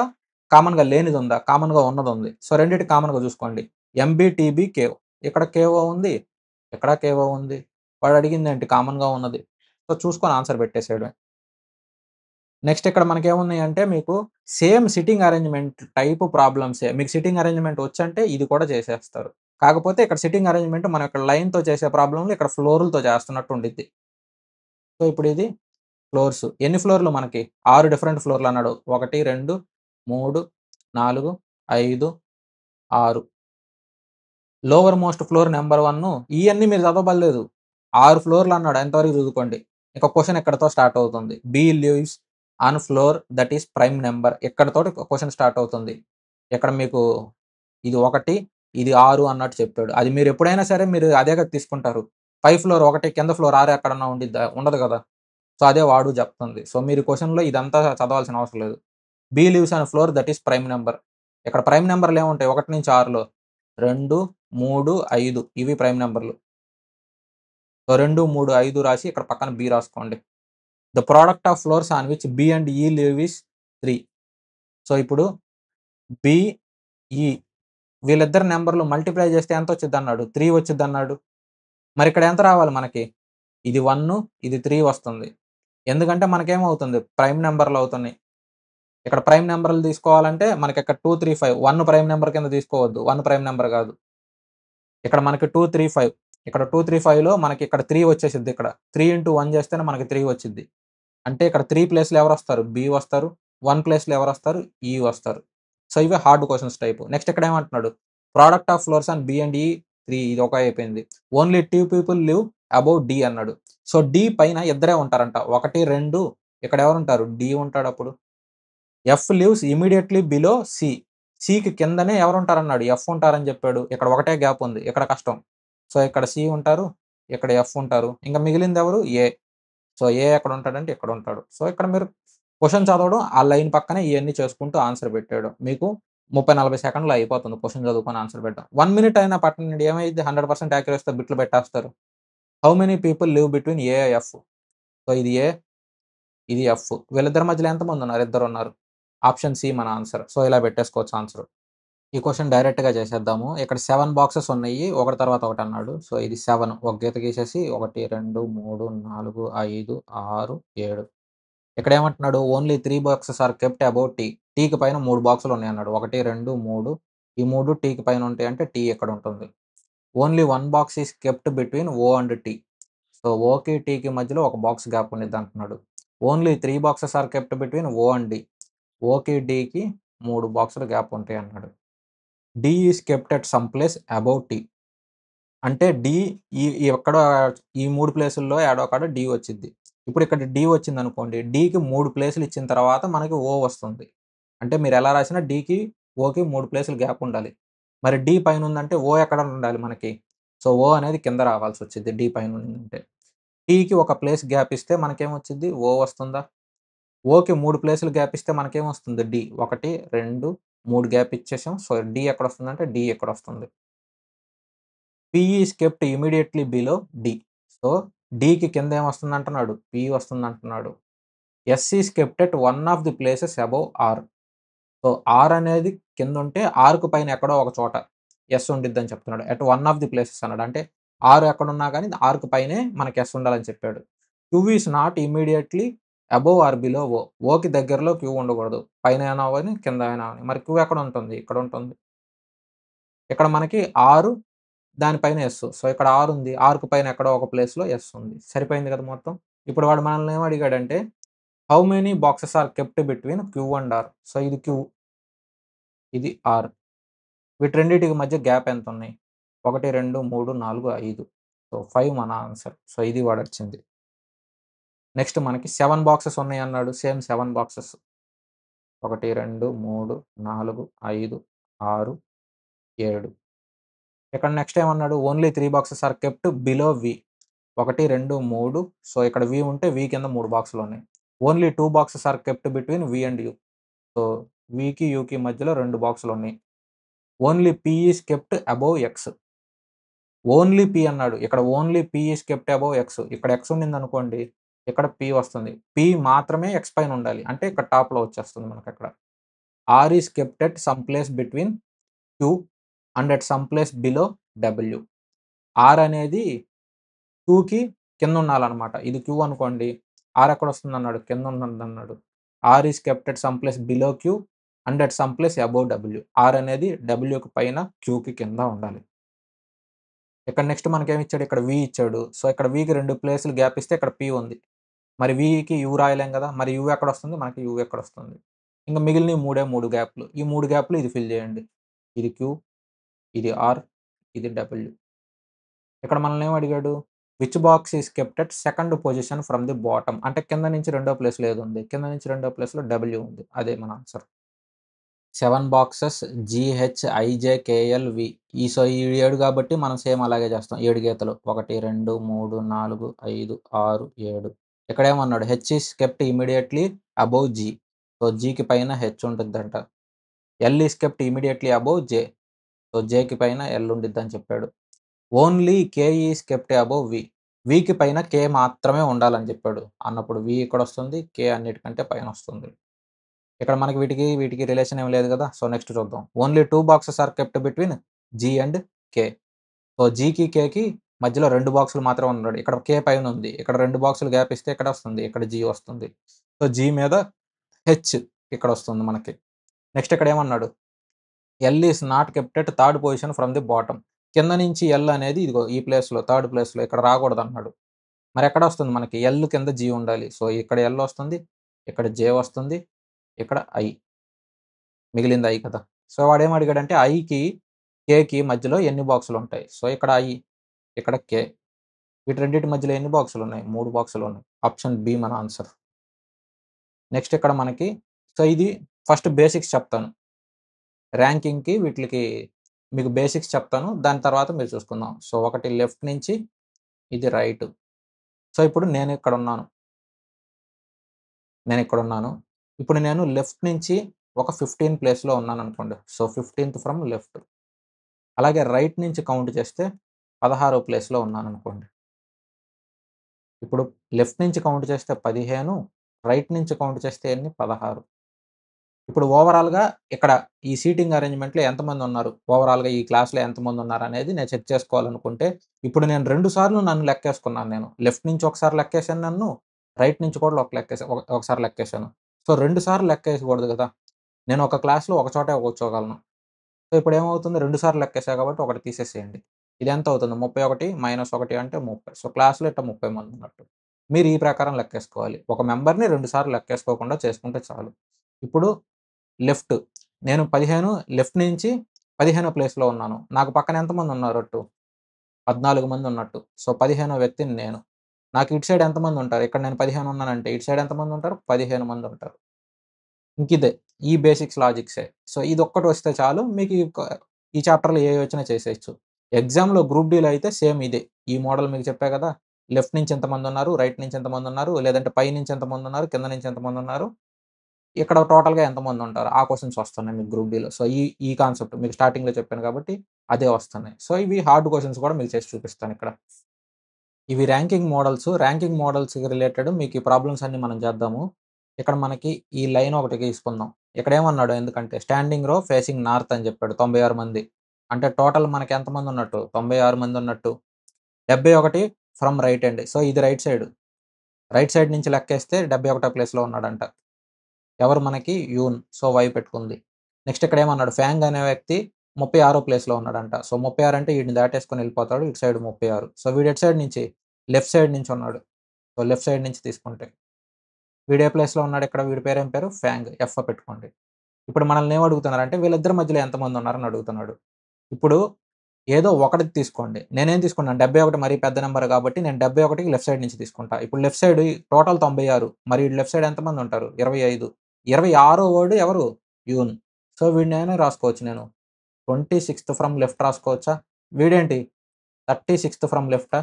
కామన్‌గా లేనిదుందా? కామన్‌గా ఉన్నదుంది. సో, రెండిటికి కామన్‌గా చూసుకోండి. MB, TB, cave. ఇక్కడ కేఓ ఉంది. ఇక్కడ కేఓ ఉంది. వాడు అడిగిందేంటి? కామన్‌గా ఉన్నది. సో, చూసుకొని ఆన్సర్ పెట్టేసేయడమే. నెక్స్ట్ ఇక్కడ మనకేమున్నాయంటే మీకు సేమ్ సిట్టింగ్ అరేంజ్‌మెంట్ టైప్ ప్రాబ్లమ్సే. మీకు సిట్టింగ్ అరేంజ్‌మెంట్ వచ్చంటే ఇది కూడా చేసేస్తారు. కాకపోతే ఇక్కడ సిట్టింగ్ అరేంజ్‌మెంట్ మనం ఇక్కడ లైన్‌తో చేసే ప్రాబ్లమ్‌లు ఇక్కడ ఫ్లోర్‌లతో చేస్తున్నట్టు ఉండిద్ది. సో, ఇప్పుడు ఇది ఫ్లోర్స్. ఎన్ని ఫ్లోర్‌లు మనకి? 6 డిఫరెంట్ ఫ్లోర్‌లన్నాడు. 1, 2, 3, 4, 5, 6. లోవర్ మోస్ట్ ఫ్లోర్ నంబర్ 1 ఇయన్నీ మీరు చదవబల్లేదు. 6 ఫ్లోర్‌లన్నాడు. అంతవరకు చదువుకోండి. ఇక క్వెషన్ ఇక్కడితో స్టార్ట్ అవుతుంది. B lives on floor that is prime number. ఇక్కడితోటి క్వెషన్ స్టార్ట్ అవుతుంది. ఇక్కడ మీకు ఇది 1, ఇది 6 అన్నట్టు చెప్పాడు. అది మీరు ఎప్పుడైనా సరే మీరు అదే కదా తీసుకుంటారు. పై ఫ్లోర్ 1 కింద ఫ్లోర్ 6 ఎక్కడన్నా ఉండిద్దా? ఉండదు కదా! సో, అదే వాడు చెప్తుంది. సో, మీరు క్వెషన్‌లో ఇదంతా చదవాల్సిన అవసరం లేదు. B lives on floor that is prime number. ఇక్కడ ప్రైమ్ నంబర్‌లు ఏముంటాయి? 1-6లో 2, 3, 5 ఇవి ప్రైమ్ నంబర్‌లు. సో, 2, 3, 5 రాసి ఇక్కడ పక్కన బి రాసుకోండి. The product of floors on which B and E live is 3. So, ఇప్పుడు బి, ఇ వీళ్ళిద్దరి నంబర్‌లు మల్టిప్లై చేస్తే ఎంతొచ్చిద్దన్నాడు? 3 వచ్చిద్దన్నాడు. మరిక్కడ ఎంత రావాలి మనకి? ఇది 1, ఇది 3 వస్తుంది. ఎందుకంటే మనకేమవుతుంది? ప్రైమ్ నంబర్‌లవుతున్నాయి. ఇక్కడ ప్రైమ్ నంబర్‌లు తీసుకోవాలంటే మనకిక్కడ 2, 3, 5 1 ప్రైమ్ నంబర్ కింద తీసుకోవద్దు. 1 ప్రైమ్ నంబర్ కాదు. ఇక్కడ మనకి 2, 3, 5 ఇక్కడ 2, 3, 5లో మనకి ఇక్కడ 3 వచ్చేసిద్ది ఇక్కడ. 3 ఇంటూ 1 చేస్తేనే మనకి 3 వచ్చిద్ది. అంటే ఇక్కడ 3 ప్లేస్‌లో ఎవరొస్తారు? బి వస్తారు. 1 ప్లేస్‌లో ఎవరొస్తారు? ఈ వస్తారు. సో, ఇవే హార్డ్ క్వెషన్స్ టైపు. నెక్స్ట్ ఇక్కడ ఏమంటున్నాడు? Product of floors on B and E 3 ఇది ఒక అయిపోయింది. Only 2 people live above D అన్నాడు. సో, డి పైన ఇద్దరే ఉంటారంట. 1, 2 ఇక్కడ ఎవరుంటారు? డి ఉంటాడప్పుడు. F lives immediately below C. సికి కిందనే ఎవరుంటారన్నాడు? ఎఫ్ ఉంటారని జెప్పాడు. ఇక్కడ ఒకటే గ్యాప్ ఉంది. ఇక్కడ కష్టం. సో, ఇక్కడ సి ఉంటారు. ఇక్కడ ఎఫ్ ఉంటారు. ఇంక మిగిలిందెవరు? ఏ. సో, ఏ ఎక్కడుంటాడంటే ఇక్కడుంటాడు. సో, ఇక్కడ మీరు క్వెషన్ చదవడం, ఆ లైన్ పక్కనే ఇయన్నీ చేసుకుంటూ ఆన్సర్ పెట్టేయడం. మీకు 30, 40 సెకండ్‌లో అయిపోతుంది క్వెషన్ చదువుకొని ఆన్సర్ పెట్టడం. 1 మినిట్ అయినా పట్టనండి ఏమైద్ది 100% యాక్యురసీ‌తో బిట్లు పెట్టేస్తారు. How many people live between A, F. So, ఇది ఏ, ఇది ఎఫ్. వీళ్ళిద్దరి మధ్యలో ఎంతమందున్నారు? ఇద్దరున్నారు. ఆప్షన్ సి మన ఆన్సర్. సో, ఇలా పెట్టేసుకోవచ్చు ఆన్సర్. ఈ క్వెషన్ డైరెక్ట్‌గా చేసేద్దాము. ఇక్కడ 7 బాక్సెస్ ఉన్నాయి. ఒకటి తర్వాత ఒకటి అన్నాడు. సో, ఇది 7 ఒక గీత గీసేసి 1, 2, 3, 4, 5, 6, 7 ఇక్కడేమంటున్నాడు? Only 3 boxes are kept above T. టీకి పైన 3 బాక్సులు ఉన్నాయన్నాడు. 1, 2, 3 ఈ 3 టీకి పైన ఉంటాయంటే టీ ఎక్కడుంటుంది? Only 1 box is kept between O and T. So, ఓకి, టీకి మధ్యలో ఒక బాక్స్ గ్యాప్ ఉండిద్దంటున్నాడు. Only 3 boxes are kept between O and D. ఓకి, డీకి 3 బాక్సులు గ్యాప్ ఉంటాయన్నాడు. D is kept at some place above T. అంటే డి ఈ ఎక్కడో ఈ 3 ప్లేసుల్లో ఏడో కాడ డి వచ్చిద్ది. ఇప్పుడు ఇక్కడ డి వచ్చిందనుకోండి. డికి 3 ప్లేసులు ఇచ్చిన తర్వాత మనకి ఓ వస్తుంది. అంటే మీరెలా రాసినా డికి, ఓకి 3 ప్లేసులు గ్యాప్ ఉండాలి. మరి డి పైనుందంటే ఓ ఎక్కడ ఉండాలి మనకి? సో, ఓ అనేది కింద రావాల్సొచ్చిద్ది డి పైనుందంటే. టీకి ఒక ప్లేస్ గ్యాప్ ఇస్తే మనకేమొచ్చిద్ది? ఓ వస్తుందా? ఓకి 3 ప్లేసులు గ్యాప్ ఇస్తే మనకేమొస్తుంది? డి. 1, 2, 3 గ్యాప్ ఇచ్చేసాం. సో, డి ఎక్కడొస్తుందంటే డి ఇక్కడొస్తుంది. P is kept immediately below D. So, డికి కింద ఏమొస్తుందంటున్నాడు? పి వస్తుందంటున్నాడు. S is kept at one of the places above R. So, R అనేది కిందుంటే ఆర్‌కు పైన ఎక్కడో ఒక చోట ఎస్ ఉండిద్దని చెప్తున్నాడు. At one of the places అన్నాడు. అంటే ఆర్ ఎక్కడున్నా గాని ఆర్‌కు పైనే మనకి ఎస్ ఉండాలని చెప్పాడు. Q is not immediately above R below O. ఓకి దగ్గరలో క్యూ ఉండకూడదు. పైన అయినా అవ్వని, కింద అయినా అవ్వని. మరి క్యూ ఎక్కడుంటుంది? ఇక్కడుంటుంది. ఇక్కడ మనకి ఆర్ దాని పైన ఎస్. సో, ఇక్కడ ఆర్ ఉంది. ఆర్‌కు పైన ఎక్కడో ఒక ప్లేస్‌లో ఎస్ ఉంది. సరిపోయింది కదా మొత్తం. ఇప్పుడు వాడు మనల్ని ఏమి అడిగాడంటే how many boxes are kept between Q and R? So, ఇది క్యూ, ఇది ఆర్. వీటి రెండిటికి మధ్య గ్యాప్ ఎంతున్నయి? 1, 2, 3, 4, 5. సో, 5 మన ఆన్సర్. సో, ఇది వాడొచ్చింది. నెక్స్ట్ మనకి 7 బాక్సెస్ ఉన్నాయన్నాడు. Same 7 boxes. 1, 2, 3, 4, 5, 6, 7. ఇక్కడ నెక్స్ట్ ఏమన్నాడు? Only 3 boxes are kept below V. 1, 2, 3. So, ఇక్కడ వి ఉంటే వి కింద 3 బాక్సులున్నాయి. Only 2 boxes are kept between V and U. So, వికి, యూకి మధ్యలో 2 బాక్సులున్నాయి. Only P is kept above X. Only P అన్నాడు. ఇక్కడ only P is kept above X. ఇక్కడ ఎక్స్ ఉండిందనుకోండి, ఇక్కడ పి వస్తుంది. పి మాత్రమే ఎక్స్ పైన ఉండాలి. అంటే ఇక్కడ టాప్‌లో వచ్చేస్తుంది మనకక్కడ. R is kept at some place between Q and at some place below W. R అనేది క్యూకి కింద ఉండాలనమాట. ఇది క్యూ అనుకోండి. ఆర్ ఎక్కడొస్తుందన్నాడు? కింద ఉందన్నాడు. R is kept at some place below Q and at some place above W. R అనేది డబ్ల్యూకి పైన, క్యూకి కింద ఉండాలి. ఇక్కడ నెక్స్ట్ మనకేమిచ్చాడు? ఇక్కడ వి ఇచ్చాడు. సో, ఇక్కడ వికి 2 ప్లేసులు గ్యాప్ ఇస్తే ఇక్కడ పి ఉంది. మరి వికి యూ రాయలేం కదా! మరి యూ ఎక్కడొస్తుంది? మనకి యూ ఎక్కడొస్తుంది? ఇంక మిగిలినయి 3 గ్యాప్‌లు. ఈ 3 గ్యాప్‌లు ఇది ఫిల్ చేయండి. ఇది క్యూ, ఇది ఆర్, ఇది డబ్ల్యూ. ఇక్కడ మనల్ని ఏమి అడిగాడు? Which box is kept at second position from the bottom. అంటే కింద నుంచి రెండో ప్లేస్‌లో ఏదుంది? కింద నుంచి రెండో ప్లేస్‌లో డబ్ల్యూ ఉంది. అదే మన ఆన్సర్. 7 బాక్సెస్ జీహెచ్ఐజేకేఎల్‌వి. ఈ 7 కాబట్టి మనం సేమ్ అలాగే చేస్తాం. 7 గీతలు. 1, 2, 3, 4, 5, 6, 7. ఇక్కడేమన్నాడు? H is kept immediately above G. So, జీకి పైన హెచ్ ఉంటుందంట. L is kept immediately above J. So, జేకి పైన ఎల్ ఉండిద్దని చెప్పాడు. Only K is kept above V. వికి పైన కే మాత్రమే ఉండాలని చెప్పాడు. అన్నప్పుడు వి ఇక్కడొస్తుంది. కే అన్నిటికంటే పైనొస్తుంది. ఇక్కడ మనకి వీటికి రిలేషన్ ఏమి లేదు కదా! సో, నెక్స్ట్ చూద్దాం. Only 2 boxes are kept between G and K. So, జీకి, కేకి మధ్యలో 2 బాక్సులు మాత్రమే ఉన్నాడు. ఇక్కడ కే పైనుంది. ఇక్కడ 2 బాక్సులు గ్యాప్ ఇస్తే ఎక్కడొస్తుంది? ఇక్కడ జీ వస్తుంది. సో, జీ మీద హెచ్ ఇక్కడొస్తుంది మనకి. నెక్స్ట్ ఇక్కడేమన్నాడు? L is not kept at third position from the bottom. కింద నుంచి ఎల్ అనేది ఇదిగో ఈ ప్లేస్‌లో థర్డ్ ప్లేస్‌లో ఇక్కడ రాకూడదన్నాడు. మరెక్కడొస్తుంది మనకి? ఎల్ కింద జీ ఉండాలి. సో, ఇక్కడ ఎల్ వస్తుంది. ఇక్కడ జే వస్తుంది. ఇక్కడ ఐ. మిగిలింది ఐ కదా! సో, వాడేం అడిగాడంటే ఐకి, కేకి మధ్యలో ఎన్ని బాక్సులుంటాయి? సో, ఇక్కడ ఐ, ఇక్కడ కే. వీటి రెండిటి మధ్యలో ఎన్ని బాక్సులున్నాయి? 3 బాక్సులున్నాయి. ఆప్షన్ బి మన ఆన్సర్. నెక్స్ట్ ఇక్కడ మనకి సో, ఇది ఫస్ట్ బేసిక్స్ చెప్తాను. ర్యాంకింగ్‌కి వీటిలికి మీకు బేసిక్స్ చెప్తాను. దాని తర్వాత మీరు చూసుకుందాం. సో, ఒకటి లెఫ్ట్ నుంచి ఇది రైట్. సో, ఇప్పుడు నేనిక్కడున్నాను. ఇప్పుడు నేను లెఫ్ట్ నుంచి ఒక 15 ప్లేస్‌లో ఉన్నాననుకోండి. సో, 15థ్ ఫ్రమ్ లెఫ్ట్. అలాగే రైట్ నుంచి కౌంట్ చేస్తే 16 ప్లేస్‌లో ఉన్నాననుకోండి. ఇప్పుడు లెఫ్ట్ నుంచి కౌంట్ చేస్తే 15, రైట్ నుంచి కౌంట్ చేస్తే ఎన్ని? 16. ఇప్పుడు ఓవరాల్‌గా ఇక్కడ ఈ సీటింగ్ అరేంజ్‌మెంట్‌లో ఎంతమందున్నారు? ఓవరాల్‌గా ఈ క్లాస్‌లో ఎంతమందున్నారనేది నేను చెక్ చేసుకోవాలనుకుంటే, ఇప్పుడు నేను 2 సార్లు నన్ను లెక్కేసుకున్నాను నేను. లెఫ్ట్ నుంచి ఒకసారి లెక్కేసాను నన్ను. రైట్ నుంచి కూడా ఒకసారి లెక్కేసాను. సో, 2 సార్లు లెక్కేయకూడదు గదా! నేను ఒక క్లాస్‌లో ఒక చోటే కూర్చోగలను. సో, ఇప్పుడేమవుతుంది 2 సార్లు లెక్కేసా కాబట్టి ఒకటి తీసేసేయండి. ఇదెంతవుతుంది? 31 - 1 అంటే 30. సో, క్లాస్‌లో ఇట్ట 30 మందున్నట్టు. మీరు ఈ ప్రకారం లెక్కేసుకోవాలి. ఒక మెంబర్‌ని 2 సార్లు లెక్కేసుకోకుండా చేసుకుంటే చాలు. ఇప్పుడు లెఫ్ట్. నేను 15 లెఫ్ట్ నుంచి 15 ప్లేస్‌లో ఉన్నాను. నాకు పక్కన ఎంతమందున్నారట్టు? 14 మందున్నట్టు. సో, 15వ వ్యక్తిని నేను. నాకు ఇటు సైడ్ ఎంతమందుంటారు? ఇక్కడ నేను 15 ఉన్నానంటే ఇటు సైడ్ ఎంతమందుంటారు? 15 మందుంటారు. ఇంకిదే. ఈ బేసిక్స్ లాజిక్సే. సో, ఇదొక్కటి వస్తే చాలు మీకు ఈ చాప్టర్‌లో ఏవి వచ్చినా చేసేయొచ్చు. ఎగ్జామ్‌లో గ్రూప్ డీలో అయితే సేమ్ ఇదే. ఈ మోడల్ మీకు చెప్పా కదా! లెఫ్ట్ నుంచి ఎంతమందున్నారు? రైట్ నుంచి ఎంతమందున్నారు? లేదంటే పై నుంచి ఎంతమందున్నారు? కింద నుంచి ఎంతమందున్నారు? ఇక్కడ టోటల్‌గా ఎంతమందుంటారు? ఆ క్వెషన్స్ వస్తున్నాయి మీకు గ్రూప్ డీలో. సో, ఈ కాన్సెప్ట్ మీకు స్టార్టింగ్‌లో చెప్పాను కాబట్టి అదే వస్తున్నాయి. సో, ఇవి హార్డ్ క్వెషన్స్ కూడా మీకు చేసి చూపిస్తానిక్కడ. ఇవి ర్యాంకింగ్ మోడల్స్‌కి రిలేటెడ్ మీకు ఈ ప్రాబ్లమ్స్ అన్నీ మనం చేద్దాము. ఇక్కడ మనకి ఈ లైన్ ఒకటి గీసుకుందాం. ఇక్కడేమన్నాడు ఎందుకంటే స్టాండింగ్ రో ఫేసింగ్ నార్త్ అని చెప్పాడు 96 మంది. అంటే టోటల్ మనకి ఎంతమంది ఉన్నట్టు? 96 మంది ఉన్నట్టు. 71 ఫ్రమ్ రైట్ ఎండ్. సో, ఇది రైట్ సైడ్. రైట్ సైడ్ నుంచి లెక్కేస్తే 71 ప్లేస్‌లో ఉన్నాడంట. ఎవరు మనకి యూన్. సో, వై పెట్టుకుంది. నెక్స్ట్ ఇక్కడేమన్నాడు ఫాంగ్ అనే వ్యక్తి 36 ప్లేస్‌లో ఉన్నాడంట. సో, 36 అంటే ఈడిని దాటేసుకొని ఎళ్ళిపోతాడు. ఇటు సైడ్ 36. సో, వీడు ఎటు సైడ్ నుంచి? లెఫ్ట్ సైడ్ నుంచి ఉన్నాడు. సో, లెఫ్ట్ సైడ్ నుంచి తీసుకుంటే. వీడు ఏ ప్లేస్‌లో ఉన్నాడు ఇక్కడ వీడి పేరేం పేరు? ఫ్యాంగ్. ఎఫ్ పెట్టుకోండి. ఇప్పుడు మనల్ని ఏం అడుగుతున్నారంటే వీళ్ళిద్దరి మధ్యలో ఎంతమంది ఉన్నారని అడుగుతున్నాడు. ఇప్పుడు ఏదో ఒకటిది తీసుకోండి. నేనేం తీసుకున్నాను 71 మరీ పెద్ద నంబర్ కాబట్టి నేను 71కి లెఫ్ట్ సైడ్ నుంచి తీసుకుంటా. ఇప్పుడు లెఫ్ట్ సైడ్ టోటల్ 96 మరి ఈడు లెఫ్ట్ సైడ్ ఎంతమంది ఉంటారు? 25. 26 వాడు ఎవరు? యూన్. సో వీడిని నేనే రాసుకోవచ్చు నేను. 26థ్ ఫ్రమ్ లెఫ్ట్ రాసుకోవచ్చా? వీడేంటి 36థ్ ఫ్రమ్ లెఫ్టా?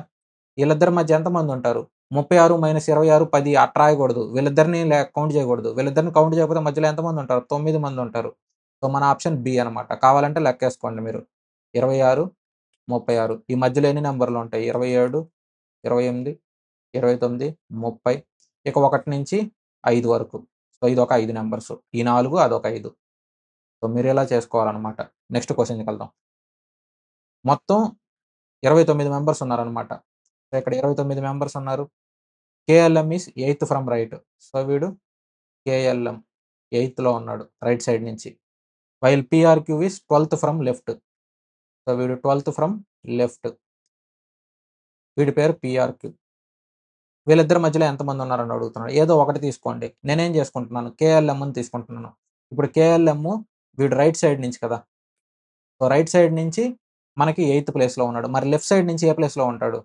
వీళ్ళిద్దరి మధ్య ఎంతమంది ఉంటారు? 36 - 26 10 అట్ట రాయకూడదు. వీళ్ళిద్దరిని కౌంట్ చేయకూడదు. వీళ్ళిద్దరిని కౌంట్ చేయకపోతే మధ్యలో ఎంతమంది ఉంటారు? 9 మంది ఉంటారు. సో మన ఆప్షన్ బి అనమాట. కావాలంటే లెక్కేసుకోండి మీరు. 26, 36 ఈ మధ్యలో ఎన్ని నంబర్‌లు ఉంటాయి? 27, 28, 29, 30 ఇక 1 నుంచి 5 వరకు. సో ఇదొక 5 నంబర్స్. ఈ 4 అదొక 5. సో మీరిలా చేసుకోవాలనమాట. నెక్స్ట్ క్వెషన్‌కెళ్దాం. మొత్తం 29 మెంబర్స్ ఉన్నారనమాట. సో ఇక్కడ 29 మెంబర్స్ ఉన్నారు. KLM is eighth from right. So వీడు కేఎల్ఎం ఎయిత్‌లో ఉన్నాడు రైట్ సైడ్ నుంచి. వైల్ పీఆర్‌క్యూ ఈస్ 12థ్ ఫ్రమ్ లెఫ్ట్. సో వీడు 12థ్ ఫ్రమ్ లెఫ్ట్. వీడి పేరు పీఆర్‌క్యూ. వీళ్ళిద్దరి మధ్యలో ఎంతమంది ఉన్నారని అడుగుతున్నాడు. ఏదో ఒకటి తీసుకోండి. నేనేం చేసుకుంటున్నాను కేఎల్ఎంని తీసుకుంటున్నాను. ఇప్పుడు కేఎల్ఎం వీడు రైట్ సైడ్ నుంచి కదా! సో రైట్ సైడ్ నుంచి మనకి ఎయిత్ ప్లేస్‌లో ఉన్నాడు. మరి లెఫ్ట్ సైడ్ నుంచి ఏ ప్లేస్‌లో ఉంటాడు?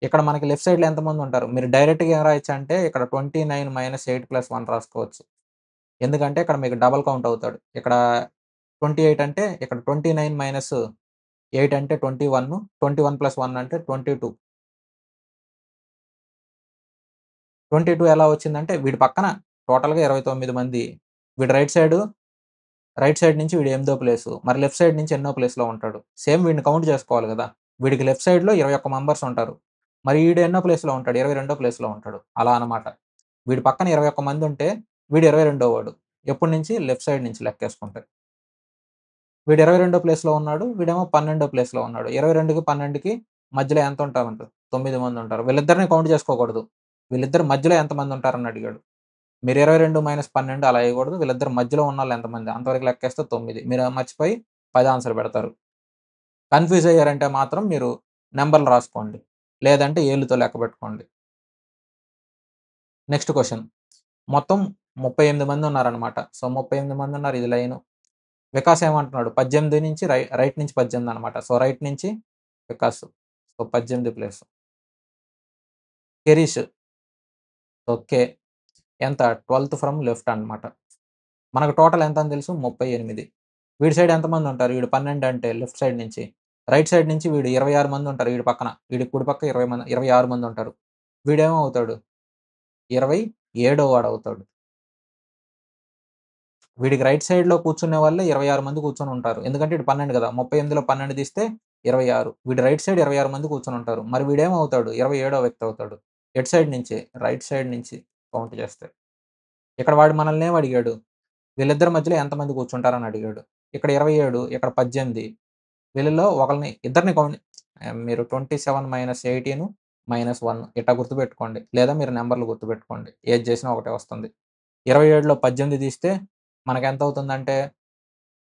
ఇక్కడ మనకి లెఫ్ట్ సైడ్‌లో ఎంతమంది ఉంటారు? మీరు డైరెక్ట్‌గా ఏం రాయొచ్చంటే ఇక్కడ 29 - 8 + 1 రాసుకోవచ్చు. ఎందుకంటే ఇక్కడ మీకు డబుల్ కౌంట్ అవుతాడు. ఇక్కడ 28 అంటే ఇక్కడ 29 - 8 అంటే 21, 21 + 1 అంటే 22. 22 ఎలా వచ్చిందంటే వీడి పక్కన టోటల్‌గా 29 మంది. వీడు రైట్ సైడ్ నుంచి వీడు ఎనిమిదో ప్లేసు. మరి లెఫ్ట్ సైడ్ నుంచి ఎన్నో ప్లేస్‌లో ఉంటాడు. సేమ్ వీడిని కౌంట్ చేసుకోవాలి గదా! వీడికి లెఫ్ట్ సైడ్‌లో 21 మెంబర్స్ ఉంటారు. మరి ఈడు ఎన్నో ప్లేస్‌లో ఉంటాడు? 22 ప్లేస్‌లో ఉంటాడు. అలా అనమాట. వీడి పక్కన 21 మంది ఉంటే వీడు 22 వాడు. ఎప్పటి నుంచి? లెఫ్ట్ సైడ్ నుంచి లెక్కేసుకుంటే. వీడు 22 ప్లేస్‌లో ఉన్నాడు. వీడేమో 12 ప్లేస్‌లో ఉన్నాడు. 22కి, 12కి మధ్యలో ఎంత ఉంటారంట? 9 మంది ఉంటారు. వీళ్ళిద్దరిని కౌంట్ చేసుకోకూడదు. వీళ్ళిద్దరి మధ్యలో ఎంతమంది ఉంటారని అడిగాడు. మీరు 22 - 12 అలా ఎయకూడదు. వీళ్ళిద్దరి మధ్యలో ఉన్నోళ్ళు ఎంతమంది? అంతవరకు లెక్కేస్తే 9. మీరు మర్చిపోయి 10 ఆన్సర్ పెడతారు. కన్‌ఫ్యూజ్ అయ్యారంటే మాత్రం మీరు నంబర్‌లు రాసుకోండి. లేదంటే ఏళ్ళుతో లెక్కపెట్టుకోండి. Next question. మొత్తం 38 మంది ఉన్నారనమాట. సో, 38 మంది ఉన్నారు. ఇది లైను. వికాస్ ఏమంటున్నాడు? 18 నుంచి రైట్ నుంచి 18 అనమాట. సో, రైట్ నుంచి వికాస్. So, 18 place. కెరీష్. ఓకే. ఎంత 12థ్ ఫ్రమ్ లెఫ్ట్ అనమాట. మనకు టోటల్ ఎంతని తెలుసు? 38. వీడి సైడ్ ఎంతమంది ఉంటారు? వీడు 12 అంటే లెఫ్ట్ సైడ్ నుంచి. రైట్ సైడ్ నుంచి వీడు 26 మంది ఉంటారు వీడి పక్కన. వీడి కుడి పక్క 26 మంది ఉంటారు. వీడేమో అవుతాడు? 27 వాడవుతాడు. వీడికి రైట్ సైడ్‌లో కూర్చునే వాళ్ళే 26 మంది కూర్చొని ఉంటారు. ఎందుకంటే ఈడు 12 కదా! 38లో 12 తీస్తే 26. వీడి రైట్ సైడ్ 26 మంది కూర్చొని ఉంటారు. మరి వీడేమవుతాడు? 27వ వ్యక్తి అవుతాడు. ఎటు సైడ్ నుంచి? రైట్ సైడ్ నుంచి కౌంట్ చేస్తే. ఇక్కడ వాడు మనల్ని ఏమి అడిగాడు? వీళ్ళిద్దరి మధ్యలో ఎంతమంది కూర్చుంటారని అడిగాడు. ఇక్కడ 27, ఇక్కడ 18. వీళ్ళలో ఇద్దరిని మీరు 27 - 18 - 1 ఇట్టా గుర్తుపెట్టుకోండి. లేదా మీరు నంబర్‌లు గుర్తుపెట్టుకోండి. ఏది చేసినా ఒకటే వస్తుంది. 27లో 18 తీస్తే మనకెంతవుతుందంటే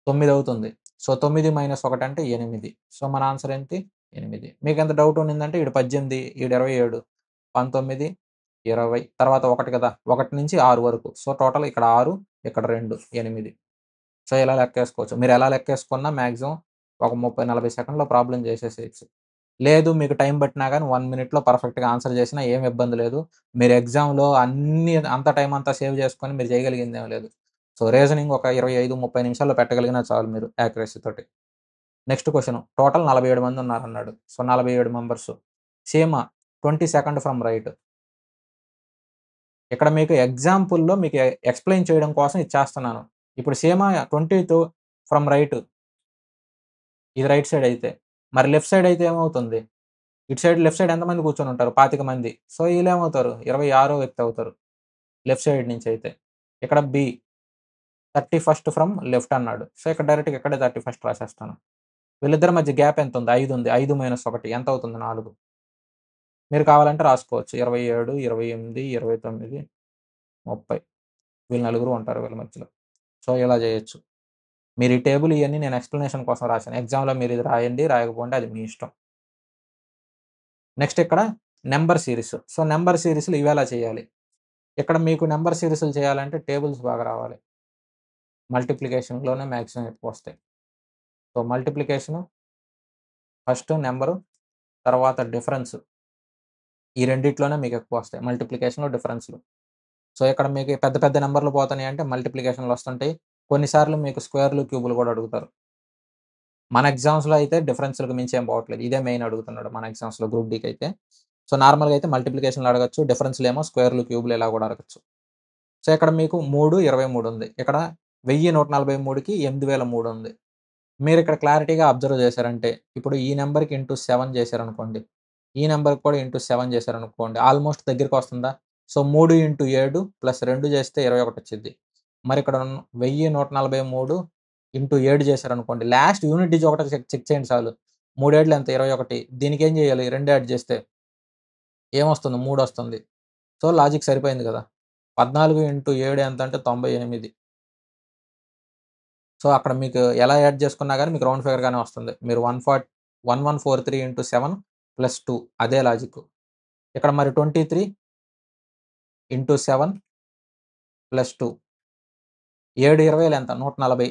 9 అవుతుంది. సో, 9 - 1 అంటే 8. సో, మన ఆన్సర్ ఏంటి? 8. మీకెంత డౌట్ ఉండిందంటే ఈడు 18, ఈడు 27, 19, 20 తర్వాత 1 కదా! 1 నుంచి 6 వరకు. సో, టోటల్ ఇక్కడ 6, ఇక్కడ 2, 8. సో, ఇలా లెక్కేసుకోవచ్చు. మీరెలా లెక్కేసుకున్నా మాక్సిమం ఒక 30, 40 సెకండ్‌లో ప్రాబ్లమ్ చేసేసేయొచ్చు. లేదు మీకు టైం పట్టినా గాని 1 మినిట్‌లో పర్ఫెక్ట్‌గా ఆన్సర్ చేసినా ఏమి ఇబ్బంది లేదు. మీరు ఎగ్జామ్‌లో అంత టైం అంతా సేవ్ చేసుకొని మీరు చేయగలిగిందేమి లేదు. సో, రీజనింగ్ ఒక 25, 30 నిమిషాల్లో పెట్టగలిగినా చాలు మీరు యాక్యురసీ తోటి. నెక్స్ట్ క్వెషన్ టోటల్ 47 మంది ఉన్నారన్నాడు. So, 47 members. సీమ 22nd ఫ్రమ్ రైట్. ఇక్కడ మీకు ఎగ్జాంపుల్‌లో మీకు ఎక్స్‌ప్లెయిన్ చేయడం కోసం ఇది చేస్తున్నాను. ఇప్పుడు సీమ 22 ఫ్రమ్ రైట్. ఇది రైట్ సైడ్ అయితే. మరి లెఫ్ట్ సైడ్ అయితే ఏమవుతుంది? లెఫ్ట్ సైడ్ ఎంతమంది కూర్చొనుంటారు? 25 మంది. సో, ఈళ్ళేమవుతారు? 26 వ్యక్తి అవుతారు. లెఫ్ట్ సైడ్ నుంచయితే. ఇక్కడ బి 31st ఫ్రమ్ లెఫ్ట్ అన్నాడు. సో, ఇక్కడ డైరెక్ట్‌గా ఇక్కడే 31st రాసేస్తాను. వీళ్ళిద్దరి మధ్య గ్యాప్ ఎంతుంది? 5 ఉంది. 5 - 1 ఎంతవుతుంది? 4. మీరు కావాలంటే రాసుకోవచ్చు. 27, 28, 29, 30 వీళ్ళు నలుగురు ఉంటారు వీళ్ళ మధ్యలో. సో, ఇలా జేయొచ్చు. మీరు ఈ టేబుల్ ఇయన్నీ నేను ఎక్స్‌ప్లనేషన్ కోసం రాసాను. ఎగ్జామ్‌లో మీరు ఇది రాయండి, రాయకపోండి అది మీ ఇష్టం. నెక్స్ట్ ఇక్కడ నంబర్ సీరీస్. సో, నంబర్ సీరీస్‌లో ఇవెలా చేయాలి? ఇక్కడ మీకు నంబర్ సీరీస్‌లు చేయాలంటే టేబుల్స్ బాగా రావాలి. మల్టిప్లికేషన్‌లోనే మాక్సిమం ఎక్కువొస్తాయి. సో, మల్టిప్లికేషను, ఫస్ట్ నంబరు, తర్వాత డిఫరెన్స్. ఈ రెండిట్లోనే మీకెక్కువొస్తాయి. మల్టిప్లికేషన్‌లు, డిఫరెన్స్‌లు. సో, ఇక్కడ మీకు పెద్ద పెద్ద నంబర్‌లు పోతున్నాయంటే మల్టిప్లికేషన్‌లొస్తుంటాయి. కొన్నిసార్లు మీకు స్క్వేర్‌లు, క్యూబులు గూడా అడుగుతారు. మన ఎగ్జామ్స్‌లో అయితే డిఫరెన్స్‌లకు మించి ఏం పోవట్లేదు. ఇదే మెయిన్ అడుగుతున్నాడు మన ఎగ్జామ్స్‌లో గ్రూప్ డీకైతే. సో, నార్మల్‌గా అయితే మల్టిప్లికేషన్‌లు అడగొచ్చు. డిఫరెన్స్‌లేమో స్క్వేర్‌లు, క్యూబ్‌లు ఇలా గూడా అడగొచ్చు. సో, ఇక్కడ మీకు 3, 23 ఉంది. ఇక్కడ 1143కి 8003 ఉంది. మీరిక్కడ క్లారిటీగా అబ్జర్వ్ చేశారంటే, ఇప్పుడు ఈ నంబర్‌కి ఇంటూ 7 చేశారనుకోండి. ఈ నంబర్‌కి కూడా ఇంటూ 7 చేశారనుకోండి. ఆల్‌మోస్ట్ దగ్గరికొస్తుందా? సో, 3 ఇంటూ 7 ప్లస్ 2 చేస్తే 21 వచ్చిద్ది. మరిక్కడ 1143 ఇంటూ 7 చేశారనుకోండి. లాస్ట్ యూనిట్ డిజిట్ ఒకటే చెక్ చెక్ చేయండి చాలు. 3 ఏడ్లు ఎంత? 21. దీనికేం చేయాలి? 2 యాడ్ చేస్తే ఏమొస్తుంది? 3 వస్తుంది. సో, లాజిక్ సరిపోయింది కదా! 14 ఇంటూ 7 ఎంతంటే 98. సో, అక్కడ మీకు ఎలా యాడ్ చేసుకున్నా గాని మీకు రౌండ్ ఫిగర్ గానే వస్తుంది. మీరు 1143 ఇంటూ 7 ప్లస్ 2 అదే లాజిక్కు. ఇక్కడ మరి 23 ఇంటూ 7 ప్లస్ 2 7 20లు ఎంత? 140.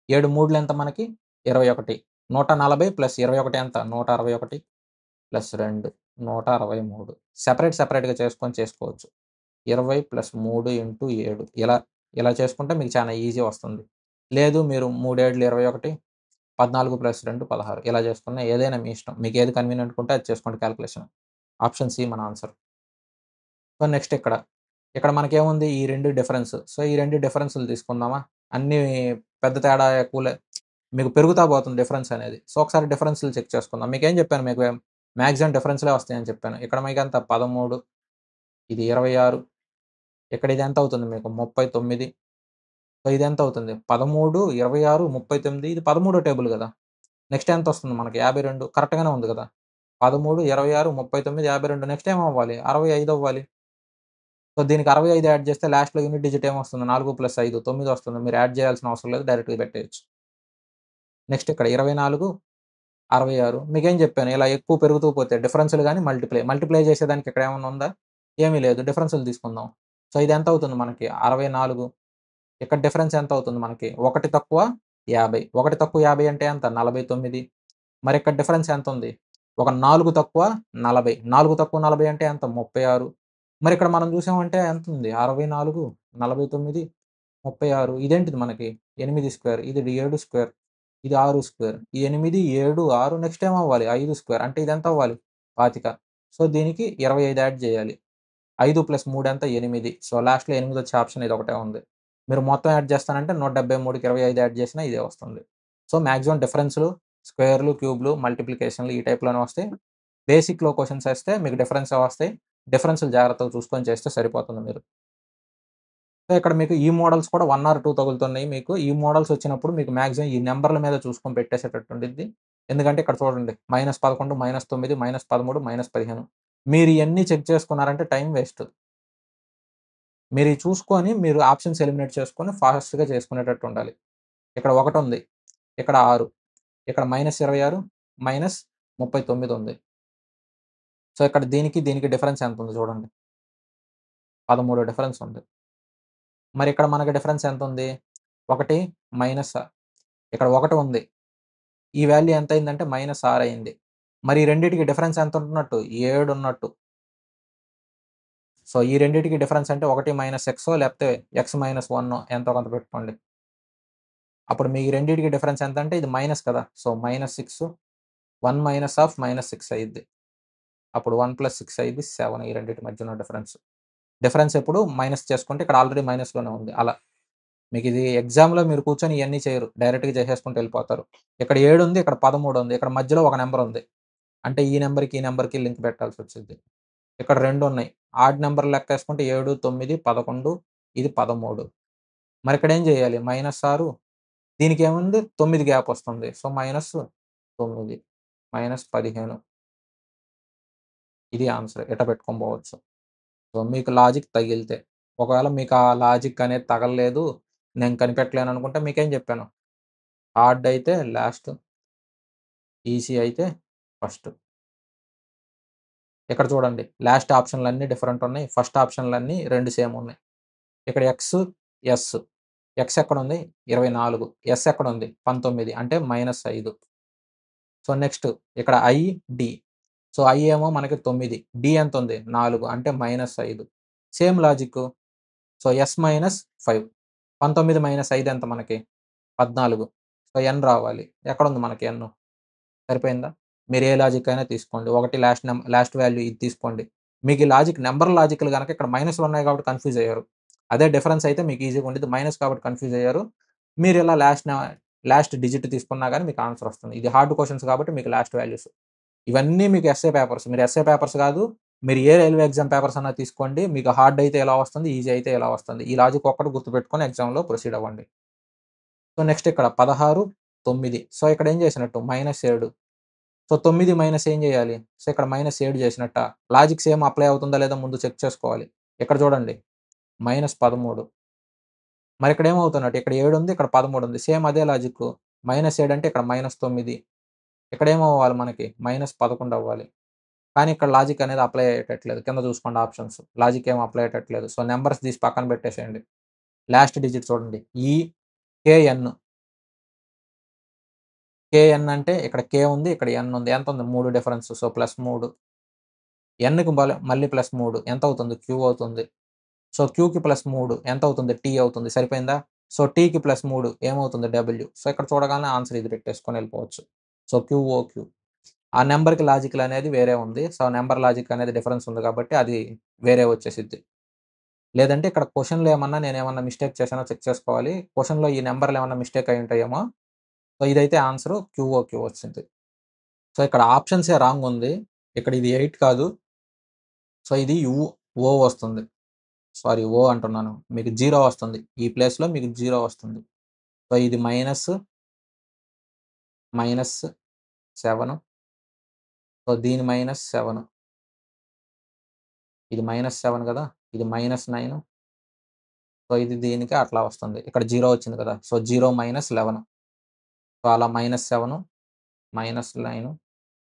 7 మూడులు ఎంత మనకి? 21. 140 ప్లస్ 21 ఎంత? 161 ప్లస్ 2 163. సెపరేట్‌గా చేసుకోవచ్చు. 20 ప్లస్ 3 ఇంటూ 7 ఇలా చేసుకుంటే మీకు చాలా ఈజీ వస్తుంది. లేదు మీరు 3 ఏడ్లు 21 14 ప్లస్ 2 16 ఇలా చేసుకున్న ఏదైనా మీ ఇష్టం. మీకేది కన్వీనియంట్‌గా ఉంటే అది చేసుకోండి కాలిక్యులేషన్. ఆప్షన్ సి మన ఆన్సర్. సో, నెక్స్ట్ ఇక్కడ మనకేముంది ఈ 2 డిఫరెన్స్. సో, ఈ 2 డిఫరెన్స్‌లు తీసుకుందామా? అన్నీ పెద్ద తేడా ఎక్కువలే మీకు పెరుగుతా పోతుంది డిఫరెన్స్ అనేది. సో, ఒకసారి డిఫరెన్స్‌లు చెక్ చేసుకుందాం. మీకేం చెప్పాను మీకు మాక్సిమం డిఫరెన్స్‌లే వస్తాయని చెప్పాను. ఇక్కడ మీకెంత 13, ఇది 26, ఇక్కడ ఇది ఎంత అవుతుంది మీకు 39. సో, ఇదెంత అవుతుంది? 13, 26, 39 ఇది 13 టేబుల్ గదా! నెక్స్ట్ ఎంతొస్తుంది మనకి 52 కరెక్ట్‌గానే ఉంది గదా! 13, 26, 39, 52 నెక్స్ట్ ఏమవ్వాలి? 65 అవ్వాలి. సో, దీనికి 65 యాడ్ చేస్తే లాస్ట్‌లో యూనిట్ డిజిట్ ఏమొస్తుంది? 4 ప్లస్ 5 9 వస్తుంది. మీరు యాడ్ చేయాల్సిన అవసరం లేదు. డైరెక్ట్‌గా పెట్టేయొచ్చు. నెక్స్ట్ ఇక్కడ 24, 66 మీకేం చెప్పాను ఇలా ఎక్కువ పెరుగుతూ పోతే డిఫరెన్స్‌లు గాని మల్టిప్లై చేసేదానికి ఇక్కడ ఏమన్నా ఉందా? ఏమీ లేదు. డిఫరెన్స్‌లు తీసుకుందాం. సో, ఇది ఎంత అవుతుంది మనకి? 64 ఇక్కడ డిఫరెన్స్ ఎంత అవుతుంది మనకి? 1 తక్కువ 50. 1 తక్కువ 50 అంటే ఎంత? 49. మరిక్కడ డిఫరెన్స్ ఎంతుంది? ఒక 4 తక్కువ 40. 4 తక్కువ 40 అంటే ఎంత? 36. మరిక్కడ మనం చూసామంటే ఎంతుంది? 64, 49, 36 ఇదేంటిది మనకి? 8 స్క్వేర్. ఇది 7 స్క్వేర్. ఇది 6 స్క్వేర్. ఈ 8, 7, 6 నెక్స్ట్ ఏమవ్వాలి? 5 స్క్వేర్. అంటే ఇదెంతవ్వాలి? 25. సో, దీనికి 25 యాడ్ చేయాలి. 5 ప్లస్ 3 ఎంత? 8. సో, లాస్ట్‌లో 8 వచ్చే ఆప్షన్ ఇదొకటే ఉంది. మీరు మొత్తం యాడ్ చేస్తానంటే 173కి 25 యాడ్ చేసినా ఇదే వస్తుంది. సో, మాక్సిమం డిఫరెన్స్‌లు, స్క్వేర్‌లు, క్యూబ్‌లు, మల్టిప్లికేషన్‌లు ఈ టైప్‌లోనే వస్తాయి. బేసిక్‌లో క్వెషన్స్ ఏస్తే మీకు డిఫరెన్సే వస్తాయి. డిఫరెన్స్‌లు జాగ్రత్తగా చూసుకొని చేస్తే సరిపోతుంది మీరు. సో, ఇక్కడ మీకు ఈ మోడల్స్ కూడా 1 ఆర్ 2 తగులుతున్నాయి మీకు. ఈ మోడల్స్ వచ్చినప్పుడు మీకు మాక్సిమం ఈ నంబర్‌ల మీద చూసుకొని పెట్టేసేటట్టు ఉండిద్ది. ఎందుకంటే ఇక్కడ చూడండి -11, -9, -13, -15 మీరు ఇయన్నీ చెక్ చేసుకున్నారంటే టైమ్ వేస్ట్. మీరియి చూసుకొని మీరు ఆప్షన్స్ ఎలిమినేట్ చేసుకొని ఫాస్ట్‌గా చేసుకునేటట్టు ఉండాలి. ఇక్కడ ఒకటుంది. ఇక్కడ 6. ఇక్కడ -26, -39 ఉంది. సో, ఇక్కడ దీనికి డిఫరెన్స్ ఎంతుంది చూడండి. 13 డిఫరెన్స్ ఉంది. మరి ఇక్కడ మనకి డిఫరెన్స్ ఎంతుంది? 1 మైనస్ ఇక్కడ 1 ఉంది. ఈ వాల్యూ ఎంతయిందంటే -6 అయింది. మరి ఈ రెండిటికి డిఫరెన్స్ ఎంత ఉంటున్నట్టు? 7 ఉన్నట్టు. సో, ఈ రెండిటికి డిఫరెన్స్ అంటే 1 మైనస్ ఎక్సో లేకపోతే x మైనస్ 1 ఎంతో కొంత పెట్టుకోండి. అప్పుడు మీ రెండిటికి డిఫరెన్స్ ఎంతంటే ఇది మైనస్ కదా! సో, -6 1 మైనస్ ఆఫ్ -6 అయ్యిద్ది. అప్పుడు 1 ప్లస్ 6 అయ్యిద్ది 7 ఈ రెండిటి మధ్య ఉన్న డిఫరెన్స్. డిఫరెన్స్ ఎప్పుడు మైనస్ చేసుకుంటే ఇక్కడ ఆల్రెడీ మైనస్‌లోనే ఉంది. అలా. మీకిది ఎగ్జామ్‌లో మీరు కూర్చొని ఇయన్నీ చేయరు. డైరెక్ట్‌గా చేసేసుకుంటూ ఎళ్ళిపోతారు. ఇక్కడ 7 ఉంది. ఇక్కడ 13 ఉంది. ఇక్కడ మధ్యలో ఒక నంబర్ ఉంది. అంటే ఈ నంబర్‌కి లింక్ పెట్టాల్సొచ్చిద్ది. ఇక్కడ 2 ఉన్నాయి. ఆడ్ నంబర్‌లు లెక్కేసుకుంటే 7, 9, 11 ఇది 13. మరిక్కడ ఏం చేయాలి? -6 దీనికేముంది 9 గ్యాప్ వస్తుంది. సో, -9 -15 ఇది ఆన్సర్. ఇట్ట పెట్టుకొని పోవచ్చు. సో, మీకు లాజిక్ తగిలితే. ఒకవేళ మీకు ఆ లాజిక్ అనేది తగలలేదు, నేను కనిపెట్టలేననుకుంటే మీకేం చెప్పాను. హార్డ్ అయితే లాస్ట్, ఈజీ అయితే ఫస్ట్. ఇక్కడ చూడండి లాస్ట్ ఆప్షన్‌లన్నీ డిఫరెంట్ ఉన్నాయి. ఫస్ట్ ఆప్షన్‌లన్నీ 2 సేమ్ ఉన్నాయి. ఇక్కడ ఎక్స్, ఎస్. ఎక్స్ ఎక్కడుంది? 24. ఎస్ ఎక్కడుంది? 19 అంటే -5. సో, నెక్స్ట్ ఇక్కడ ఐ, డి. సో, ఐ ఏమో మనకి 9. డి ఎంతుంది? 4 అంటే -5. Same logic. So, yes -5. 19 - 5 ఎంత మనకి? 14. సో, ఎన్ రావాలి. ఎక్కడుంది మనకి ఎన్? సరిపోయిందా? మీరు ఏ లాజిక్ అయినా తీసుకోండి. ఒకటి లాస్ట్ వాల్యూ ఇది తీసుకోండి. మీకు ఈ లాజిక్ నంబర్ లాజిక్‌లు గనక ఇక్కడ మైనస్‌లున్నాయి కాబట్టి కన్‌ఫ్యూజ్ అయ్యారు. అదే డిఫరెన్స్ అయితే మీకు ఈజీగా ఉండిద్ది. మైనస్ కాబట్టి కన్‌ఫ్యూజ్ అయ్యారు. మీరు ఇలా లాస్ట్ డిజిట్ తీసుకున్నా గాని మీకు ఆన్సర్ వస్తుంది. ఇది హార్డ్ క్వెషన్స్ కాబట్టి మీకు లాస్ట్ వాల్యూస్. ఇవన్నీ మీకు ఎస్ఏ పేపర్స్. మీరు ఎస్ఏ పేపర్స్ కాదు. మీరు ఏ రైల్వే ఎగ్జామ్ పేపర్స్ అన్నా తీసుకోండి. మీకు హార్డ్ అయితే ఎలా వస్తుంది, ఈజీ అయితే ఎలా వస్తుంది. ఈ లాజిక్ ఒక్కటి గుర్తుపెట్టుకొని ఎగ్జామ్‌లో ప్రొసీడ్ అవ్వండి. సో, నెక్స్ట్ ఇక్కడ 16, 9. సో, ఇక్కడ ఏం చేసినట్టు? -7. సో, 9 మైనస్ ఏం చేయాలి? సో, ఇక్కడ -7 చేసినట్టా? లాజిక్ సేమ్ అప్లై అవుతుందా లేదా ముందు చెక్ చేసుకోవాలి. ఇక్కడ చూడండి -13. మరిక్కడ ఏమవుతున్నట్టు? ఇక్కడ 7 ఉంది. ఇక్కడ 13 ఉంది. సేమ్ అదే లాజిక్కు. -7 అంటే ఇక్కడ -9. ఇక్కడేమవ్వాలి మనకి? -11 అవ్వాలి. కానీ ఇక్కడ లాజిక్ అనేది అప్లై అయ్యేటట్లేదు. కింద చూసుకోండి ఆప్షన్స్. లాజిక్ ఏమి అప్లై అయ్యేటట్లేదు. సో, నంబర్స్ తీసి పక్కన పెట్టేసేయండి. లాస్ట్ డిజిట్ చూడండి. కేఎన్. కేఎన్ అంటే ఇక్కడ కే ఉంది. ఇక్కడ ఎన్ ఉంది. ఎంతుంది? 3 డిఫరెన్స్. సో, +3. ఎన్‌కి మళ్ళీ +3 ఎంతవుతుంది? క్యూ అవుతుంది. సో, క్యూకి +3 ఎంతవుతుంది? టీ అవుతుంది. సరిపోయిందా? సో, టీకి +3 ఏమవుతుంది? డబ్ల్యూ. సో, ఇక్కడ చూడగానే ఆన్సర్ ఇది పెట్టేసుకొని ఎళ్ళిపోవచ్చు. సో, క్యూఓక్యూ. ఆ నంబర్‌కి లాజిక్‌లనేది వేరే ఉంది. సో, నంబర్ లాజిక్ అనేది డిఫరెన్స్ ఉంది కాబట్టి అది వేరే వచ్చేసిద్ది. లేదంటే ఇక్కడ క్వెషన్‌లో ఏమన్నా నేనేమన్నా మిస్టేక్ చేశానో చెక్ చేసుకోవాలి. క్వెషన్‌లో ఈ నంబర్‌లు ఏమన్నా మిస్టేక్ అయ్యుంటాయేమో. సో, ఇదైతే ఆన్సరు క్యూఓక్యూ వచ్చింది. సో, ఇక్కడ ఆప్షన్సే రాంగ్ ఉంది. ఇక్కడ ఇది 8 కాదు. సో, ఇది ఓ వస్తుంది. సారీ ఓ అంటున్నాను. మీకు 0 వస్తుంది. ఈ ప్లేస్‌లో మీకు 0 వస్తుంది. సో, ఇది -7. సో, దీని -7. ఇది -7 గదా! ఇది -9. సో, ఇది దీనికి అట్లా వస్తుంది. ఇక్కడ 0 వచ్చింది కదా! సో, 0 - 11. సో, అలా -7, -9,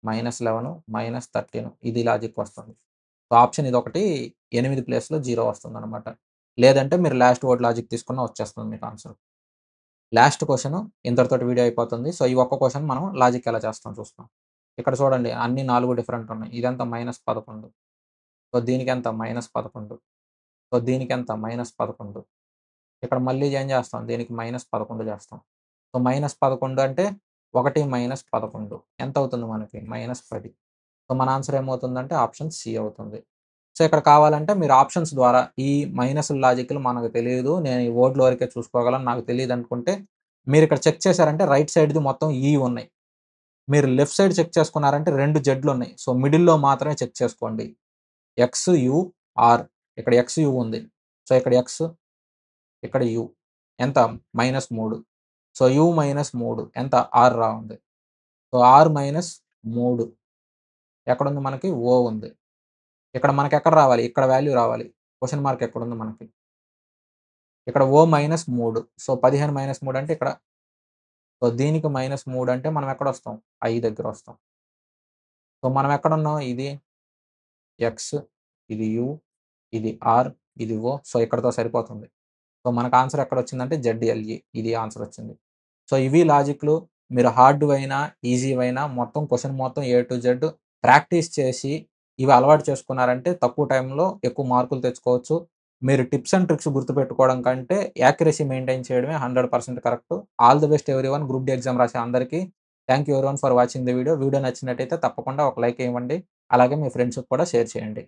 -11, -13 ఇది లాజిక్ వస్తుంది. సో, ఆప్షన్ ఇదొకటి 8 ప్లేస్‌లో 0 వస్తుందనమాట. లేదంటే మీరు లాస్ట్ వర్డ్ లాజిక్ తీసుకున్నా వచ్చేస్తుంది మీకు ఆన్సర్. లాస్ట్ క్వెషన్ ఇంతటితోటి వీడియో అయిపోతుంది. సో, ఈ ఒక్క క్వెషన్ మనం లాజిక్ ఎలా చేస్తాం చూస్తాం. ఇక్కడ చూడండి అన్ని 4 డిఫరెంట్ ఉన్నాయి. ఇదెంత? -11. సో, దీనికెంత? -11. సో, దీనికెంత? -11. ఇక్కడ మళ్ళీ ఏం చేస్తాం? దీనికి -11 చేస్తాం. సో, -11 అంటే 1 - 11 ఎంతవుతుంది మనకి? -10. సో, మన ఆన్సర్ ఏమవుతుందంటే ఆప్షన్ సి అవుతుంది. సో, ఇక్కడ కావాలంటే మీరు ఆప్షన్స్ ద్వారా ఈ మైనస్‌ల లాజిక్‌లు మనకు తెలీదు. నేను ఈ వర్డ్‌ల వరకే చూసుకోగలను. నాకు తెలీదనుకుంటే మీరిక్కడ చెక్ చేశారంటే రైట్ సైడ్‌ది మొత్తం ఈ ఉన్నాయి. మీరు లెఫ్ట్ సైడ్ చెక్ చేసుకున్నారంటే 2 జెడ్‌లున్నాయి. సో, మిడిల్‌లో మాత్రమే చెక్ చేసుకోండి. X, U, R. ఇక్కడ ఎక్స్, యు ఉంది. సో, ఇక్కడ ఎక్స్, ఇక్కడ యు. ఎంత? -3. సో, యు -3 ఎంత? 6 ఉంది. సో, 6 - 3 ఎక్కడుంది మనకి? ఓ ఉంది. ఇక్కడ మనకెక్కడ రావాలి? ఇక్కడ వాల్యూ రావాలి. క్వెషన్ మార్క్ ఎక్కడుంది మనకి? ఇక్కడ ఓ -3. సో, 15 - 3 అంటే ఇక్కడ. సో, దీనికి -3 అంటే మనం ఎక్కడొస్తాం? ఐ దగ్గరొస్తాం. సో, మనం ఎక్కడున్నాం? ఇది ఎక్స్, ఇది యు, ఇది ఆర్, ఇది ఓ. సో, ఇక్కడితో సరిపోతుంది. సో, మనకు ఆన్సర్ ఎక్కడొచ్చిందంటే జెడ్‌ఎల్‌ఈ ఇది ఆన్సర్ వచ్చింది. సో, ఇవి లాజిక్‌లు. మీరు హార్డ్‌వైనా, ఈజీవైనా మొత్తం క్వెషన్ మొత్తం ఏ టు జెడ్ ప్రాక్టీస్ చేసి ఇవి అలవాటు చేసుకున్నారంటే తక్కువ టైంలో ఎక్కువ మార్కులు తెచ్చుకోవచ్చు. మీరు టిప్స్ అండ్ ట్రిక్స్ గుర్తుపెట్టుకోవడం కంటే యాక్యురసీ మెయింటైన్ చేయడమే 100% correct. All the best everyone. Group D exam రాసే అందరికీ. Thank you everyone for watching the video. Video నచ్చినట్టయితే తప్పకుండా ఒక లైక్ ఇవ్వండి. అలాగే మీ ఫ్రెండ్స్‌కి కూడా షేర్ చేయండి.